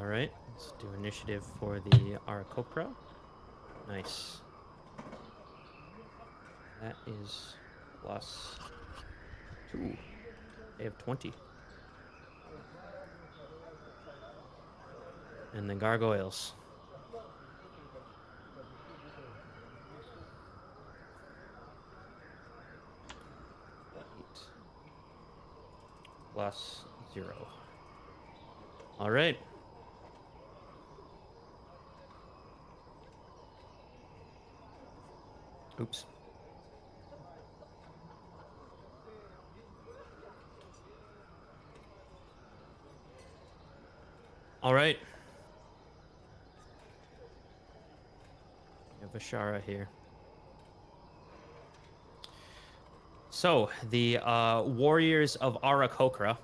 right, let's do initiative for the Aarakocra. Nice. That is +2. They have 20. And the gargoyles. +0. All right. Oops. All right. We have Ashara here. So, the warriors of Aarakocra.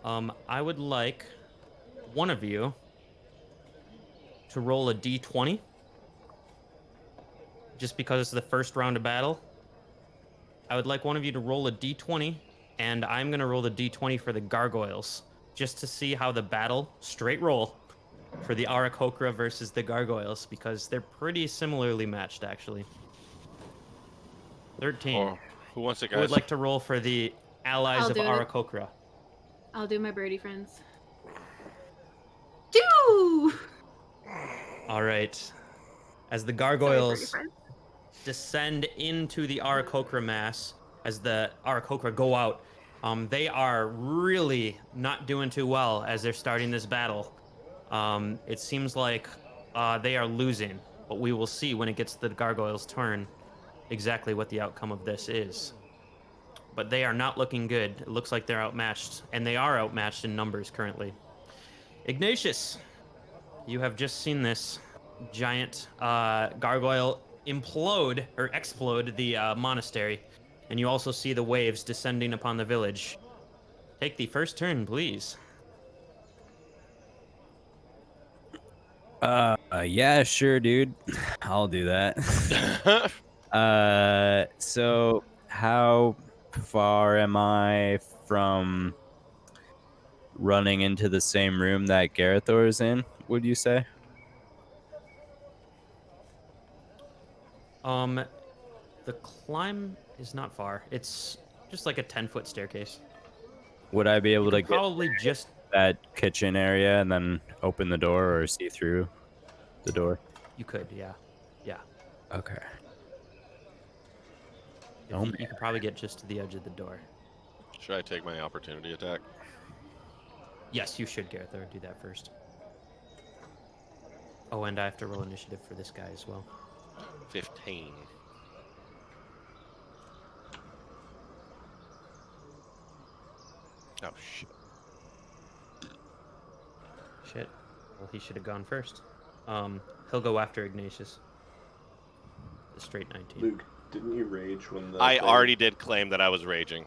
I would like one of you to roll a d20. Just because it's the first round of battle. I would like one of you to roll a d20, and I'm going to roll the d20 for the gargoyles, just to see how the battle, straight roll, for the Aarakocra versus the gargoyles, because they're pretty similarly matched, actually. 13. Or who wants it, Who would guys? like to roll for the allies I'll of do it. Aarakocra? I'll do my birdie friends. 2! All right. As the Sorry, birdie gargoyles friends. descend into the Aarakocra mass, as the Aarakocra go out, they are really not doing too well as they're starting this battle. It seems like they are losing, but we will see when it gets to the gargoyles' turn exactly what the outcome of this is. But they are not looking good. It looks like they're outmatched, and they are outmatched in numbers currently. Ignatius, you have just seen this giant gargoyle implode or explode the monastery, and you also see the waves descending upon the village. Take the first turn, please. Yeah, sure, dude. I'll do that. So how far am I from running into the same room that Garathor is in, would you say? The climb is not far. It's just like a 10-foot staircase. Would I be able You to could get probably just that kitchen area and then open the door or see through the door? you could, yeah. Yeah. Okay. If Oh, you could probably get just to the edge of the door. Should I take my opportunity attack? Yes, you should, Garathor. Do that first. Oh, and I have to roll initiative for this guy as well. 15. Oh, shit. Shit. Well, he should have gone first. He'll go after Ignatius. The straight 19. Luke, didn't you rage when the I thing- already did claim that I was raging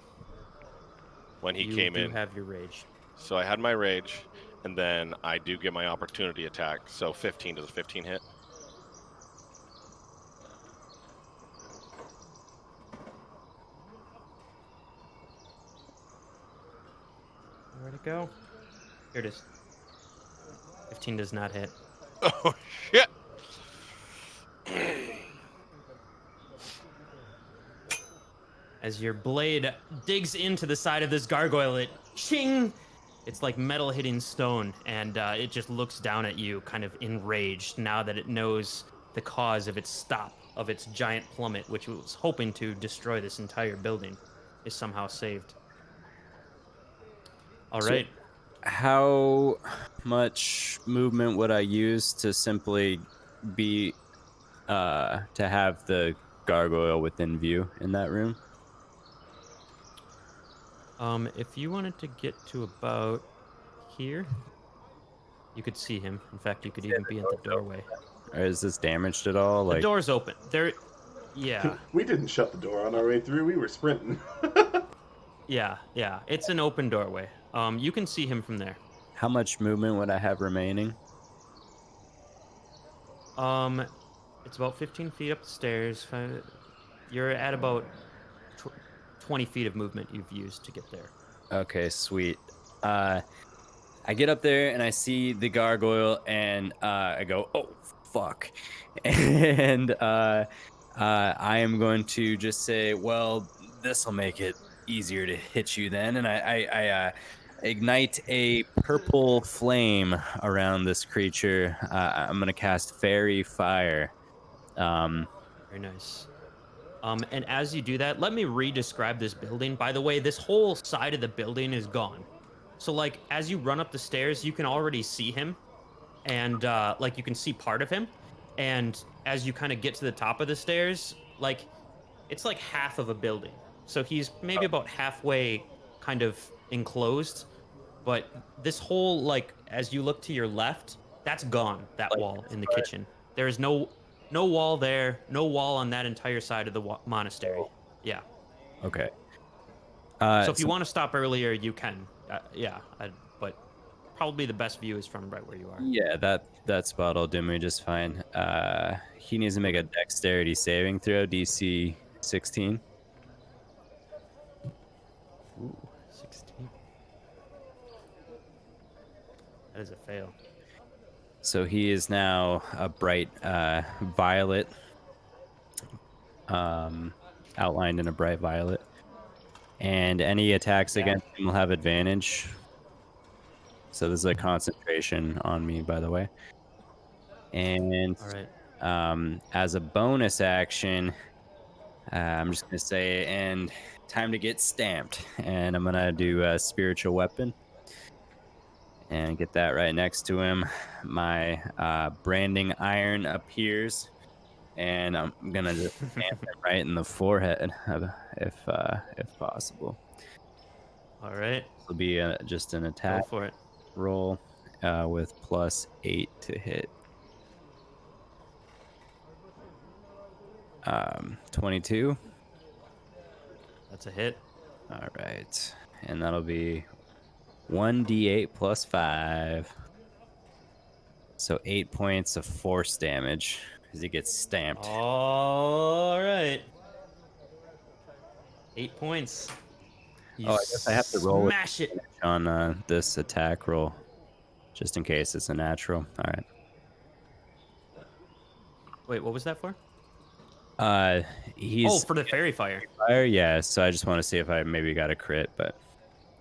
when he came You in. do have your rage. So I had my rage, and then I do get my opportunity attack. So 15, does a 15 hit? Where'd it go? Here it is. 15 does not hit. Oh, shit! As your blade digs into the side of this gargoyle, it ching! It's like metal hitting stone, and it just looks down at you, kind of enraged, now that it knows the cause of its stop, of its giant plummet, which it was hoping to destroy this entire building, is somehow saved. All So- right. How much movement would I use to simply be to have the gargoyle within view in that room? If you wanted to get to about here, you could see him. In fact, you could even be at the doorway. Or is this damaged at all? The Like, door's open. There, yeah, We didn't shut the door on our way through. We were sprinting. yeah. It's an open doorway. You can see him from there. how much movement would I have remaining? It's about 15 feet up the stairs. You're at about 20 feet of movement you've used to get there. Okay, sweet. I get up there and I see the gargoyle and I go, "Oh fuck!" And I am going to just say, "Well, this will make it easier to hit you then." And I ignite a purple flame around this creature. I'm gonna cast Fairy Fire. Um, Very nice. And as you do that, let me re-describe this building. By the way, this whole side of the building is gone. So like as you run up the stairs, you can already see him, and like you can see part of him. And as you kind of get to the top of the stairs, like it's like half of a building. So he's maybe about halfway kind of enclosed. But this whole like as you look to your left, that's gone, that like, wall in the kitchen. There is no wall there, no wall on that entire side of the monastery. Yeah. okay. So if you So want to stop earlier, you can. Yeah, but probably the best view is from right where you are. yeah, that spot will do me just fine. He needs to make a dexterity saving throw, DC 16. Ooh, 16. That is a fail. So he is now a bright violet, outlined in a bright violet. And any attacks Yeah. against him will have advantage. So this is a concentration on me, by the way. And All right. as a bonus action, I'm just going to say, and time to get stamped. And I'm going to do a spiritual weapon. And get that right next to him. My branding iron appears, and I'm gonna just stamp him right in the forehead, if possible. All right. It'll be just an Go attack for it. roll with +8 to hit. 22. That's a hit. All right, and that'll be 1d8 plus 5. So 8 points of force damage because he gets stamped. All right. 8 points. You Oh, I guess I have to roll smash it. on this attack roll, just in case it's a natural. All right. Wait, what was that for? He's For the fairy fire. fire, yeah. So I just want to see if I maybe got a crit, but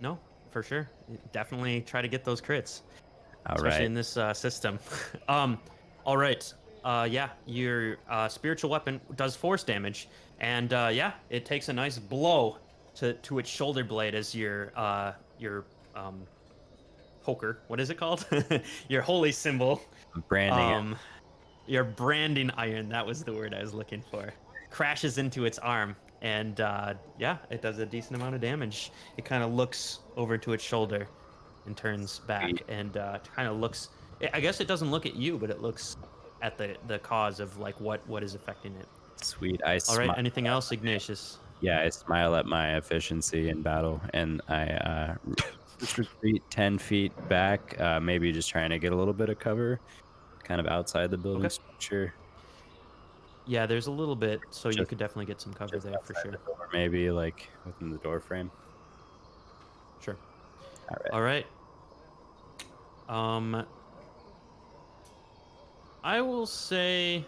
No, for sure. Definitely try to get those crits, all especially right. in this system. All right. Yeah, your spiritual weapon does force damage, and yeah, it takes a nice blow to its shoulder blade as your poker. What is it called? Your holy symbol. Branding it. Your branding iron, that was the word I was looking for, crashes into its arm, and yeah, it does a decent amount of damage. It kind of looks over to its shoulder and turns back, Sweet. and kind of looks, I guess it doesn't look at you, but it looks at the cause of like what is affecting it. Sweet. All right, anything else, Ignatius? Yeah, I smile at my efficiency in battle, and I just retreat 10 feet back, maybe just trying to get a little bit of cover, kind of outside the building Okay. structure. Yeah, there's a little bit, so you Just- could definitely get some cover Just there for outside sure. the door, maybe like within the door frame. Sure. All right. All right. I will say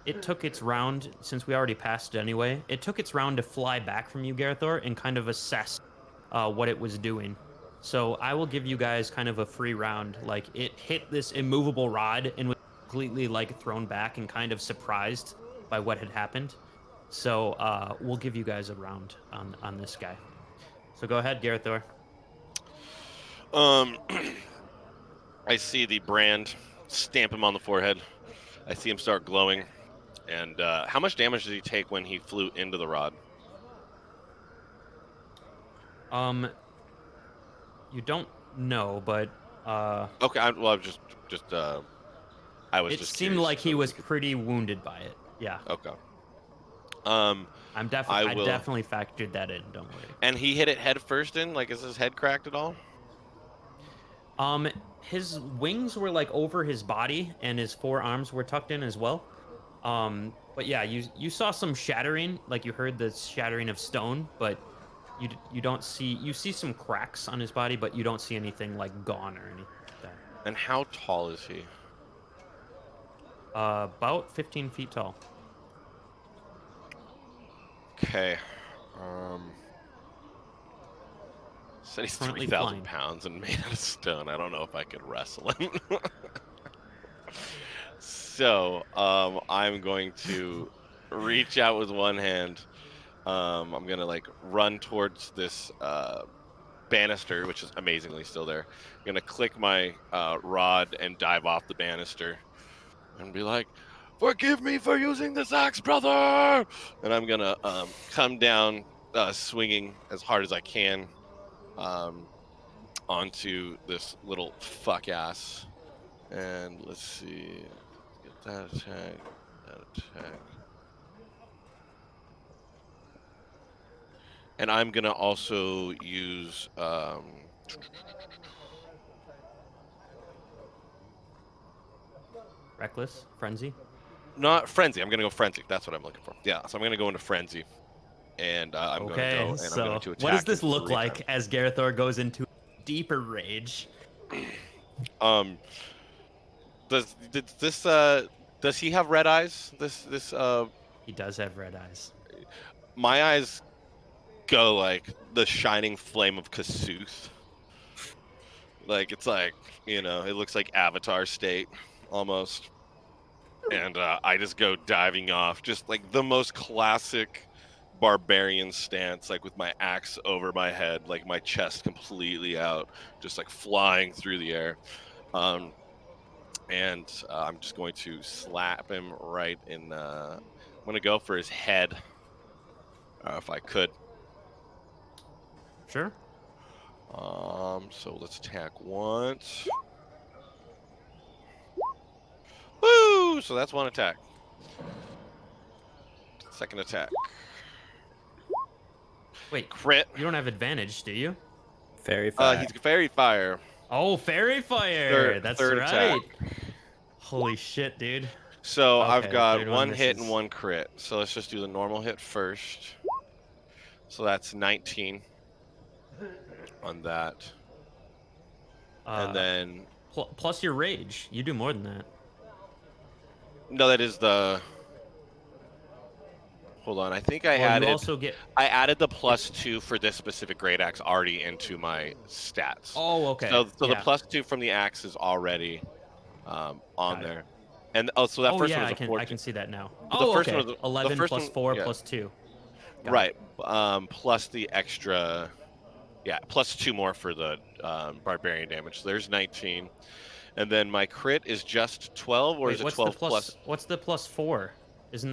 it took its round, since we already passed it anyway. It took its round to fly back from you, Garathor, and kind of assess what it was doing. So I will give you guys kind of a free round. Like it hit this immovable rod and was completely like thrown back and kind of surprised by what had happened. So we'll give you guys a round on this guy. So go ahead, Garathor. I see the brand, stamp him on the forehead. I see him start glowing. And how much damage did he take when he flew into the rod? You don't know, but Okay, I was just it just seemed curious like he so was we could- pretty wounded by it. Yeah. Okay. I I will- definitely factored that in. Don't worry. And he hit it head first in. Like, is his head cracked at all? His wings were like over his body, and his forearms were tucked in as well. But yeah, you saw some shattering, like you heard the shattering of stone, but you don't see you see some cracks on his body, but you don't see anything like gone or anything like that. And how tall is he? About 15 feet tall. Okay. Said he's Currently 3,000 flying. pounds and made out of stone. I don't know if I could wrestle him. So, I'm going to reach out with one hand. I'm gonna like run towards this banister, which is amazingly still there. I'm gonna click my rod and dive off the banister, and be like, "Forgive me for using this axe, brother!" And I'm gonna come down, swinging as hard as I can, onto this little fuck ass. And let's see, get that attack, that attack. And I'm gonna also use Reckless, frenzy. not frenzy. I'm gonna go frenzy. That's what I'm looking for. Yeah, so I'm gonna go into frenzy, and I'm gonna go and I'm going to attack. What does this him look 3 like times. as Garathor goes into deeper rage? Does he have red eyes? This He does have red eyes. my eyes go like the shining flame of Kasuth. Like it's like, it looks like Avatar state almost. And I just go diving off, just like the most classic barbarian stance, like with my axe over my head, like my chest completely out, just like flying through the air. And I'm just going to slap him right in. I'm going to go for his head, if I could. Sure. So let's attack once. Woo! So that's one attack. Second attack. Wait, Crit. you don't have advantage, do you? Fairy fire. He's fairy fire. Oh, fairy fire. That's third right. attack. Holy shit, dude. So Okay, I've got third one one hit and misses. one crit. So let's just do the normal hit first. So that's 19 on that. And then plus your rage. You do more than that. no, that is the. Hold on, I think I Well, added. you also get. I added the +2 for this specific great axe already into my stats. Oh, okay. So the yeah. +2 from the axe is already on Got it. there. And so that Oh first yeah, one I was a can 14. I can see that now. The Oh, first okay. one was the 11 first plus one- 4 yeah. plus 2. Got Right. Plus the extra. Yeah, plus 2 more for the barbarian damage. So there's 19. And then my crit is just 12, or Wait, is it what's 12 the plus? What's the +4? Is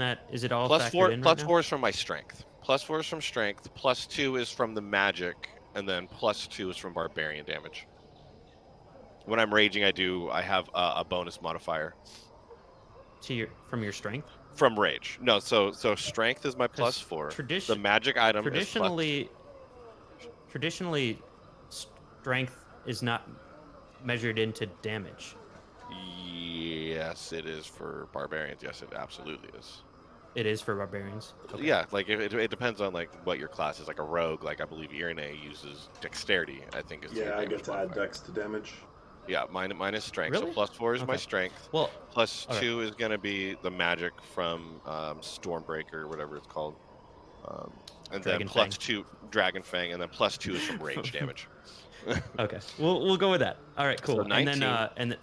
it all plus factored 4? in Plus right now? 4 is from my strength. Plus 4 is from strength. Plus 2 is from the magic, and then plus 2 is from barbarian damage. When I'm raging, I have a bonus modifier From your strength? from rage. No, so strength is my 'Cause +4. tradition- The magic item is Traditionally, strength is not measured into damage. Yes, it is for barbarians. Yes, it absolutely is. It is for barbarians. Okay. Yeah, like it depends on like what your class is. Like a rogue, like I believe Iranae uses dexterity. I think is Yeah, your I damage get to add modifier. dex to damage. Yeah, mine is strength. Really? So plus 4 is my Okay. strength. Well, Plus okay. 2 is gonna be the magic from Stormbreaker, or whatever it's called. And Dragon then plus Fang. 2 Dragon Fang, and then plus 2 is from rage damage. Okay, we'll go with that. All right, cool. So and then 19.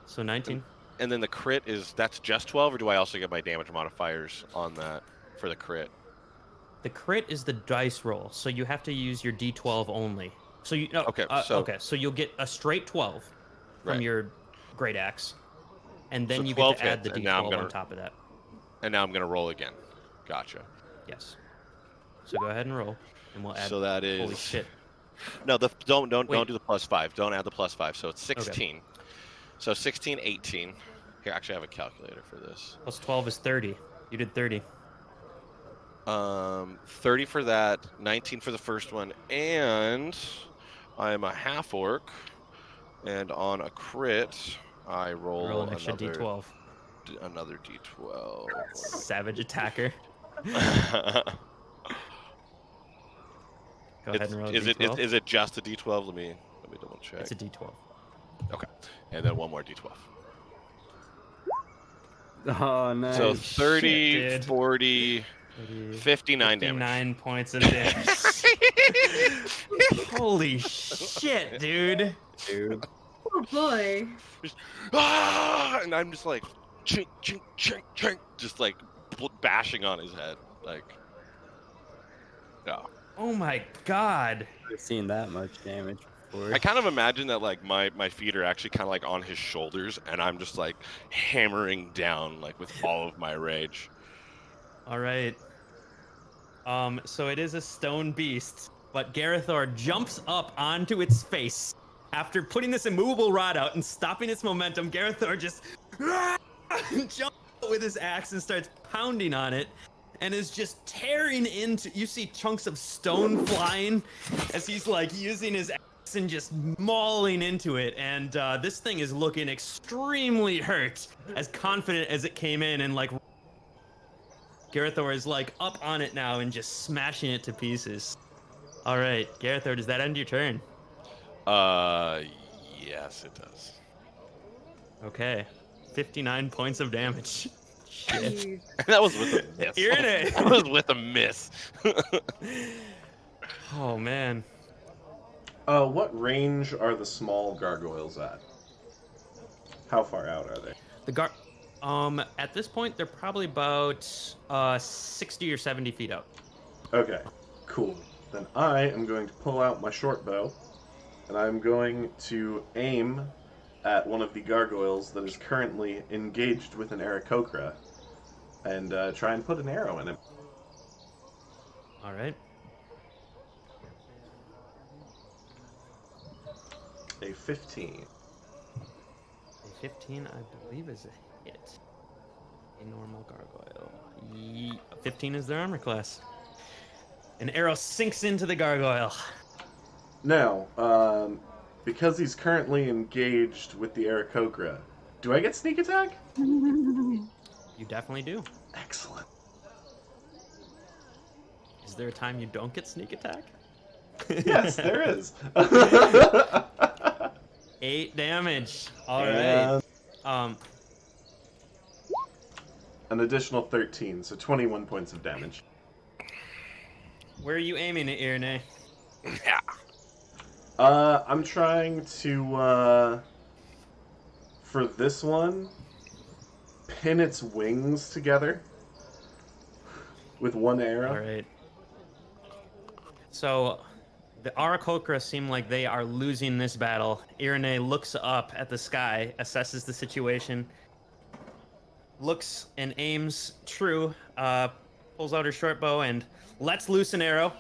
So 19. And then the crit that's just 12, or do I also get my damage modifiers on that for the crit? The crit is the dice roll, so you have to use your D12 only. So you Okay, so you'll get a straight 12 from Right. your great axe, and then So you 12 get to add hits, the and now I'm D12 gonna- on top of that. And now I'm gonna roll again. Gotcha. Yes. So go ahead and roll, and we'll add. So that is Holy shit! No, don't Wait. do the +5. Don't add the +5. So it's 16. So 16, 18. Here, actually, I have a calculator for this. Plus 12 is 30. You did 30. 30 for that, 19 for the first one, and I'm a half orc. And on a crit, I roll an extra D12. Another D12. Savage attacker. Go ahead and roll a Is D12. is it just a D12? Let me double check. It's a D12. Okay, and then one more D12. Oh, nice. So Holy 30, shit, dude. 40, 59 damage. 59 points of damage. Holy shit, dude. Dude. Oh boy. Ah! And I'm just like, chink, chink, chink, chink, just like bashing on his head. Like, yeah. Oh my god. I've seen that much damage before. I kind of imagine that like my feet are actually kind of like on his shoulders, and I'm just like hammering down like with all of my rage. All right. So it is a stone beast, but Garathor jumps up onto its face after putting this immovable rod out and stopping its momentum. Garathor just jumps out with his axe and starts pounding on it, and is just tearing into. You see chunks of stone flying as he's like using his axe and just mauling into it. And this thing is looking extremely hurt, as confident as it came in, and like Garathor is like up on it now and just smashing it to pieces. All right, Garathor, does that end your turn? Yes, it does. Okay, 59 points of damage. Shit. Jeez. That was with a miss. Iranae. That was with a miss. Oh man. What range are the small gargoyles at? How far out are they? At this point they're probably about 60 or 70 feet out. Okay, cool. Then I am going to pull out my short bow, and I'm going to aim at one of the gargoyles that is currently engaged with an Aarakocra, and try and put an arrow in him. All right. A 15. A 15, I believe, is a hit. A normal gargoyle. 15 is their armor class. An arrow sinks into the gargoyle. Now, because he's currently engaged with the Aarakocra, do I get sneak attack? You definitely do. Excellent. Is there a time you don't get sneak attack? Yes, there is. 8 damage. All And right. an additional 13, so 21 points of damage. Where are you aiming at, Iranae? Yeah. I'm trying to, for this one, pin its wings together with one arrow. All right. So the Aarakocra seem like they are losing this battle. Iranae looks up at the sky, assesses the situation, looks and aims true, pulls out her short bow and lets loose an arrow.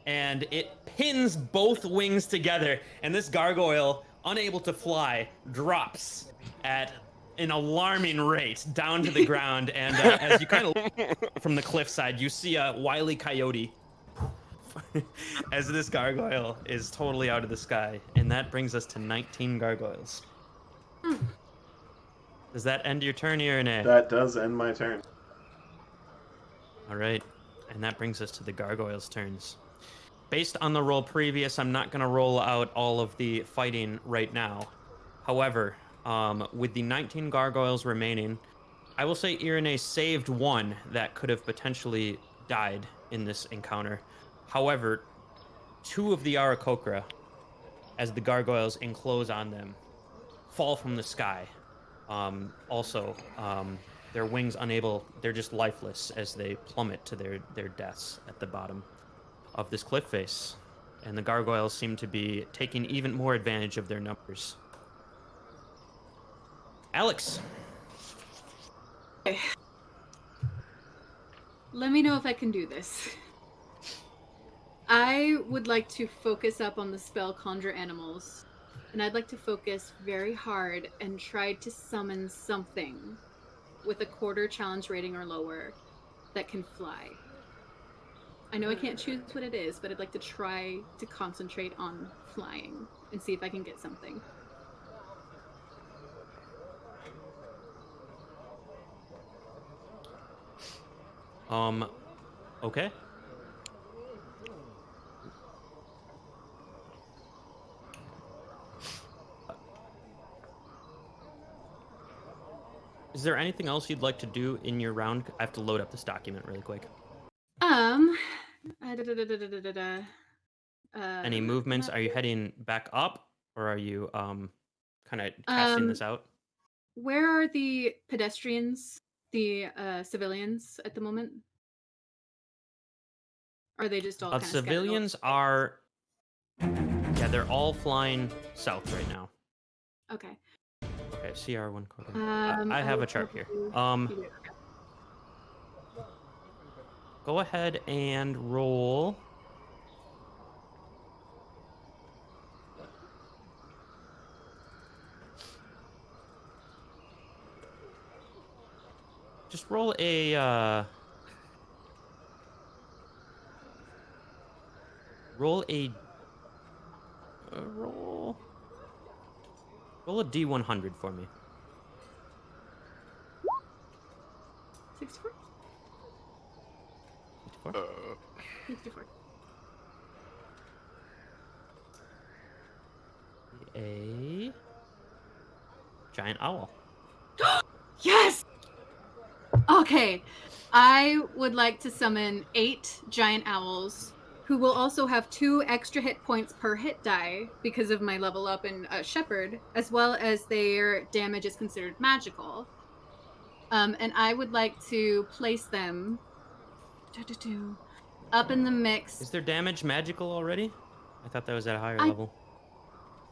And it pins both wings together, and this gargoyle, unable to fly, drops at an alarming rate down to the ground. And as you kind of look from the cliffside, you see a wily coyote as this gargoyle is totally out of the sky. And that brings us to 19 gargoyles. Does that end your turn, Iranae? That does end my turn. All right, and that brings us to the gargoyles' turns. Based on the roll previous, I'm not going to roll out all of the fighting right now. However, with the 19 gargoyles remaining, I will say Iranae saved one that could have potentially died in this encounter. However, 2 of the Aarakocra, as the gargoyles enclose on them, fall from the sky. Their wings they're just lifeless as they plummet to their deaths at the bottom of this cliff face. And the gargoyles seem to be taking even more advantage of their numbers. Alex. Okay. Let me know if I can do this. I would like to focus up on the spell Conjure Animals. And I'd like to focus very hard and try to summon something with a quarter challenge rating or lower that can fly. I know I can't choose what it is, but I'd like to try to concentrate on flying and see if I can get something. Okay. Is there anything else you'd like to do in your round? I have to load up this document really quick. Any movements? Are you heading back up, or are you kind of casting this out? Where are the pedestrians, the civilians at the moment? Are they just all kind of Civilians are, yeah, they're all flying south right now. Okay. Okay, CR 1/4. I have a chart here. Go ahead and roll. Just roll a roll a D100 for me. 64? 64? 64. A giant owl. Yes! Okay. I would like to summon 8 giant owls who will also have 2 extra hit points per hit die because of my level up in Shepard, as well as their damage is considered magical. And I would like to place them up in the mix. Is their damage magical already? I thought that was at a higher level.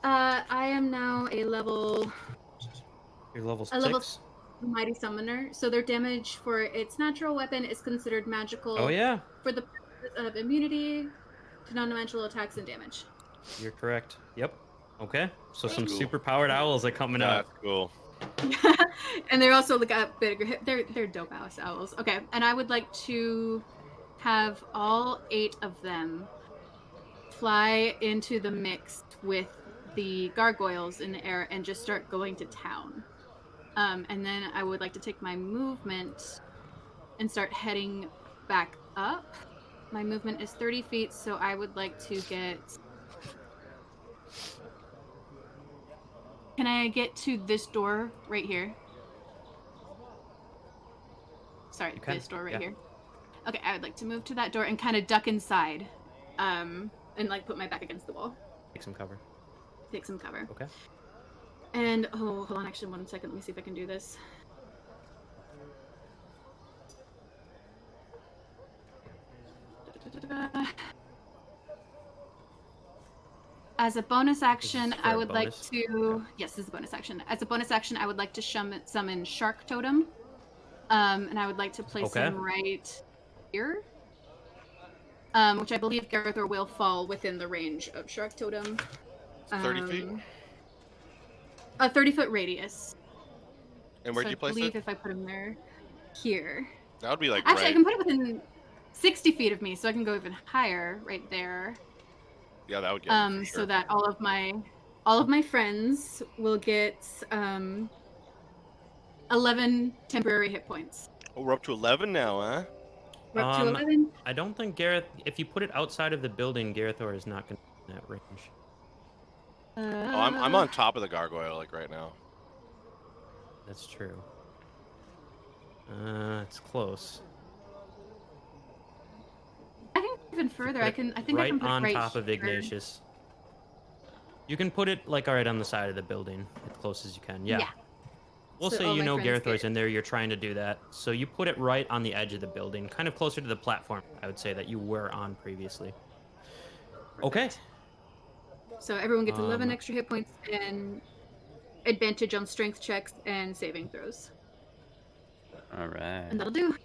I am now a level... You're level 6? Level Mighty Summoner. So their damage for its natural weapon is considered magical. Oh, yeah. For the purpose of immunity to non-dimensional attacks and damage. You're correct. Yep. Okay. So That's some cool. super powered owls are coming out. That's cool. And they're also got bigger hip. They're dope ass owls. Okay. And I would like to have all 8 of them fly into the mix with the gargoyles in the air and just start going to town. And then I would like to take my movement and start heading back up. My movement is 30 feet, so I would like to get... Can I get to this door right here? Sorry, this door right here. Okay, I would like to move to that door and kind of duck inside. And like put my back against the wall. Take some cover. Take some cover. Okay. And, oh, hold on, actually, 1 second. Let me see if I can do this. As a bonus action, I would like to... Yes, this is a bonus action. As a bonus action, I would like to summon Shark Totem. And I would like to place him right here. Which I believe Garathor will fall within the range of Shark Totem. 30 feet? A 30-foot radius. And where'd you place I believe it? if I put him there, here. That would be like Actually, right. I can put it within 60 feet of me, so I can go even higher, right there. Yeah, that would get me for sure. So that all of my friends will get 11 temporary hit points. Oh, we're up to 11 now, huh? We're up to 11. I don't think if you put it outside of the building, Garathor is not going to be in that range. Oh, I'm on top of the gargoyle like right now. That's true. It's close. I think even further. I think I can put it on right top of here. Ignatius. You can put it like right on the side of the building, as close as you can. Yeah. We'll So say all you my know friends Garathor's get- in there. You're trying to do that, so you put it right on the edge of the building, kind of closer to the platform. I would say that you were on previously. Okay. So everyone gets 11 extra hit points and advantage on strength checks and saving throws. All right. And that'll do.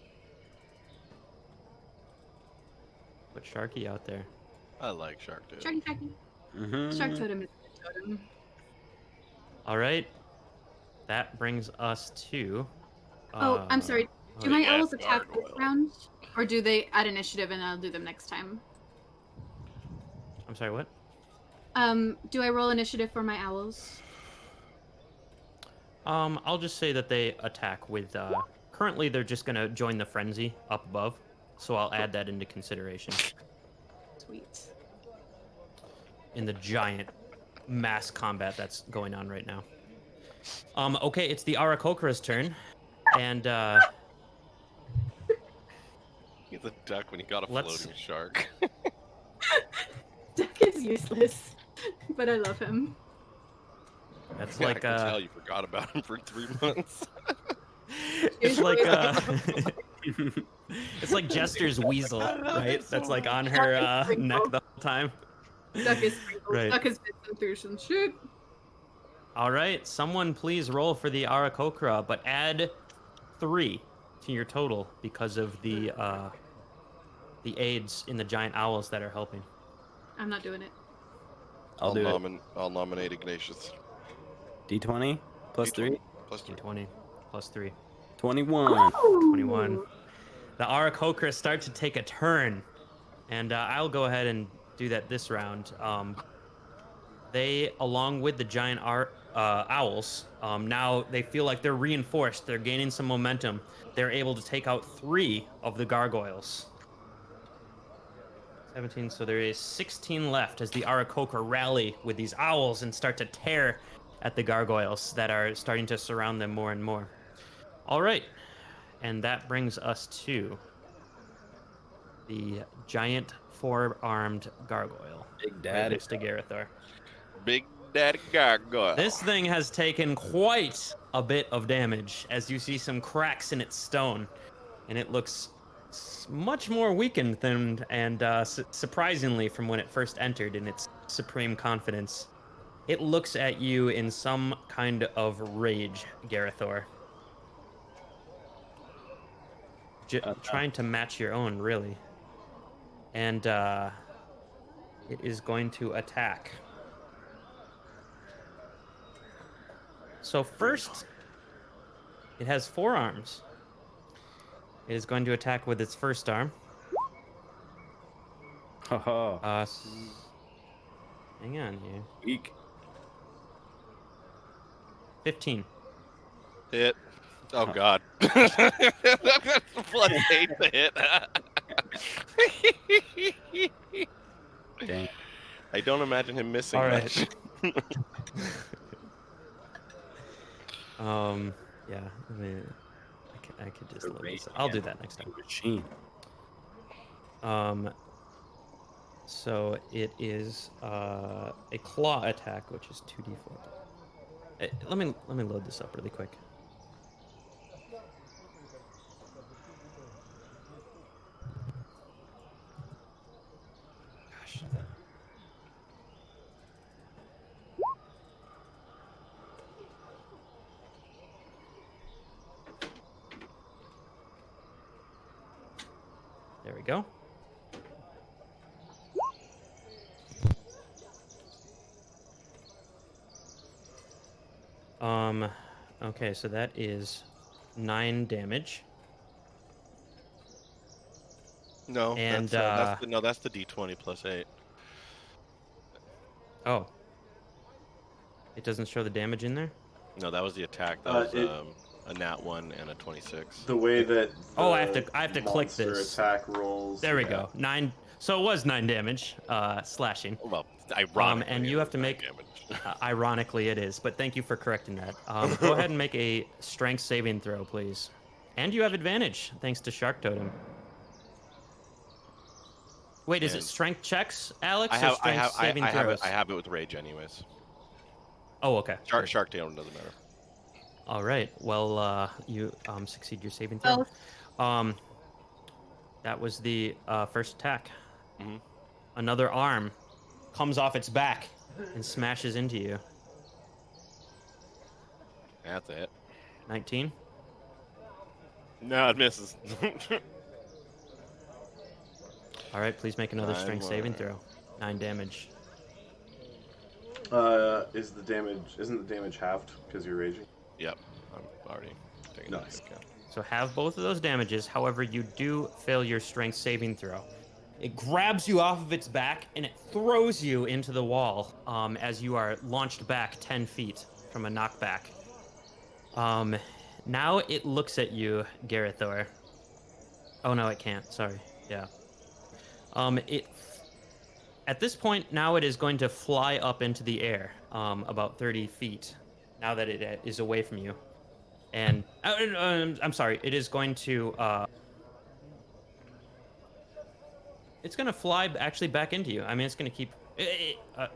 Put Sharky out there. I like Shark Dude. Sharky. Shark Totem is a good totem. All right. That brings us to. Oh, I'm sorry. Do my owls attack this gargoyle. round? Or do they add initiative and I'll do them next time? I'm sorry, what? Do I roll initiative for my owls? I'll just say that they attack with. Currently, they're just gonna join the frenzy up above, so I'll add that into consideration Sweet. in the giant mass combat that's going on right now. Okay, it's the Arakokra's turn. And He's a duck when he got a Let's- floating shark. Duck is useless, but I love him. that's Yeah, like I can tell you forgot about him for 3 months. it's like Usually- it's like Jester's weasel, right? so That's like much. on her Duck is neck Sprinkle. the whole time. Duck is Sprinkles. Right. Duck has been through some shit. All right, someone please roll for the Aarakocra, but add 3 to your total because of the aids in the giant owls that are helping. I'm not doing it. I'll do it. I'll nominate Ignatius. D20 plus D20 3. Plus 3. D20 plus 3. 21. 21. Ooh. The Aarakocra start to take a turn, and I'll go ahead and do that this round. They, along with the giant owls, now they feel like they're reinforced. They're gaining some momentum. They're able to take out 3 of the gargoyles. 17, so there is 16 left as the Aarakocra rally with these owls and start to tear at the gargoyles that are starting to surround them more and more. All right, and that brings us to the giant 4-armed gargoyle. Big Right Daddy. next to Garathor. Big Daddy Gargoyle. This thing has taken quite a bit of damage as you see some cracks in its stone, and it looks much more weakened than and surprisingly from when it first entered in its supreme confidence. It looks at you in some kind of rage, Garathor. Trying to match your own, really. And it is going to attack. So first, it has 4 arms. It is going to attack with its first arm. Haha. Hang on here. Weak. 15. Hit. Oh God. Plus 8 to hit. Dang. I don't imagine him missing All right. much. Yeah. I mean, I could just load this up. I'll do that next time. Machine. So it is a claw attack, which is 2d4. Let me load this up really quick. Gosh. There we go. Okay, so that is 9 damage. No, And, that's the D20 plus 8. Oh. It doesn't show the damage in there? No, that was the attack. That was a nat 1 and a 26. The way that Oh, I the have to click monster this. attack rolls. There we yeah. go. 9. So it was 9 damage, slashing. Well, ironically, and you it have was to 9 make- damage. Ironically, it is, but thank you for correcting that. Go ahead and make a strength saving throw, please. And you have advantage, thanks to Shark Totem. Wait, is it And- strength checks, Alex, I or have strength saving throws? I have it with rage anyways. Oh, okay. Shark Tail doesn't matter. All right. Well, you succeed your saving throw. Oh, That was the first attack. Mhm. Another arm comes off its back and smashes into you. That's it. 19. No, it misses. All right, please make another 9 strength saving more. throw. 9 damage. Isn't the damage halved because you're raging? Yep, I'm already taking Nice. that into account. So have both of those damages. However, you do fail your strength saving throw. It grabs you off of its back and it throws you into the wall as you are launched back 10 feet from a knockback. Now it looks at you, Garathor. Oh no, it can't. Sorry. Yeah. At this point, now it is going to fly up into the air, about 30 feet, now that it is away from you. And I'm sorry, it is going to it's going to fly actually back into you. I mean, it's going to keep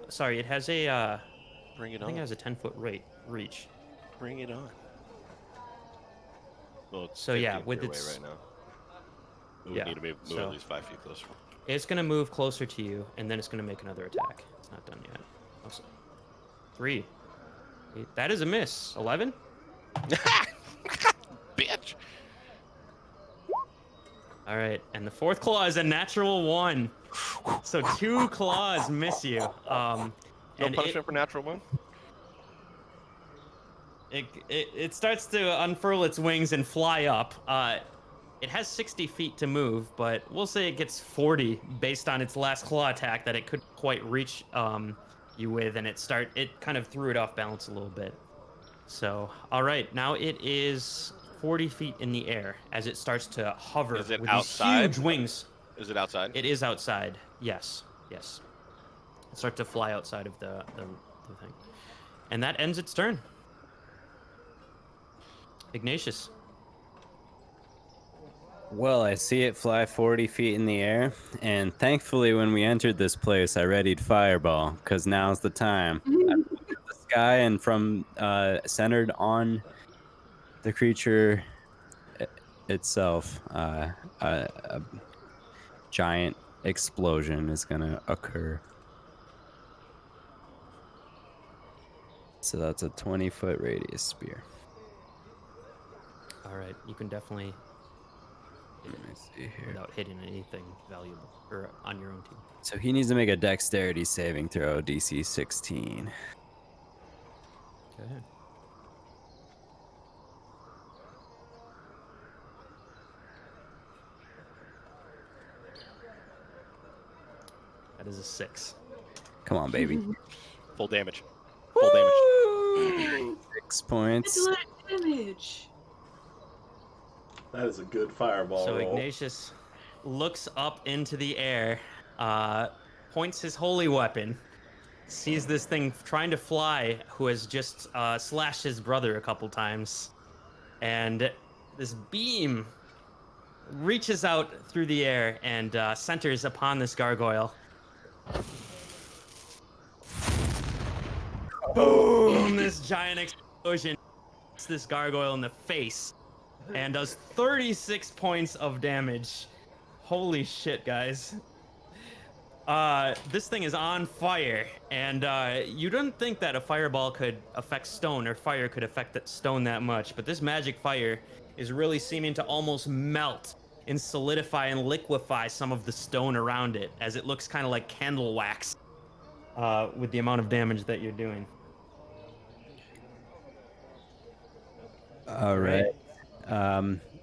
sorry, it has a Bring it I think it on. has a 10-foot reach. Bring it on. Well, it's So 15 yeah, feet with away its right now. We would yeah, need to move so at least 5 feet closer. it's going to move closer to you, and then it's going to make another attack. It's not done yet. Also, 3. That is a miss. 11. Bitch. All right, and the fourth claw is a natural 1. So 2 claws miss you. No And punishment for natural one. it starts to unfurl its wings and fly up. It has 60 feet to move, but we'll say it gets 40 based on its last claw attack that it couldn't quite reach you with, and it kind of threw it off balance a little bit. So, all right, now it is 40 feet in the air as it starts to hover Is it with outside? these huge wings. Is it outside? It is outside. Yes. It starts to fly outside of the thing. And that ends its turn. Ignatius. Well, I see it fly 40 feet in the air, and thankfully when we entered this place, I readied Fireball, because now's the time. I looked at the sky, and from centered on the creature itself, a giant explosion is going to occur. So that's a 20-foot radius spear. All right, you can definitely hit Let me see here. without hitting anything valuable or on your own team. So he needs to make a dexterity saving throw, DC 16. Go ahead. That is a 6. Come on, baby. Full damage. Full damage. 6 points. That's a lot of damage. That is a good fireball So roll. Ignatius looks up into the air, points his holy weapon, sees this thing trying to fly, who has just slashed his brother a couple times, and this beam reaches out through the air and centers upon this gargoyle. Boom! This giant explosion hits this gargoyle in the face and does 36 points of damage. Holy shit, guys. This thing is on fire, and you don't think that a fireball could affect stone or fire could affect that stone that much, but this magic fire is really seeming to almost melt and solidify and liquefy some of the stone around it, as it looks kind of like candle wax with the amount of damage that you're doing. All right.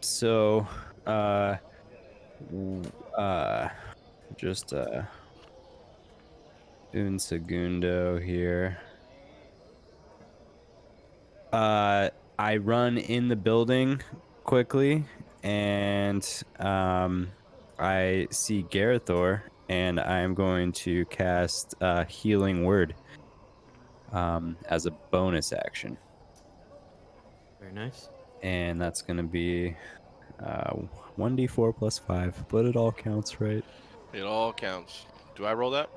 So, just un segundo here. I run in the building quickly, and I see Garathor, and I am going to cast Healing Word as a bonus action. Very nice. And that's going to be 1d4 plus 5, but it all counts, right? It all counts. Do I roll that?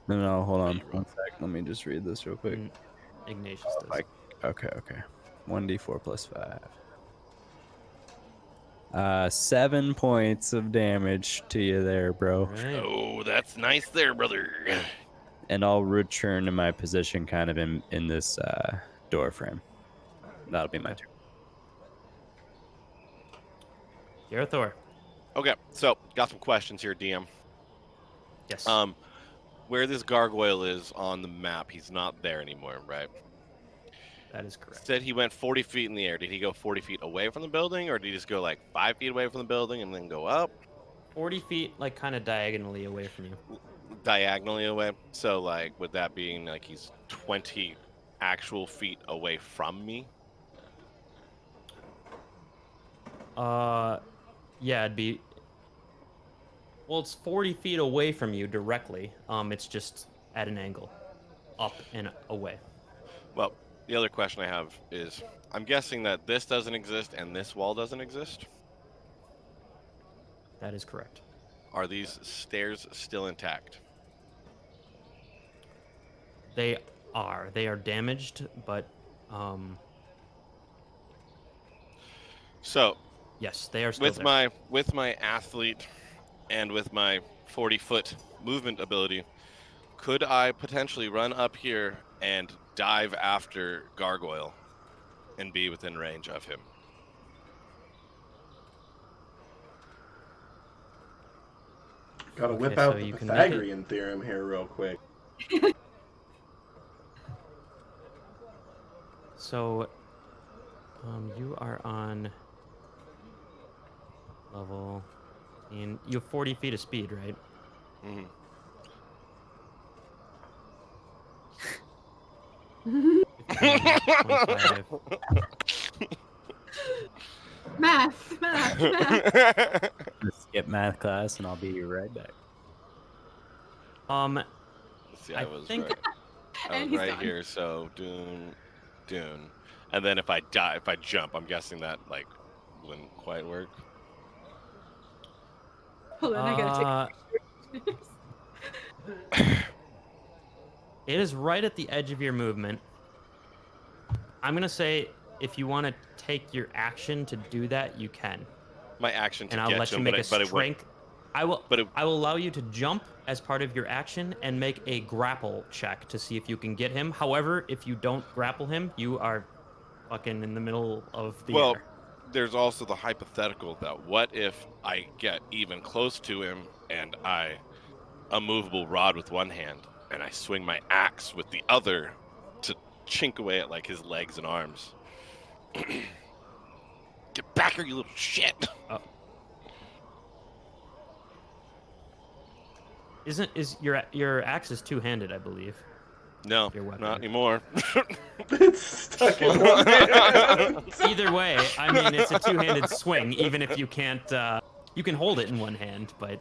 No, hold on. you roll. 1 sec. Let me just read this real quick. Ignatius does. Okay. 1d4 plus 5. 7 points of damage to you there, bro. Right. Oh, that's nice there, brother. And I'll return to my position kind of in this door frame. That'll be my turn. Garathor. Okay, so got some questions here, DM. Yes. Where this gargoyle is on the map, he's not there anymore, right? That is correct. Said he went 40 feet in the air. Did he go 40 feet away from the building, or did he just go like 5 feet away from the building and then go up? 40 feet, like, kind of diagonally away from you. Diagonally away? So, like, would that being like he's 20 actual feet away from me? Yeah, it'd be... Well, it's 40 feet away from you directly. It's just at an angle. Up and away. Well, The other question I have is, I'm guessing that this doesn't exist and this wall doesn't exist. That is correct. Are these stairs still intact? They are. They are damaged, but So, yes, they are still with there. my athlete and with my 40-foot movement ability, could I potentially run up here and dive after Gargoyle and be within range of him? Gotta whip Okay, out so the you can make it- Pythagorean theorem here real quick. So, you are on level. And you have 40 feet of speed, right? Mhm. Math, math, math. Skip math class, and I'll be right back. See, I I was think- right. I And was he's right gone. here, so Dune. And then if I jump, I'm guessing that like wouldn't quite work. Hold on, I gotta take pictures. It is right at the edge of your movement. I'm gonna say if you want to take your action to do that, you can, My action to and I'll get let to you him, make but a it would. strength. I will. But it, I will allow you to jump as part of your action and make a grapple check to see if you can get him. However, if you don't grapple him, you are fucking in the middle of the well, air. there's also the hypothetical that what if I get even close to him and I immovable rod with one hand and I swing my axe with the other to chink away at like his legs and arms. Get back here, you little shit! Is your axe is two-handed, I believe. No, Your weapon. not anymore. It's stuck in one hand. Either way, I mean it's a two-handed swing. Even if you can't, you can hold it in one hand, but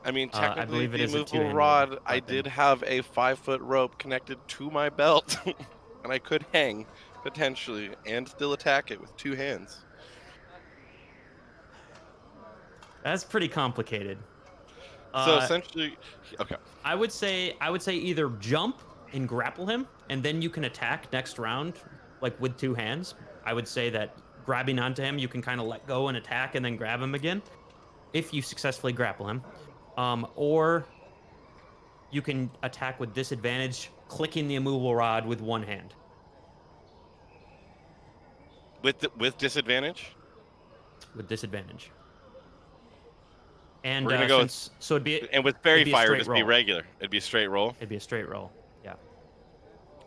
I mean, I technically, believe it the is a immovable two-handed rod, I weapon. did have a 5-foot rope connected to my belt, and I could hang, potentially, and still attack it with two hands. That's pretty complicated. So essentially, okay. I would say either jump and grapple him, and then you can attack next round, like with two hands. I would say that grabbing onto him, you can kind of let go and attack, and then grab him again, if you successfully grapple him. Or you can attack with disadvantage, clicking the immovable rod with one hand. With disadvantage? With disadvantage. And We're gonna go so it'd be and with fairy it'd be a fire, straight just be roll. regular. It'd be a straight roll. It'd be a straight roll. Yeah.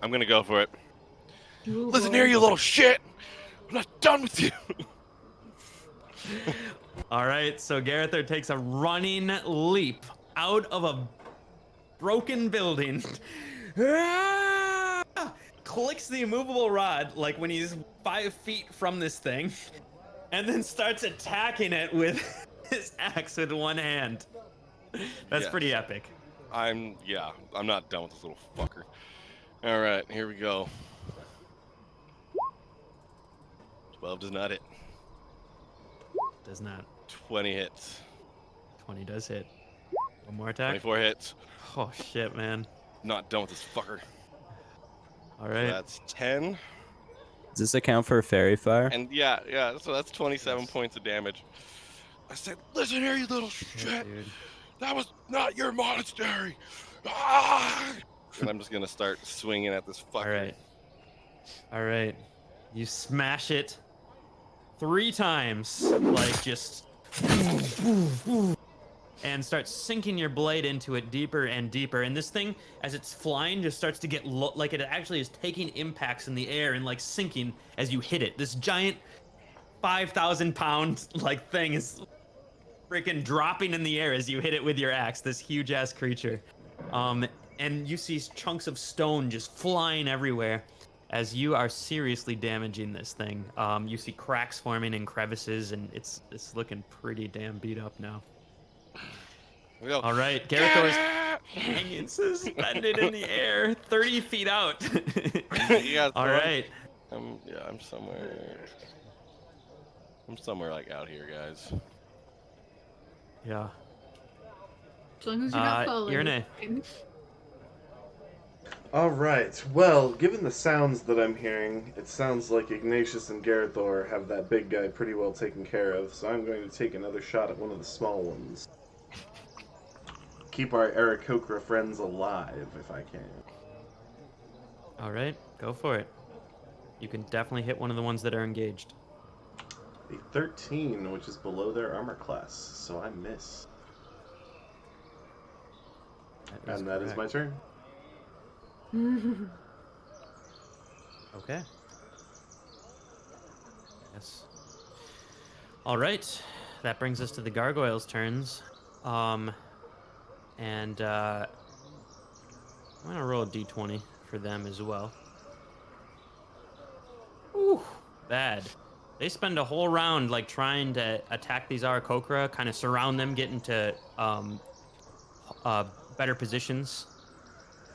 I'm gonna go for it. Ooh, Listen here, you little shit! I'm not done with you! All right, so Garathor takes a running leap out of a broken building. Clicks the immovable rod like when he's 5 feet from this thing, and then starts attacking it with his axe with one hand. That's Yes. pretty epic. I'm not done with this little fucker. Alright, here we go. 12 does not hit. Does not. 20 hits. 20 does hit. One more attack. 24 hits. Oh shit, man. Not done with this fucker. All So right. that's 10. Does this account for fairy fire? And yeah, so that's 27 Yes. points of damage. I said, listen here, you little Oh, shit. dude. That was not your monastery. Ah! And I'm just gonna start swinging at this fucker. All right. All right. You smash it 3 times, like just, and start sinking your blade into it deeper and deeper. And this thing, as it's flying, just starts to get like it actually is taking impacts in the air and like sinking as you hit it. This giant 5,000-pound like thing is freaking dropping in the air as you hit it with your axe. This huge ass creature, and you see chunks of stone just flying everywhere as you are seriously damaging this thing. You see cracks forming in crevices, and it's looking pretty damn beat up now. We go, All right, Garathor is hanging suspended in the air, 30 feet out. Yeah, All right. I'm somewhere. I'm somewhere like out here, guys. Yeah. As long as you're not falling. Iranae. All right. Well, given the sounds that I'm hearing, it sounds like Ignatius and Garathor have that big guy pretty well taken care of, so I'm going to take another shot at one of the small ones. Keep our Aarakocra friends alive, if I can. All right, go for it. You can definitely hit one of the ones that are engaged. A 13, which is below their armor class, so I miss. And that is my turn. Okay. Yes. All right. That brings us to the gargoyles' turns. I'm gonna roll a d20 for them as well. Ooh, bad. They spend a whole round like trying to attack these Aarakocra, kind of surround them, get into better positions.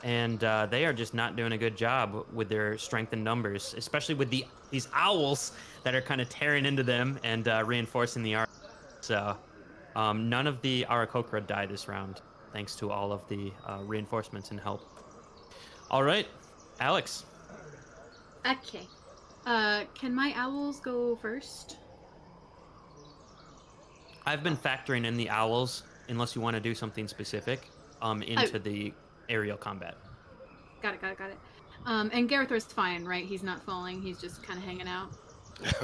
And they are just not doing a good job with their strength in numbers, especially with these owls that are kind of tearing into them and reinforcing the Arak. So none of the Aarakocra die this round, thanks to all of the reinforcements and help. All right, Alex. Okay. Can my owls go first? I've been factoring in the owls, unless you want to do something specific, into the aerial combat. Got it. And Garathor's fine, right? He's not falling. He's just kind of hanging out.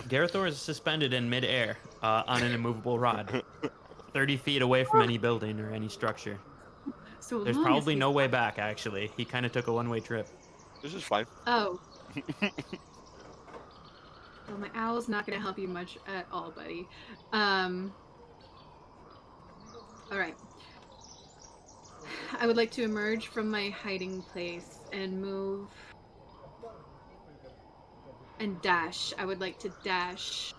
Garathor is suspended in midair on an immovable rod, 30 feet away from any building or any structure. So There's long as probably he's no way back, actually. He kind of took a one-way trip. This is fine. Oh. Well, my owl's not going to help you much at all, buddy. All right. I would like to emerge from my hiding place and move and dash. I would like to dash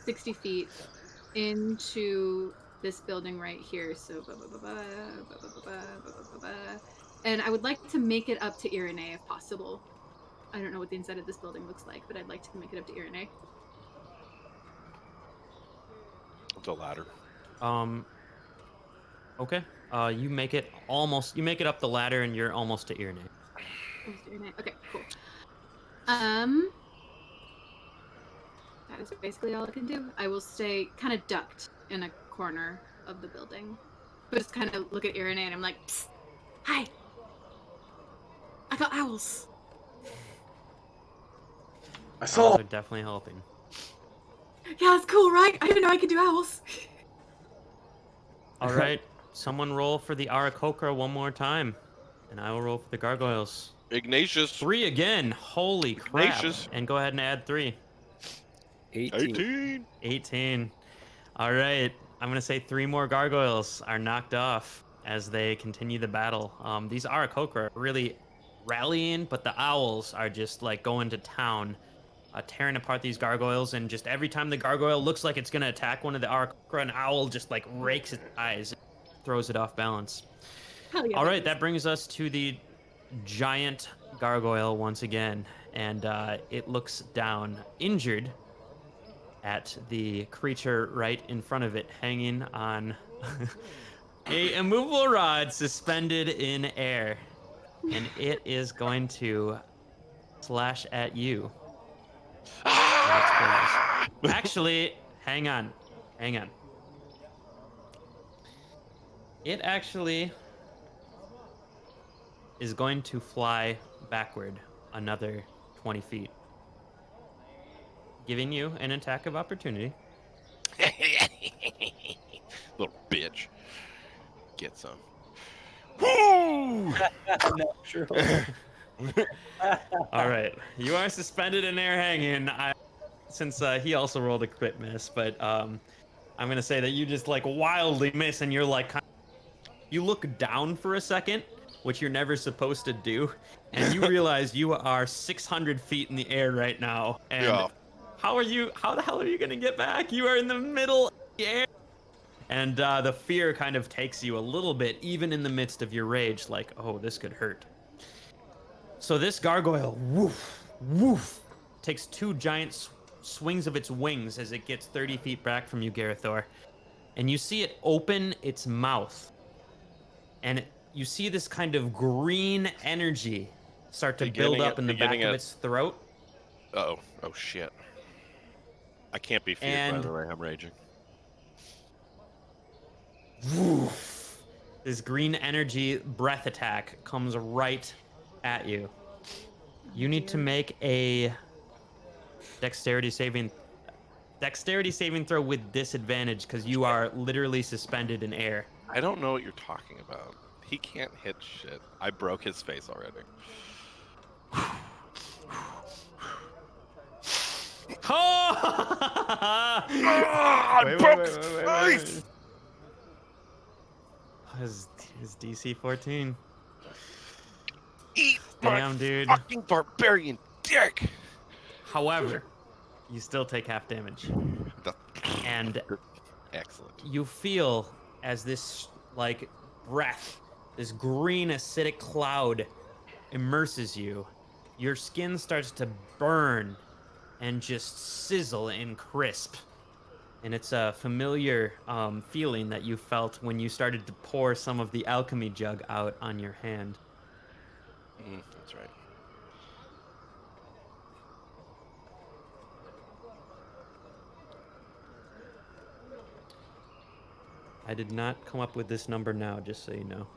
60 feet into this building right here. So, and I would like to make it up to Iranae if possible. I don't know what the inside of this building looks like, but I'd like to make it up to Iranae. It's a ladder. Okay. You make it up the ladder and you're almost to Iranae. Okay, cool. That is basically all I can do. I will stay kind of ducked in a corner of the building. But just kind of look at Iranae and I'm like, psst, hi! I got owls! I saw. Owls are definitely helping. Yeah, that's cool, right? I didn't know I could do owls. All right. Someone roll for the Aarakocra one more time. And I will roll for the gargoyles. Ignatius. 3 again. Holy crap. Ignatius. And go ahead and add 3. 18. 18. All right. I'm going to say 3 more gargoyles are knocked off as they continue the battle. These Aarakocra are really rallying, but the owls are just like going to town, tearing apart these gargoyles. And just every time the gargoyle looks like it's going to attack one of the Aarakocra, an owl just like rakes its eyes and throws it off balance. Hell yeah. All right. That brings us to the giant gargoyle once again. And it looks down, injured, at the creature right in front of it, hanging on a immovable rod suspended in air. And it is going to slash at you. Actually, hang on. It actually is going to fly backward another 20 feet, giving you an attack of opportunity. Little bitch. Get some. Woo! Natural. All right, you are suspended in air hanging. Since he also rolled a crit miss, but I'm gonna say that you just like wildly miss, and you're like, you look down for a second, which you're never supposed to do, and you realize you are 600 feet in the air right now. And Yeah. how the hell are you gonna get back? You are in the middle of the air. And the fear kind of takes you a little bit, even in the midst of your rage, like, oh, this could hurt. So this gargoyle, woof, woof, takes 2 giant swings of its wings as it gets 30 feet back from you, Garathor. And you see it open its mouth. And you see this kind of green energy start to build up in the back of its throat. Uh-oh. Oh, shit. I can't be feared, by the way. I'm raging. Woof. This green energy breath attack comes right at you. You need to make a dexterity saving throw with disadvantage because you are literally suspended in air. I don't know what you're talking about. He can't hit shit. I broke his face already. I broke his face! His DC 14. Eat Damn, my dude. fucking barbarian dick! However, you still take half damage. And excellent. You feel as this like breath, this green acidic cloud immerses you. Your skin starts to burn and just sizzle and crisp. And it's a familiar feeling that you felt when you started to pour some of the alchemy jug out on your hand. That's right. I did not come up with this number now, just so you know.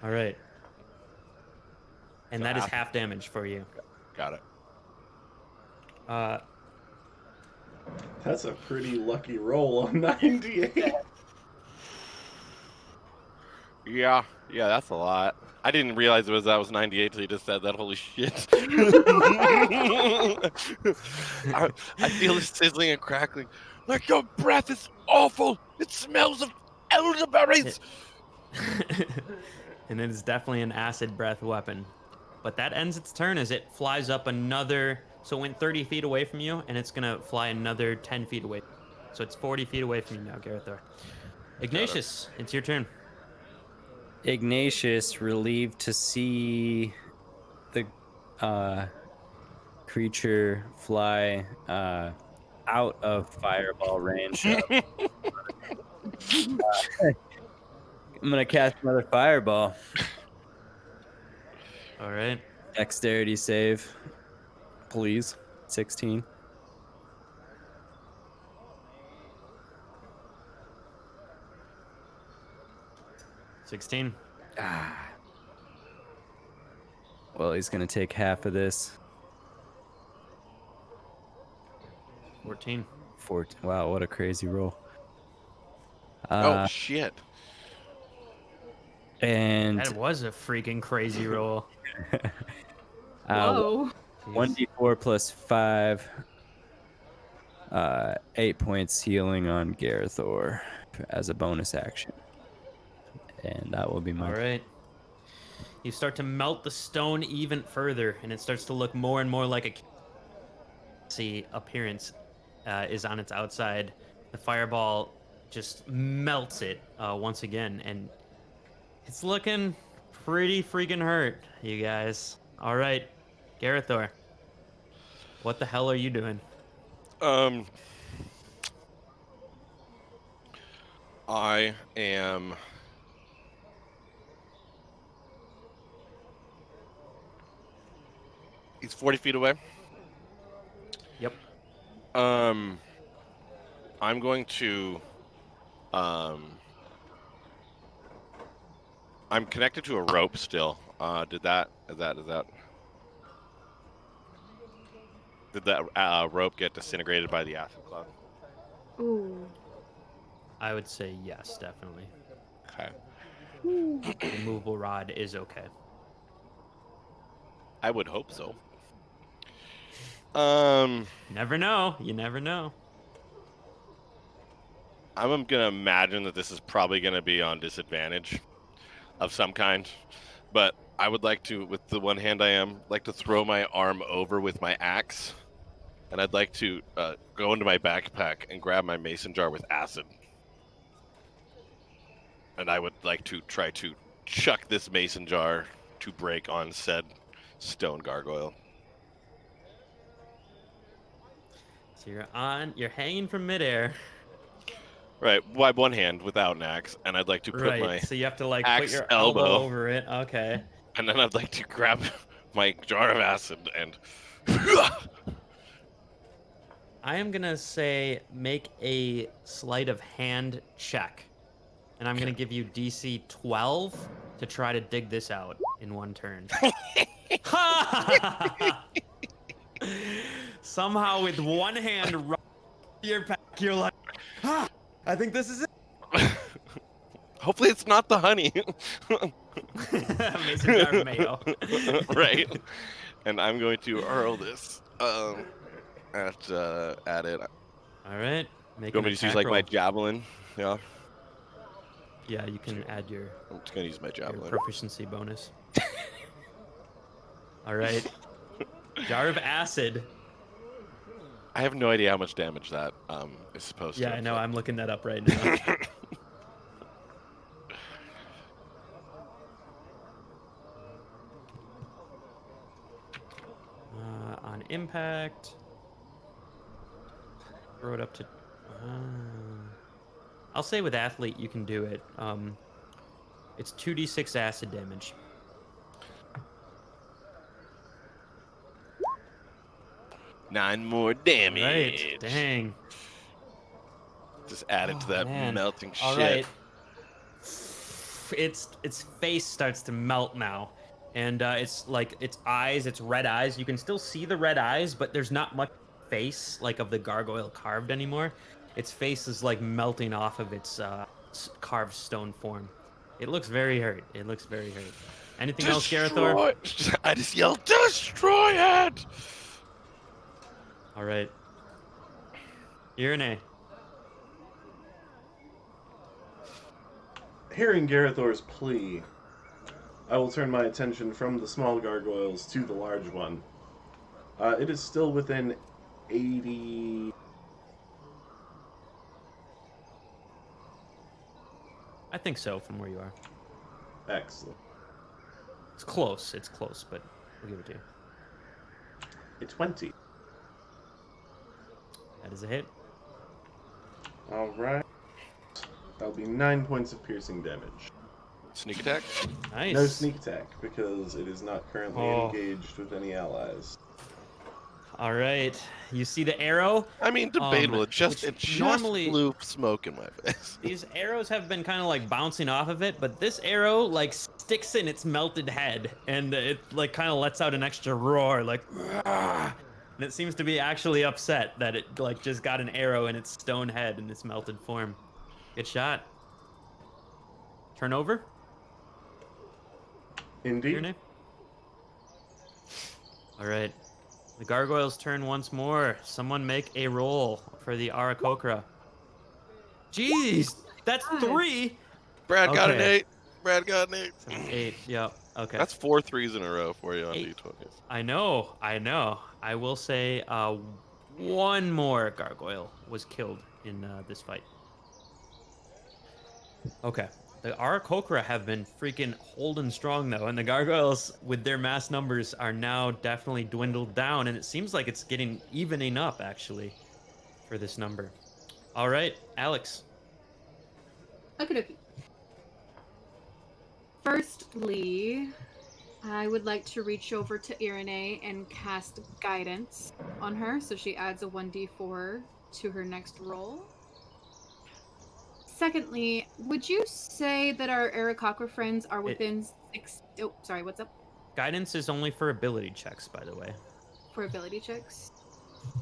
All right. And So that is half damage for you. Got it. That's a pretty lucky roll on 98. Yeah, that's a lot. I didn't realize that was 98 till you just said that. Holy shit. I feel it sizzling and crackling. Like, your breath is awful. It smells of elderberries. And it is definitely an acid breath weapon. But that ends its turn as it flies up another... So it went 30 feet away from you, and it's going to fly another 10 feet away. So it's 40 feet away from you now, Garathor. Ignatius, it's your turn. Ignatius, relieved to see the creature fly out of fireball range. I'm going to cast another fireball. All right. Dexterity save, please. 16. Well, he's going to take half of this. 14. Wow, what a crazy roll. Oh, shit. And That was a freaking crazy roll. Whoa. 1d4 plus 5. 8 points healing on Garathor as a bonus action. And that will be my... All right. You start to melt the stone even further, and it starts to look more and more like a appearance is on its outside. The fireball just melts it once again, and it's looking pretty freaking hurt, you guys. All right, Garathor, what the hell are you doing? I am... He's 40 feet away? Yep. I'm going to... I'm connected to a rope still. Did that rope get disintegrated by the acid cloud? Ooh. I would say yes, definitely. Okay. The immovable rod is okay. I would hope so. Never know. You never know. I'm gonna imagine that this is probably gonna be on disadvantage of some kind, but I would like to, with the one hand I am, like to throw my arm over with my axe and I'd like to go into my backpack and grab my mason jar with acid. And I would like to try to chuck this mason jar to break on said stone gargoyle. So you're hanging from midair. Right, by one hand without an axe, and I'd like to put my So you have to like put axe your elbow over it. Okay. and then I'd like to grab my jar of acid and I am gonna say make a sleight of hand check, and I'm gonna give you DC 12 to try to dig this out in one turn. Somehow, with one hand right in your pack, you're like, I think this is it. hopefully it's not the honey. Mason jar of mayo. Right. And I'm going to hurl this at it. All right. Make You want an me to just use attack like my roll. javelin? Yeah. Yeah, you can add your I'm just gonna use my javelin. proficiency bonus. All right. Jar of acid. I have no idea how much damage that is supposed to. Yeah, I know. I'm looking that up right now. On impact, throw it up to. I'll say with athlete you can do it. It's 2d6 acid damage. Nine more damage. Right. Dang. Just add it to that man. melting All shit. right. Its face starts to melt now, and it's like its eyes, its red eyes. You can still see the red eyes, but there's not much face like of the gargoyle carved anymore. Its face is like melting off of its carved stone form. It looks very hurt. It looks very hurt. Anything else, Garathor? I just yelled, destroy it! All right. Iranae. Hearing Garathor's plea, I will turn my attention from the small gargoyles to the large one. It is still within 80... I think so, from where you are. Excellent. It's close, but we'll give it to you. A 20. That is a hit. Alright. That'll be 9 points of piercing damage. Sneak attack? Nice. No sneak attack, because it is not currently engaged with any allies. All right. You see the arrow? I mean, debatable. It just normally blew smoke in my face. these arrows have been kind of like bouncing off of it, but this arrow like sticks in its melted head, and it like kind of lets out an extra roar, like, "Rah!" And it seems to be actually upset that it like just got an arrow in its stone head in its melted form. Good shot. Turn over. Indeed. Your name? All right. The gargoyles turn once more. Someone make a roll for the Aarakocra. Jeez, that's 3. Brad got an Okay. 8. Brad got an 8. 8. Yep. Okay. That's 4 threes in a row for you on 8. D20s. I know. I will say one more gargoyle was killed in this fight. Okay. The Aarakocra have been freaking holding strong, though, and the gargoyles, with their mass numbers, are now definitely dwindled down, and it seems like it's getting evening up, actually, for this number. All right, Alex. Okie Firstly, I would like to reach over to Iranae and cast Guidance on her, so she adds a 1d4 to her next roll. Secondly, would you say that our Aarakocra friends are within 6... Oh, sorry, what's up? Guidance is only for ability checks, by the way. For ability checks?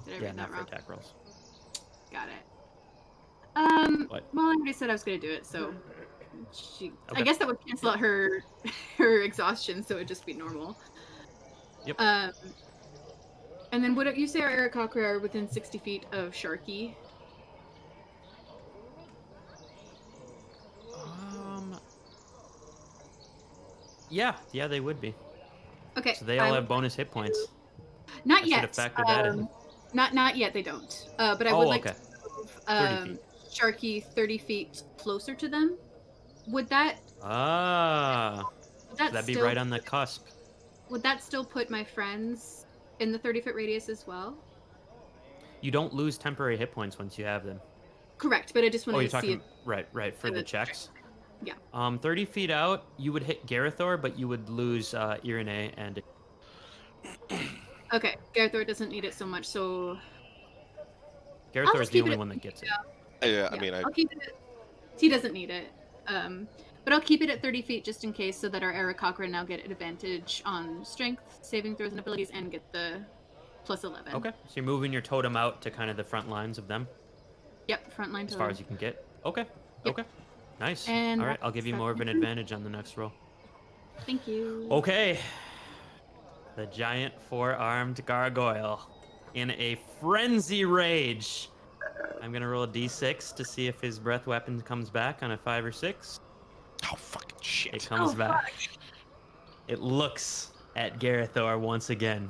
Did I Yeah, read not that for wrong? attack rolls. Got it. What? Well, I already said I was going to do it, so... I Okay. guess that would cancel out her exhaustion, so it would just be normal. Yep. And then would you say our Aarakocra are within 60 feet of Sharky? Yeah, they would be. Okay. So they all have bonus hit points. Not I yet. should have factored that in. Not yet. They don't. But I Oh, would like okay. to 30 feet. Sharky 30 feet closer to them. Would that Ah, would so that that'd be still right on the cusp. would that still put my friends in the 30-foot radius as well? You don't lose temporary hit points once you have them. Correct, but I just Oh, wanted you're to see talking it. right for the checks. Yeah. 30 feet out, you would hit Garathor, but you would lose Iranae and. Okay, Garathor doesn't need it so much, so Garathor is just the keep it only at one that gets it. Yeah, I mean, I'll keep it. He doesn't need it. But I'll keep it at 30 feet just in case, so that our Aarakocra now get an advantage on strength, saving throws, and abilities, and get the plus 11. Okay, so you're moving your totem out to kind of the front lines of them Yep, front line as far as you can get. Okay, Yep. okay, nice. And All right, I'll give you that's more of an my turn. advantage on the next roll. Thank you. Okay, the giant four-armed gargoyle in a frenzy rage. I'm gonna roll a d6 to see if his breath weapon comes back on a 5 or 6. oh fucking shit! It comes back. It looks at Garathor once again.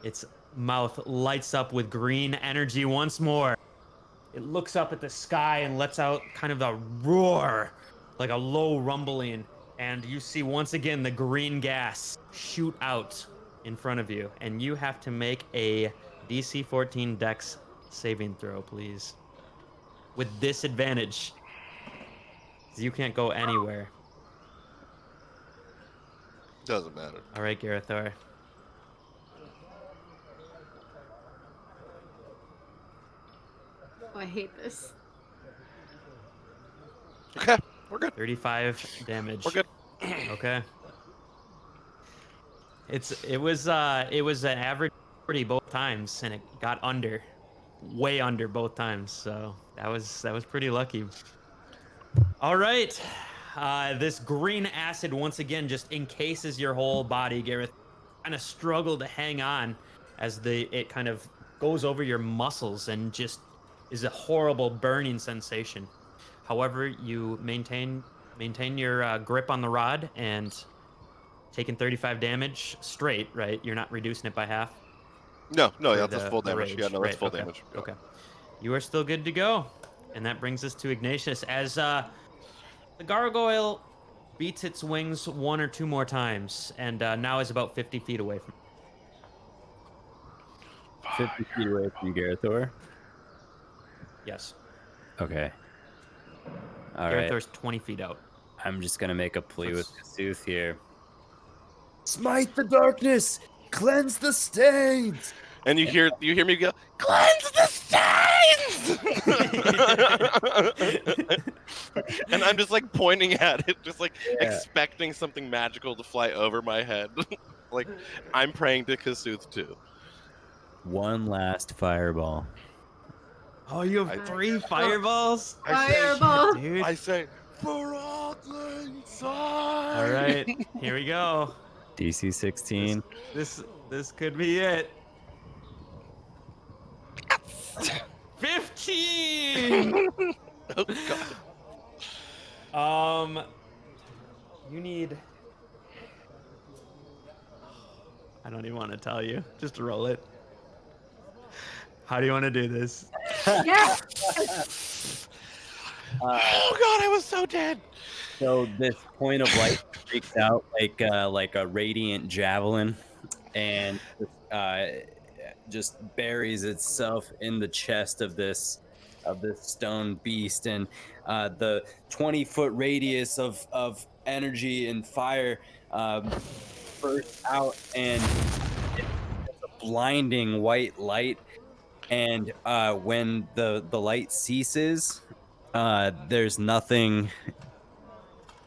Its mouth lights up with green energy once more. It looks up at the sky and lets out kind of a roar, like a low rumbling. And you see once again the green gas shoot out in front of you. And you have to make a DC 14 Dex saving throw, please. With disadvantage. 'Cause you can't go anywhere. Doesn't matter. All right, Garathor. Oh, I hate this. Okay, we're good. 35 damage. We're good. Okay. It was an average 40 both times, and it got under, way under both times. So that was pretty lucky. All right, this green acid once again just encases your whole body, Gareth. Kind of struggle to hang on as it kind of goes over your muscles and just is a horrible burning sensation. However, you maintain your grip on the rod and taking 35 damage straight, right? You're not reducing it by half. No, For that's full damage. rage, Yeah, no, that's right, full okay, damage. Yeah. Okay. You are still good to go. And that brings us to Ignatius as the gargoyle beats its wings 1 or 2 more times and now is about 50 feet away from 50 feet away from Garathor. Yes. Okay. All right. Garathor's 20 feet out. I'm just gonna make a plea with Let's- Kasuth here. Smite the darkness, cleanse the stains. And you hear me go, cleanse the stains! And I'm just like pointing at it, just like expecting something magical to fly over my head. Like I'm praying to Kasuth too. One last fireball. Oh, you have 3 fireballs? Fireball! Dude. I say, for Outland side! All right, here we go. DC 16. This could be it. 15. Oh god. You need. I don't even want to tell you. Just roll it. How do you want to do this? Yeah! Oh god, I was so dead. So this point of light streaks out like a radiant javelin, and just buries itself in the chest of this stone beast, and the 20-foot radius of energy and fire bursts out, and it's a blinding white light. And when the light ceases, there's nothing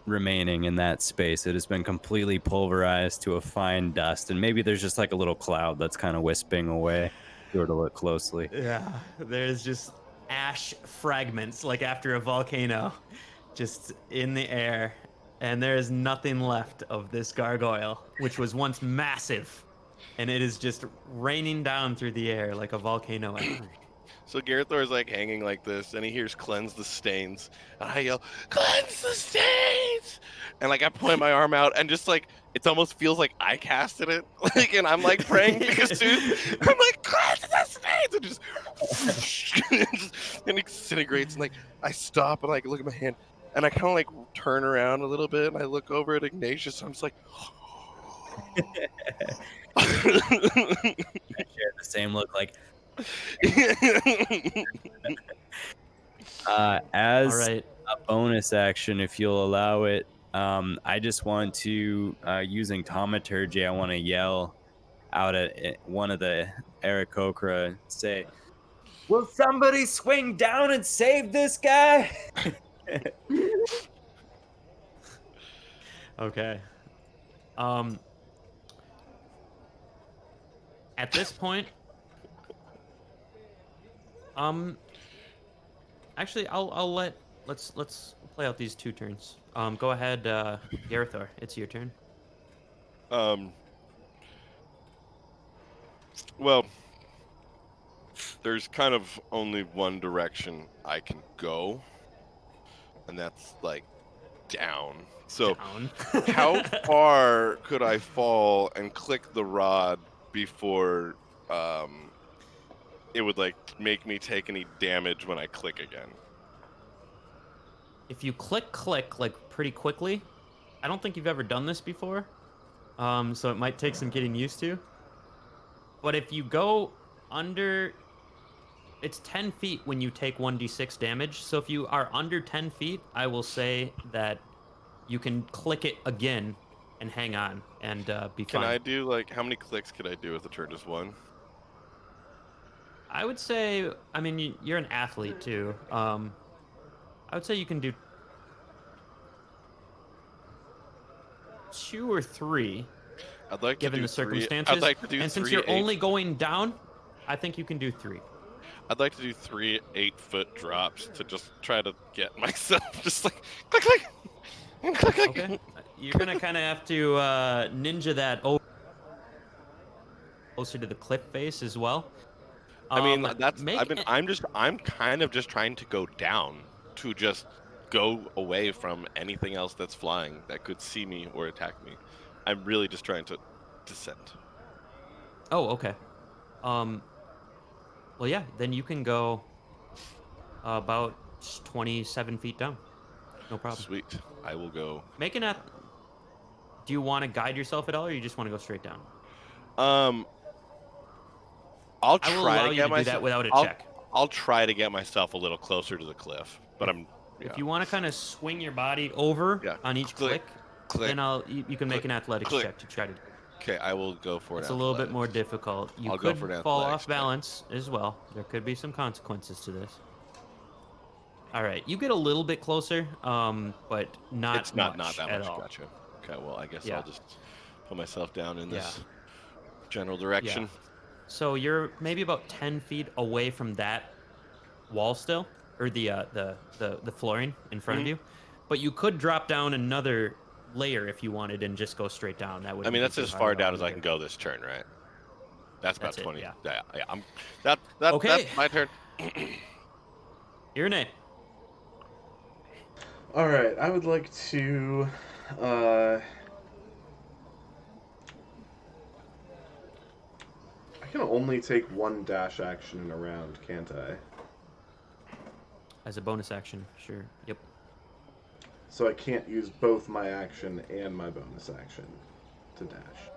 remaining in that space. It has been completely pulverized to a fine dust, and maybe there's just like a little cloud that's kind of wisping away if you were to look closely. Yeah, there's just ash fragments like after a volcano just in the air, and there is nothing left of this gargoyle, which was once massive, and it is just raining down through the air like a volcano. So Garathor is like hanging like this, and he hears "cleanse the stains," and I yell, "Cleanse the stains!" And like I point my arm out, and just like it almost feels like I casted it, like, and I'm like praying because dude, I'm like cleanse the stains, and just and it disintegrates, and like I stop and like look at my hand, and I kind of like turn around a little bit, and I look over at Ignatius, and I'm just like. I share the same look. Like, All as right. a bonus action, if you'll allow it, I just want to, using Thaumaturgy, I want to yell out at one of the Aarakocra, say, "Will somebody swing down and save this guy?" Okay. At this point, actually, let's play out these 2 turns. Go ahead, Garathor. It's your turn. Well, there's kind of only one direction I can go, and that's like down. So Down. how far could I fall and click the rod before it would like make me take any damage when I click again? If you click like pretty quickly, I don't think you've ever done this before. So it might take some getting used to. But if you go under, it's 10 feet when you take 1d6 damage. So if you are under 10 feet, I will say that you can click it again and hang on and be Can fine. I do like how many clicks could I do with a turn? Just one? I would say, I mean, you're an athlete too. I would say you can do 2 or 3. I'd like given to do the 3. circumstances. I'd like to do and since 3 you're 8 only going down, I think you can do 3. I'd like to do 3 8-foot drops to just try to get myself just like click click click click. Okay. You're gonna kind of have to ninja that over closer to the cliff face as well. I mean, Make I'm kind of just trying to go down to just go away from anything else that's flying that could see me or attack me. I'm really just trying to descend. Oh, okay. Well, yeah. Then you can go about 27 feet down. No problem. Sweet. I will go. Make an ath. Do you want to guide yourself at all, or you just want to go straight down? I'll I will try allow to you get to do myself. that without a I'll, check. I'll try to get myself a little closer to the cliff, but I'm. Yeah. If you want to kind of swing your body over on each click, then you can make an athletics check to try to. Okay, I will go for it. It's a little bit more difficult. You I'll could go for an fall athletics off balance as well. There could be some consequences to this. All right, you get a little bit closer, but not It's not much that at much. all. Gotcha. Okay, well, I guess Yeah. I'll just put myself down in this general direction. Yeah. So you're maybe about 10 feet away from that wall still, or the flooring in front of you, but you could drop down another layer if you wanted and just go straight down. That would. I mean, that's as far down as I can go this turn, right? That's about 20. Yeah. Yeah. Okay. That's my turn. Iranae. All right, I would like to. I can only take one dash action in a round, can't I? As a bonus action, sure. Yep. So I can't use both my action and my bonus action to dash.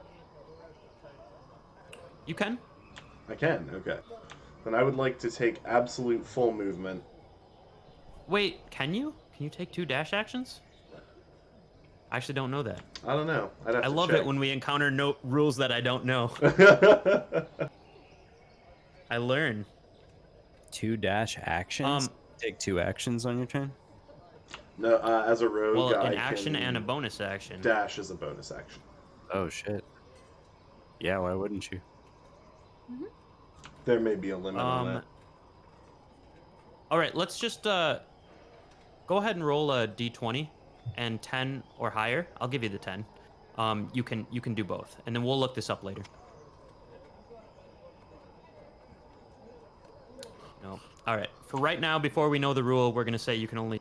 You can. I can, okay. Then I would like to take absolute full movement. Wait, can you? Can you take 2 dash actions? I actually don't know that. I don't know. I'd have I to love check. it when we encounter no rules that I don't know. I learn. 2 dash actions? Take 2 actions on your turn? No, as a rogue, Well, I an action can and a bonus action. dash as a bonus action. Oh, shit. Yeah, why wouldn't you? There may be a limit on that. All right, let's just go ahead and roll a d20 and 10 or higher. I'll give you the 10. You can do both, and then we'll look this up later. No. All right. For right now, before we know the rule, we're gonna say you can only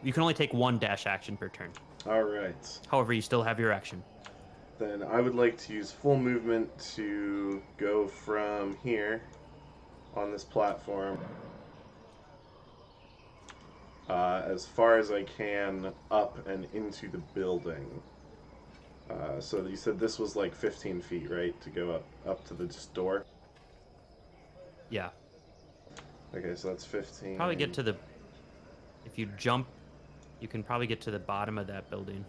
you can only take one dash action per turn. All right. However, you still have your action. Then I would like to use full movement to go from here on this platform as far as I can up and into the building. So you said this was like 15 feet, right? To go up to the door? Yeah. Okay, so that's 15. Probably get to the... If you jump, you can probably get to the bottom of that building.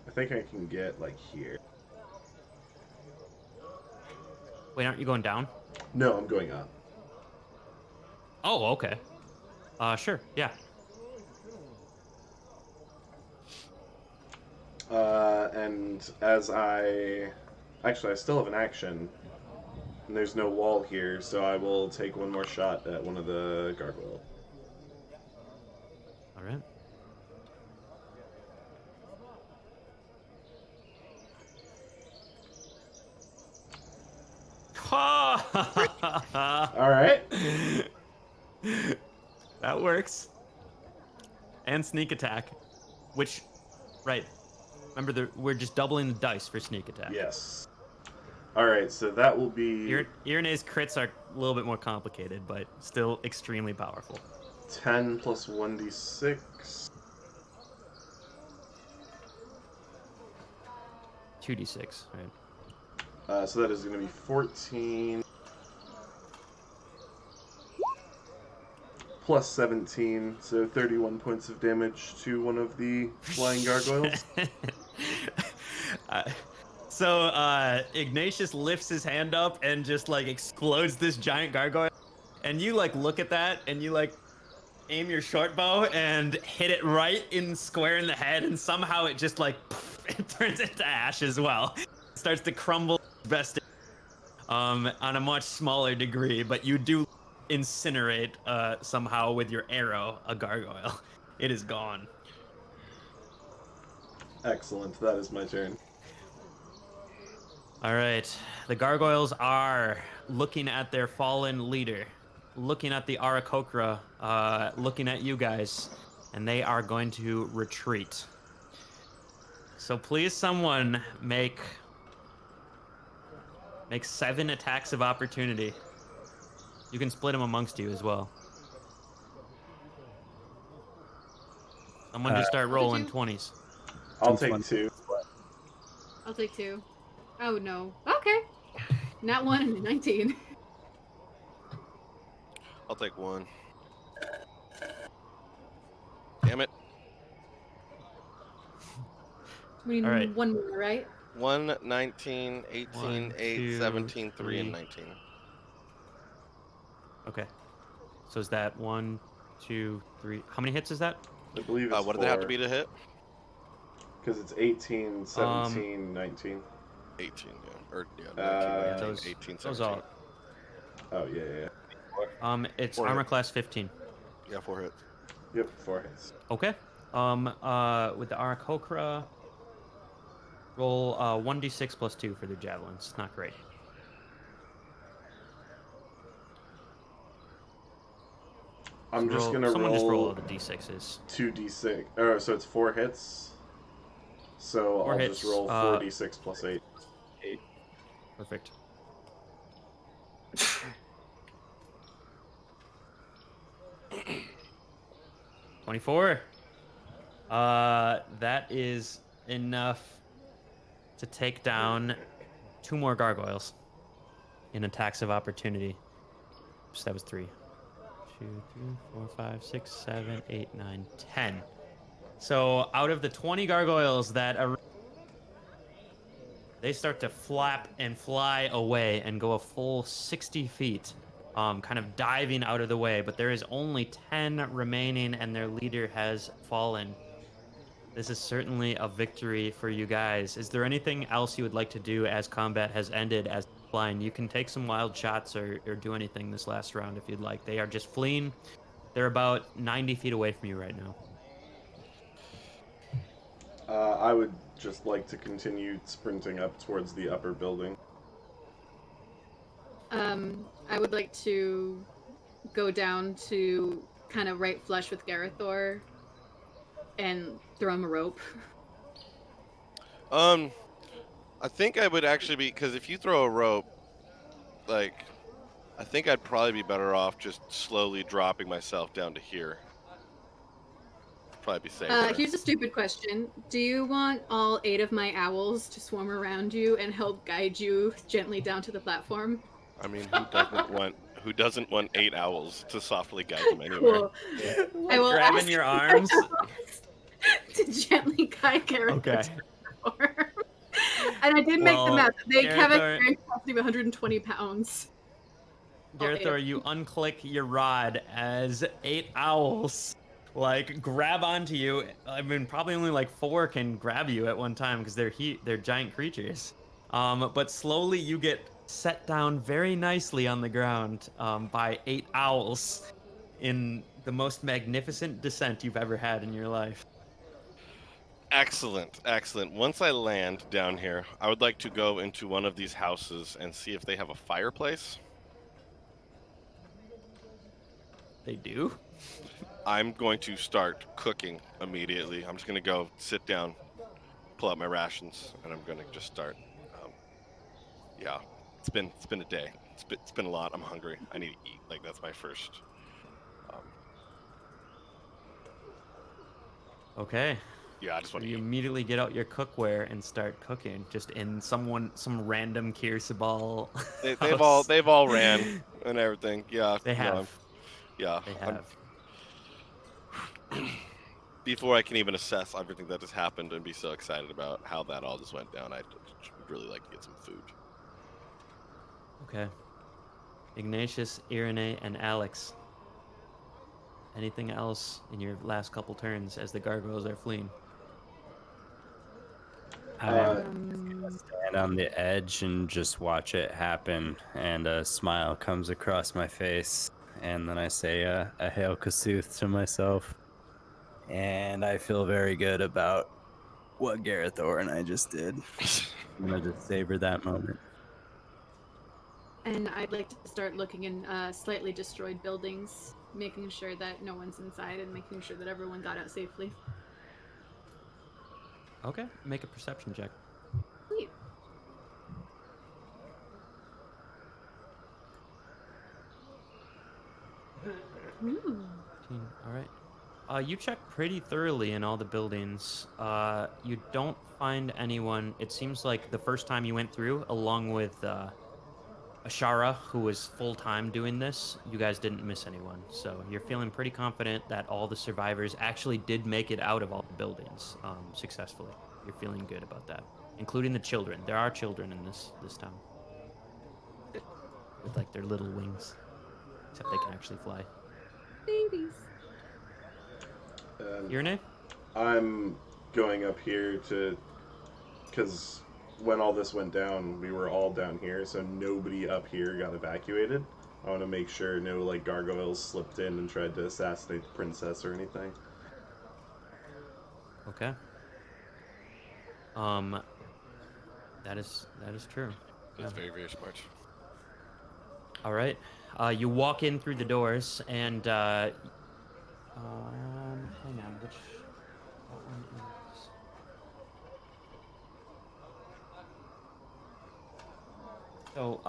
I think I can get like here. Wait, aren't you going down? No, I'm going up. Oh, okay. Sure, yeah. And as I... Actually, I still have an action. And there's no wall here, so I will take one more shot at one of the gargoyles. All right. All right. That works. And sneak attack, which, right. Remember, we're just doubling the dice for sneak attack. Yes. All right, so that will be... Iranae's crits are a little bit more complicated, but still extremely powerful. 10 plus 1d6. 2d6, right? So that is going to be 14 plus 17, so 31 points of damage to one of the flying gargoyles. So Ignatius lifts his hand up and just like explodes this giant gargoyle, and you like look at that and you like aim your short bow and hit it right in square in the head, and somehow it just like it turns into ash as well. It starts to crumble best on a much smaller degree, but you do incinerate somehow with your arrow a gargoyle. It is gone. Excellent, that is my turn. All right, the gargoyles are looking at their fallen leader, looking at the Aarakocra, looking at you guys, and they are going to retreat. So please, someone make 7 attacks of opportunity. You can split them amongst you as well. Someone just start rolling 20s. I'll take 2. I'll take 2. Oh no. Okay. Not 1 and 19. I'll take 1. Damn it. We need All right. 1 more, right? 1, 19, 18, 1, 8, 2, 17, 3, and 3. 19. Okay. So is that 1, 2, 3? How many hits is that? I believe it's What did it have to be to hit? Because it's 18, 17, 19. 18, yeah. Or, yeah, 19, Uh, 19, those- 18, those 17. Oh, yeah. It's 4 armor hits. class 15. Yeah, 4 hits. Yep, 4 hits. Okay. With the Aarakocra, roll 1d6 plus 2 for their javelins. Not great. I'm just going to Someone just roll roll the d6s. 2d6. Oh, so it's 4 hits. So 4 I'll hits, just roll 4d6 plus 8. Perfect. $24. That is enough to take down 2 more gargoyles in attacks of opportunity. Oops, that was 3. 2, 3, 4, 5, 6, 7, 8, 9, 10. So out of the 20 gargoyles that are, they start to flap and fly away and go a full 60 feet, kind of diving out of the way. But there is only 10 remaining, and their leader has fallen. This is certainly a victory for you guys. Is there anything else you would like to do as combat has ended as flying? You can take some wild shots or do anything this last round if you'd like. They are just fleeing. They're about 90 feet away from you right now. I would just like to continue sprinting up towards the upper building. I would like to go down to kind of right flush with Garathor and throw him a rope. I think I would actually be, because if you throw a rope, like, I think I'd probably be better off just slowly dropping myself down to here. Probably be safer. Here's a stupid question. Do you want all 8 of my owls to swarm around you and help guide you gently down to the platform? I mean, who doesn't want 8 owls to softly guide them anywhere? Cool. I will Grabbing ask your arms. to gently guide Garathor Okay. to the platform. And I did make the Well, math. They have a Garathor- carrying capacity of 120 pounds. Garathor, you unclick your rod as 8 owls like grab onto you. I mean, probably only like 4 can grab you at one time because they're giant creatures. But slowly you get set down very nicely on the ground by 8 owls in the most magnificent descent you've ever had in your life. Excellent, excellent. Once I land down here, I would like to go into one of these houses and see if they have a fireplace. They do? I'm going to start cooking immediately. I'm just going to go sit down, pull out my rations, and I'm going to just start. Yeah, it's been a day. It's been a lot. I'm hungry. I need to eat. Like, that's my first. Okay. Yeah, I just want to You eat. immediately get out your cookware and start cooking, just in some random Sabal. They've all ran and everything. Yeah, They have. Yeah, They have. Before I can even assess everything that has happened and be so excited about how that all just went down, I'd really like to get some food. Okay. Ignatius, Iranae, and Alex. Anything else in your last couple turns as the gargoyles are fleeing? I'm gonna stand on the edge and just watch it happen, and a smile comes across my face, and then I say a Hail Kasuth to myself, and I feel very good about what Garathor and I just did. I'm gonna just savor that moment. And I'd like to start looking in slightly destroyed buildings, making sure that no one's inside and making sure that everyone got out safely. Okay, make a perception check. Sweet. Ooh. All right. You check pretty thoroughly in all the buildings. You don't find anyone. It seems like the first time you went through, along with Ashara, who was full-time doing this, you guys didn't miss anyone. So you're feeling pretty confident that all the survivors actually did make it out of all the buildings successfully. You're feeling good about that, including the children. There are children in this town with like their little wings, except they can actually fly. Babies. Iranae? I'm going up here because when all this went down, we were all down here, so nobody up here got evacuated. I want to make sure no like gargoyles slipped in and tried to assassinate the princess or anything. Okay. That is true. That's very, very smart. All right. You walk in through the doors, and hang on, what one is? So,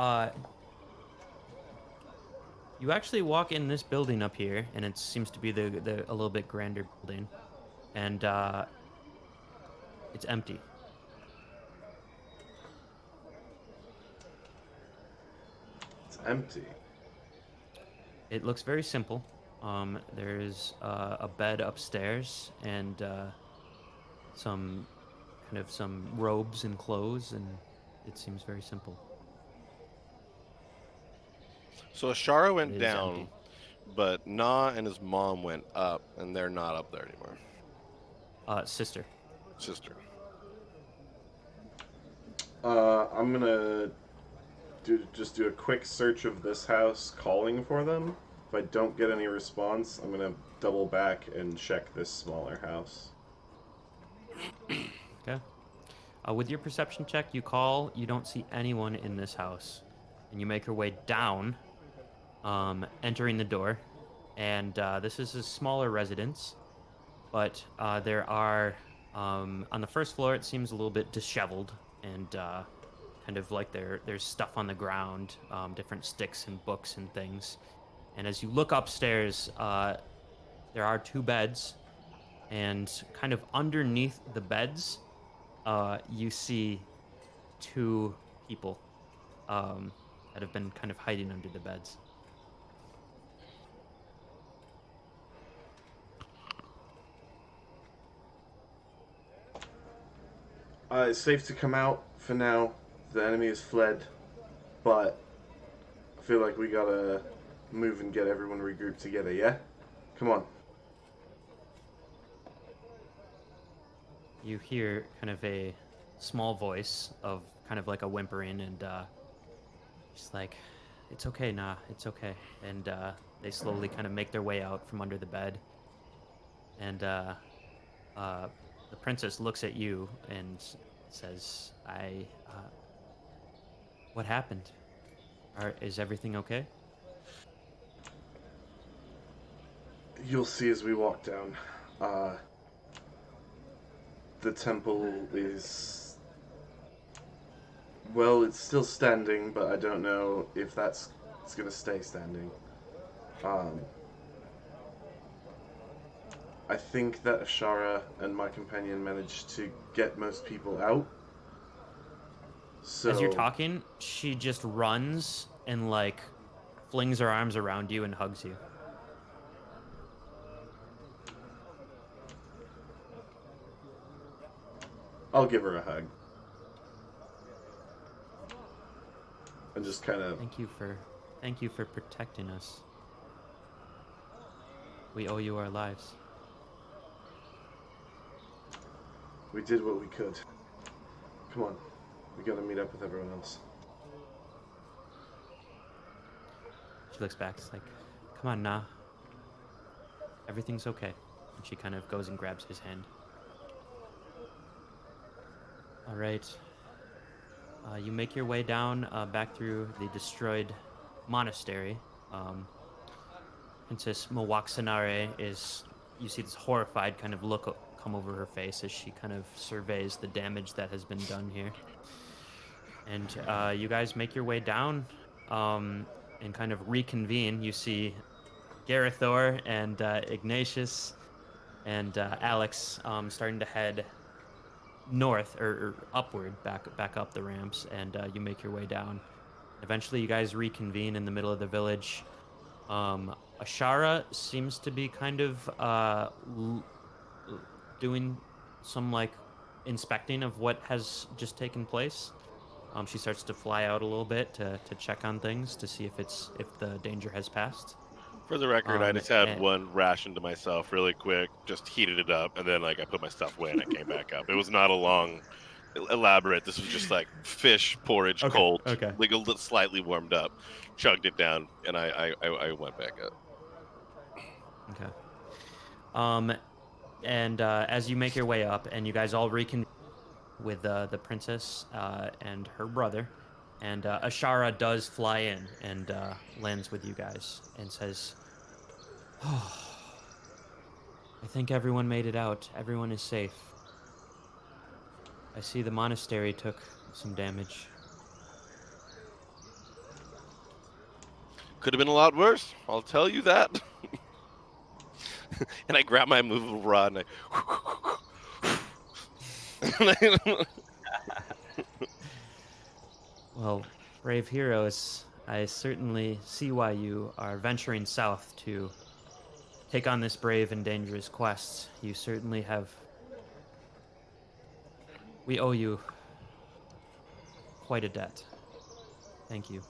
you actually walk in this building up here, and it seems to be the a little bit grander building, and it's empty. It's empty. It looks very simple. There's a bed upstairs and some robes and clothes, and it seems very simple. So Ashara It went is down, empty. but Na and his mom went up, and they're not up there anymore. Sister. Sister. I'm gonna just do a quick search of this house, calling for them. If I don't get any response, I'm gonna double back and check this smaller house. Okay. With your perception check, you call. You don't see anyone in this house. and you make your way down, entering the door. And this is a smaller residence, but there are, on the first floor, it seems a little bit disheveled and kind of like there's stuff on the ground, different sticks and books and things. And as you look upstairs, there are 2 beds, and kind of underneath the beds, you see 2 people that have been kind of hiding under the beds. It's safe to come out for now. The enemy has fled, but I feel like we gotta move and get everyone regrouped together, yeah? Come on. You hear kind of a small voice of kind of like a whimpering, and she's like, "It's okay, nah, it's okay." And they slowly kind of make their way out from under the bed. And the princess looks at you and says, what happened? Is everything okay? You'll see as we walk down. The temple is... Well, it's still standing, but I don't know if it's gonna stay standing. I think that Ashara and my companion managed to get most people out. So... As you're talking, she just runs and like flings her arms around you and hugs you. I'll give her a hug. And just kind of... Thank you for protecting us. We owe you our lives. We did what we could. Come on. We gotta meet up with everyone else. She looks back, it's like, "Come on, nah. Everything's okay." And she kind of goes and grabs his hand. All right. You make your way down back through the destroyed monastery. Princess Mwaxanare you see this horrified kind of look come over her face as she kind of surveys the damage that has been done here. And you guys make your way down and kind of reconvene. You see Garathor and Ignatius and Alex starting to head north or upward, back up the ramps, and you make your way down. Eventually, you guys reconvene in the middle of the village. Ashara seems to be kind of doing some like inspecting of what has just taken place. She starts to fly out a little bit to check on things to see if the danger has passed. For the record, I just had one ration to myself really quick, just heated it up, and then like I put my stuff away and I came back up. It was not a long, elaborate. This was just like fish porridge, cold, like a little slightly warmed up. Chugged it down, and I went back up. Okay. And as you make your way up, and you guys all reconvene with the princess and her brother, and Ashara does fly in and lands with you guys and says, "Oh, I think everyone made it out. Everyone is safe. I see the monastery took some damage." Could have been a lot worse, I'll tell you that. And I grab my immovable rod and I... Well, brave heroes, I certainly see why you are venturing south to take on this brave and dangerous quest. You certainly have... We owe you quite a debt. Thank you.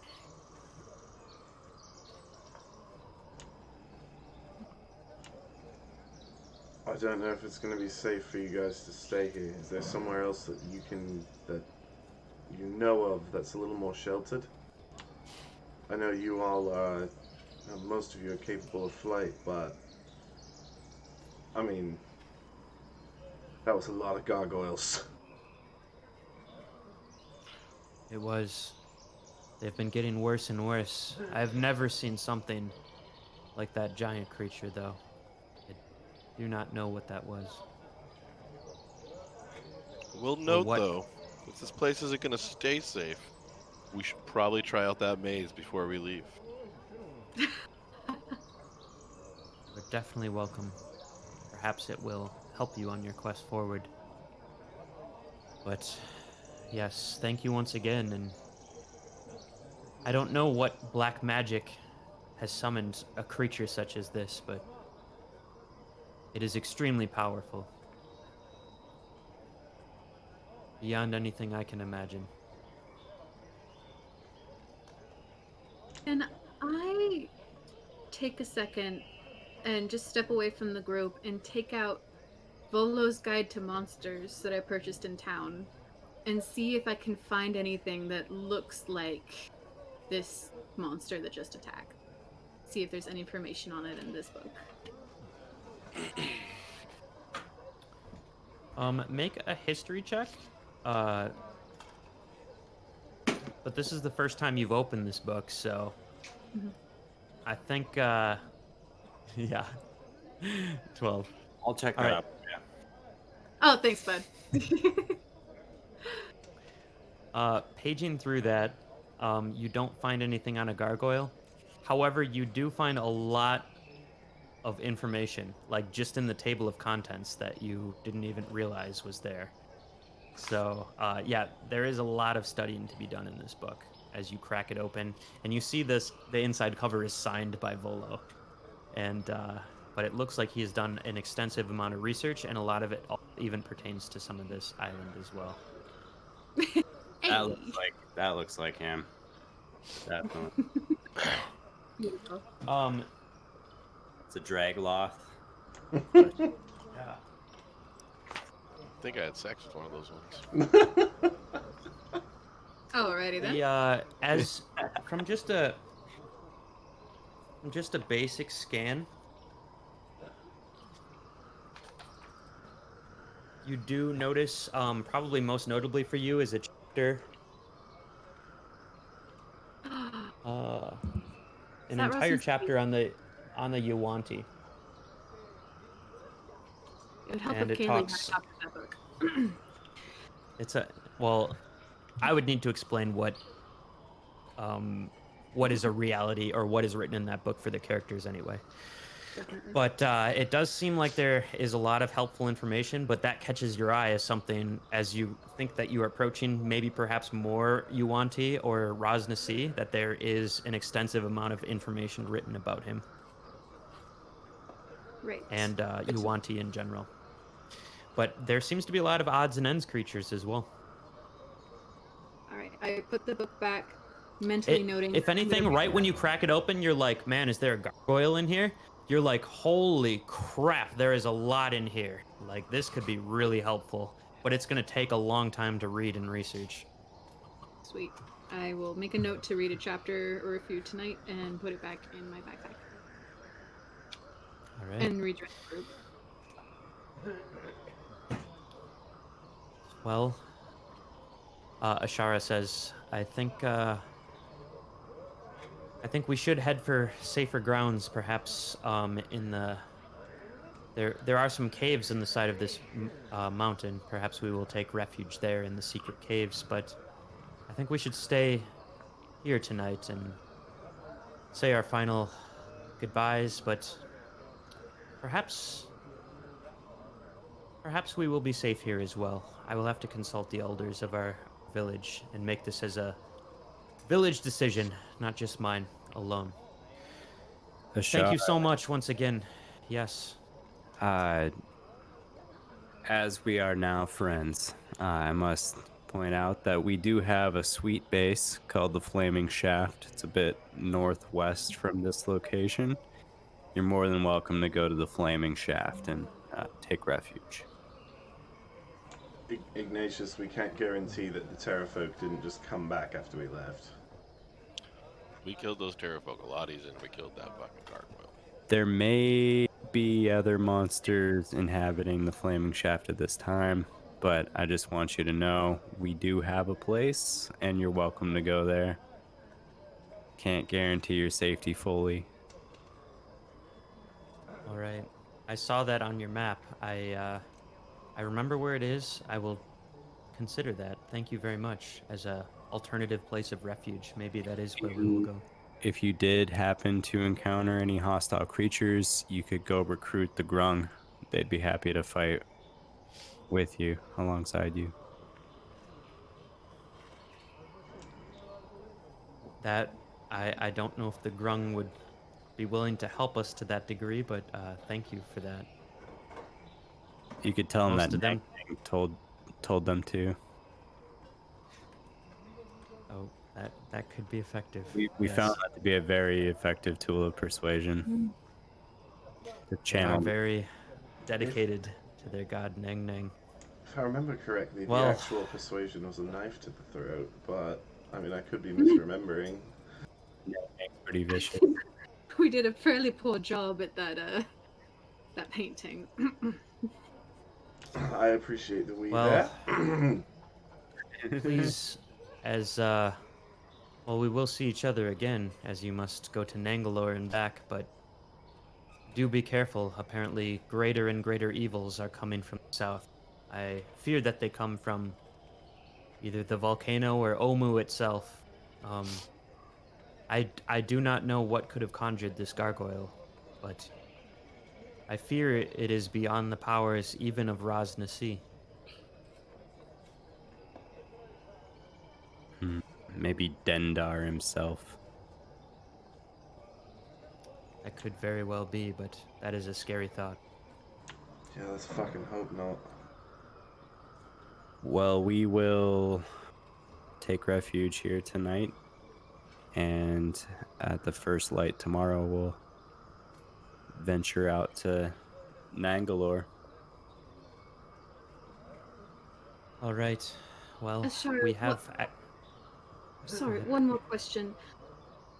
I don't know if it's going to be safe for you guys to stay here. Is there somewhere else that you know of that's a little more sheltered? I know you all most of you are capable of flight, but I mean, that was a lot of gargoyles. It was. They've been getting worse and worse. I've never seen something like that giant creature, though. I do not know what that was. We'll note, though, if this place isn't going to stay safe, we should probably try out that maze before we leave. You're definitely welcome. Perhaps it will help you on your quest forward. But, yes, thank you once again, and I don't know what black magic has summoned a creature such as this, but it is extremely powerful. Beyond anything I can imagine. Can I take a second and just step away from the group and take out Volo's Guide to Monsters that I purchased in town and see if I can find anything that looks like this monster that just attacked? See if there's any information on it in this book. Make a history check. But this is the first time you've opened this book, so I think, yeah, 12. I'll check All that right. out. Yeah. Oh, thanks, bud. Paging through that, you don't find anything on a gargoyle. However, you do find a lot of information, like just in the table of contents that you didn't even realize was there. So, yeah, there is a lot of studying to be done in this book as you crack it open. And you see this, the inside cover is signed by Volo. And, but it looks like he has done an extensive amount of research, and a lot of it even pertains to some of this island as well. That looks like him. Definitely. Beautiful. It's a dragloth. Yeah. I think I had sex with one of those ones. Alrighty then. The, as from just a basic scan, you do notice, probably most notably for you, is a chapter, an that entire Russell's chapter on the Yuan-ti. It would help And if it Kaylie talks- had a copy of that book. It's well, I would need to explain what is a reality or what is written in that book for the characters anyway. Definitely. But it does seem like there is a lot of helpful information, but that catches your eye as something, as you think that you are approaching maybe perhaps more Yuan-ti or Raznasi, that there is an extensive amount of information written about him Right. and Yuan-ti in general. But there seems to be a lot of odds and ends creatures as well. Alright, I put the book back, mentally noting. If anything, right when you crack it open, you're like, man, is there a gargoyle in here? You're like, holy crap, there is a lot in here. Like, this could be really helpful, but it's going to take a long time to read and research. Sweet. I will make a note to read a chapter or a few tonight and put it back in my backpack. All right. And rejoin the group. Well, Ashara says, I think we should head for safer grounds, perhaps in the... There are some caves in the side of this mountain. Perhaps we will take refuge there in the secret caves, but I think we should stay here tonight and say our final goodbyes, but perhaps we will be safe here as well. I will have to consult the elders of our village and make this as a village decision, not just mine alone. Thank you so much once again. Yes. As we are now friends, I must point out that we do have a sweet base called the Flaming Shaft. It's a bit northwest from this location. You're more than welcome to go to the Flaming Shaft and take refuge. Ignatius, we can't guarantee that the Terrafolk didn't just come back after we left. We killed those Terrafolk a lot easier than we killed that fucking gargoyle. There may be other monsters inhabiting the Flaming Shaft at this time, but I just want you to know we do have a place, and you're welcome to go there. can't guarantee your safety fully. All right. I saw that on your map. I remember where it is. I will consider that. Thank you very much. As a alternative place of refuge, maybe that is where we will go. If you did happen to encounter any hostile creatures, you could go recruit the Grung. They'd be happy to fight with you, alongside you. That I don't know if the Grung would be willing to help us to that degree, but thank you for that. You could tell them Most that of them- Nang told them to. Oh, that could be effective. We yes. found that to be a very effective tool of persuasion. To They are channel. very dedicated to their god Neng Neng. If I remember correctly, Well- the actual persuasion was a knife to the throat, but I mean, I could be misremembering. Nang's pretty vicious. We did a fairly poor job at that painting. I appreciate the wee Well- there. Please, as well, we will see each other again, as you must go to Nangalore and back, but do be careful. Apparently, greater and greater evils are coming from the south. I fear that they come from either the volcano or Omu itself. I do not know what could have conjured this gargoyle, but I fear it is beyond the powers even of Raz Nasi. Maybe Dendar himself. That could very well be, but that is a scary thought. Yeah, let's fucking hope not. Well, we will take refuge here tonight, and at the first light tomorrow, we'll venture out to Nangalore. All right. Well, Ashara, we what- have. Sorry, one more question.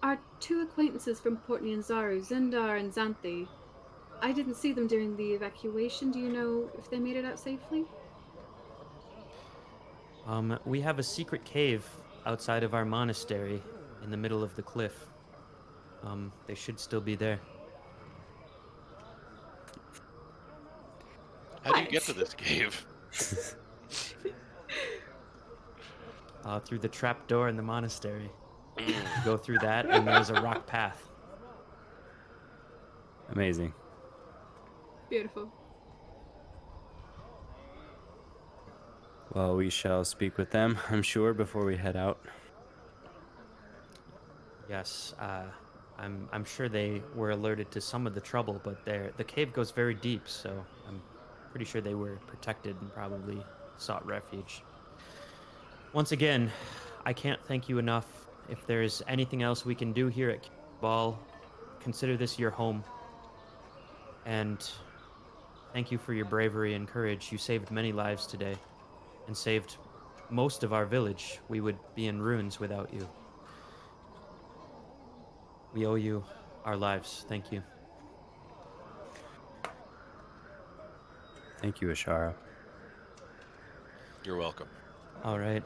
Our two acquaintances from Port Nyanzaru, Zendar and Xanthi, I didn't see them during the evacuation. Do you know if they made it out safely? We have a secret cave outside of our monastery in the middle of the cliff. They should still be there. How do you get to this cave? Through the trap door in the monastery. You go through that, and there's a rock path. Amazing. Beautiful. Well, we shall speak with them, I'm sure, before we head out. Yes, I'm sure they were alerted to some of the trouble, but the cave goes very deep, so I'm pretty sure they were protected and probably sought refuge. Once again, I can't thank you enough. If there's anything else we can do here at Ball, consider this your home. And thank you for your bravery and courage. You saved many lives today, and saved most of our village. We would be in ruins without you. We owe you our lives. Thank you. Thank you, Ashara. You're welcome. All right.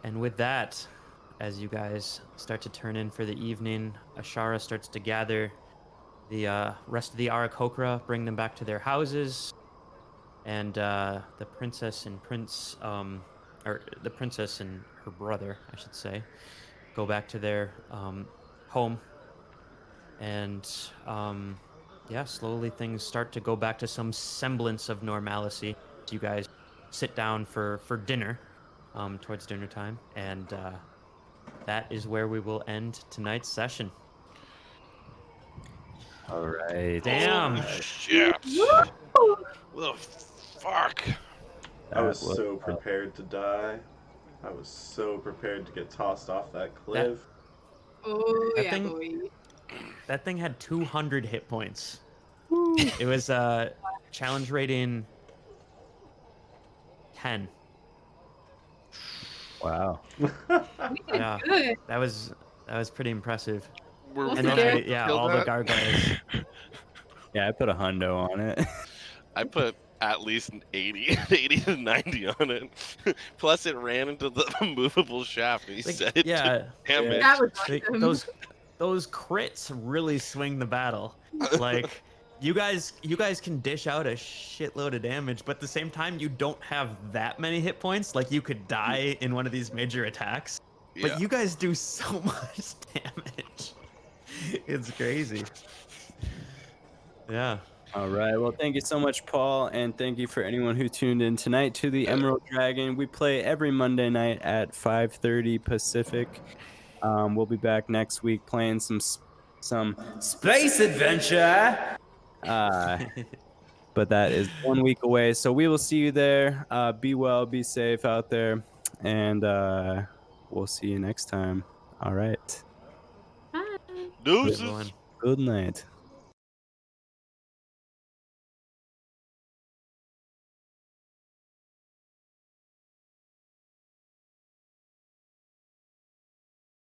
And with that, as you guys start to turn in for the evening, Ashara starts to gather the rest of the Arakokra, bring them back to their houses, and the princess and prince, or the princess and her brother, I should say, go back to their home. And yeah, slowly things start to go back to some semblance of normalcy. You guys sit down for dinner towards dinner time, and that is where we will end tonight's session. All right. Damn. Shit. What the fuck? I was That so prepared to die. I was so prepared to get tossed off that cliff. Oh, That yeah, thing- boy. That thing had 200 hit points. It was challenge rating 10. Wow. We did Yeah. good. That was pretty impressive. Were we And And not then Garrett supposed to yeah, kill all the that? gargoyles. Yeah, I put a hundo on it. I put at least 80 to 90 on it. Plus, it ran into the movable shaft, and he Like, said it yeah, took damage. That was like, awesome. those crits really swing the battle. Like, you guys can dish out a shitload of damage, but at the same time, you don't have that many hit points. Like, you could die in one of these major attacks, Yeah. but you guys do so much damage. It's crazy. Yeah. All right. Well, thank you so much, Paul, and thank you for anyone who tuned in tonight to the Emerald Dragon. We play every Monday night at 5:30 Pacific. We'll be back next week playing some space adventure. But that is 1 week away, so we will see you there. Be well, be safe out there, and we'll see you next time. All right. Bye. Deuces. Everyone. Good night.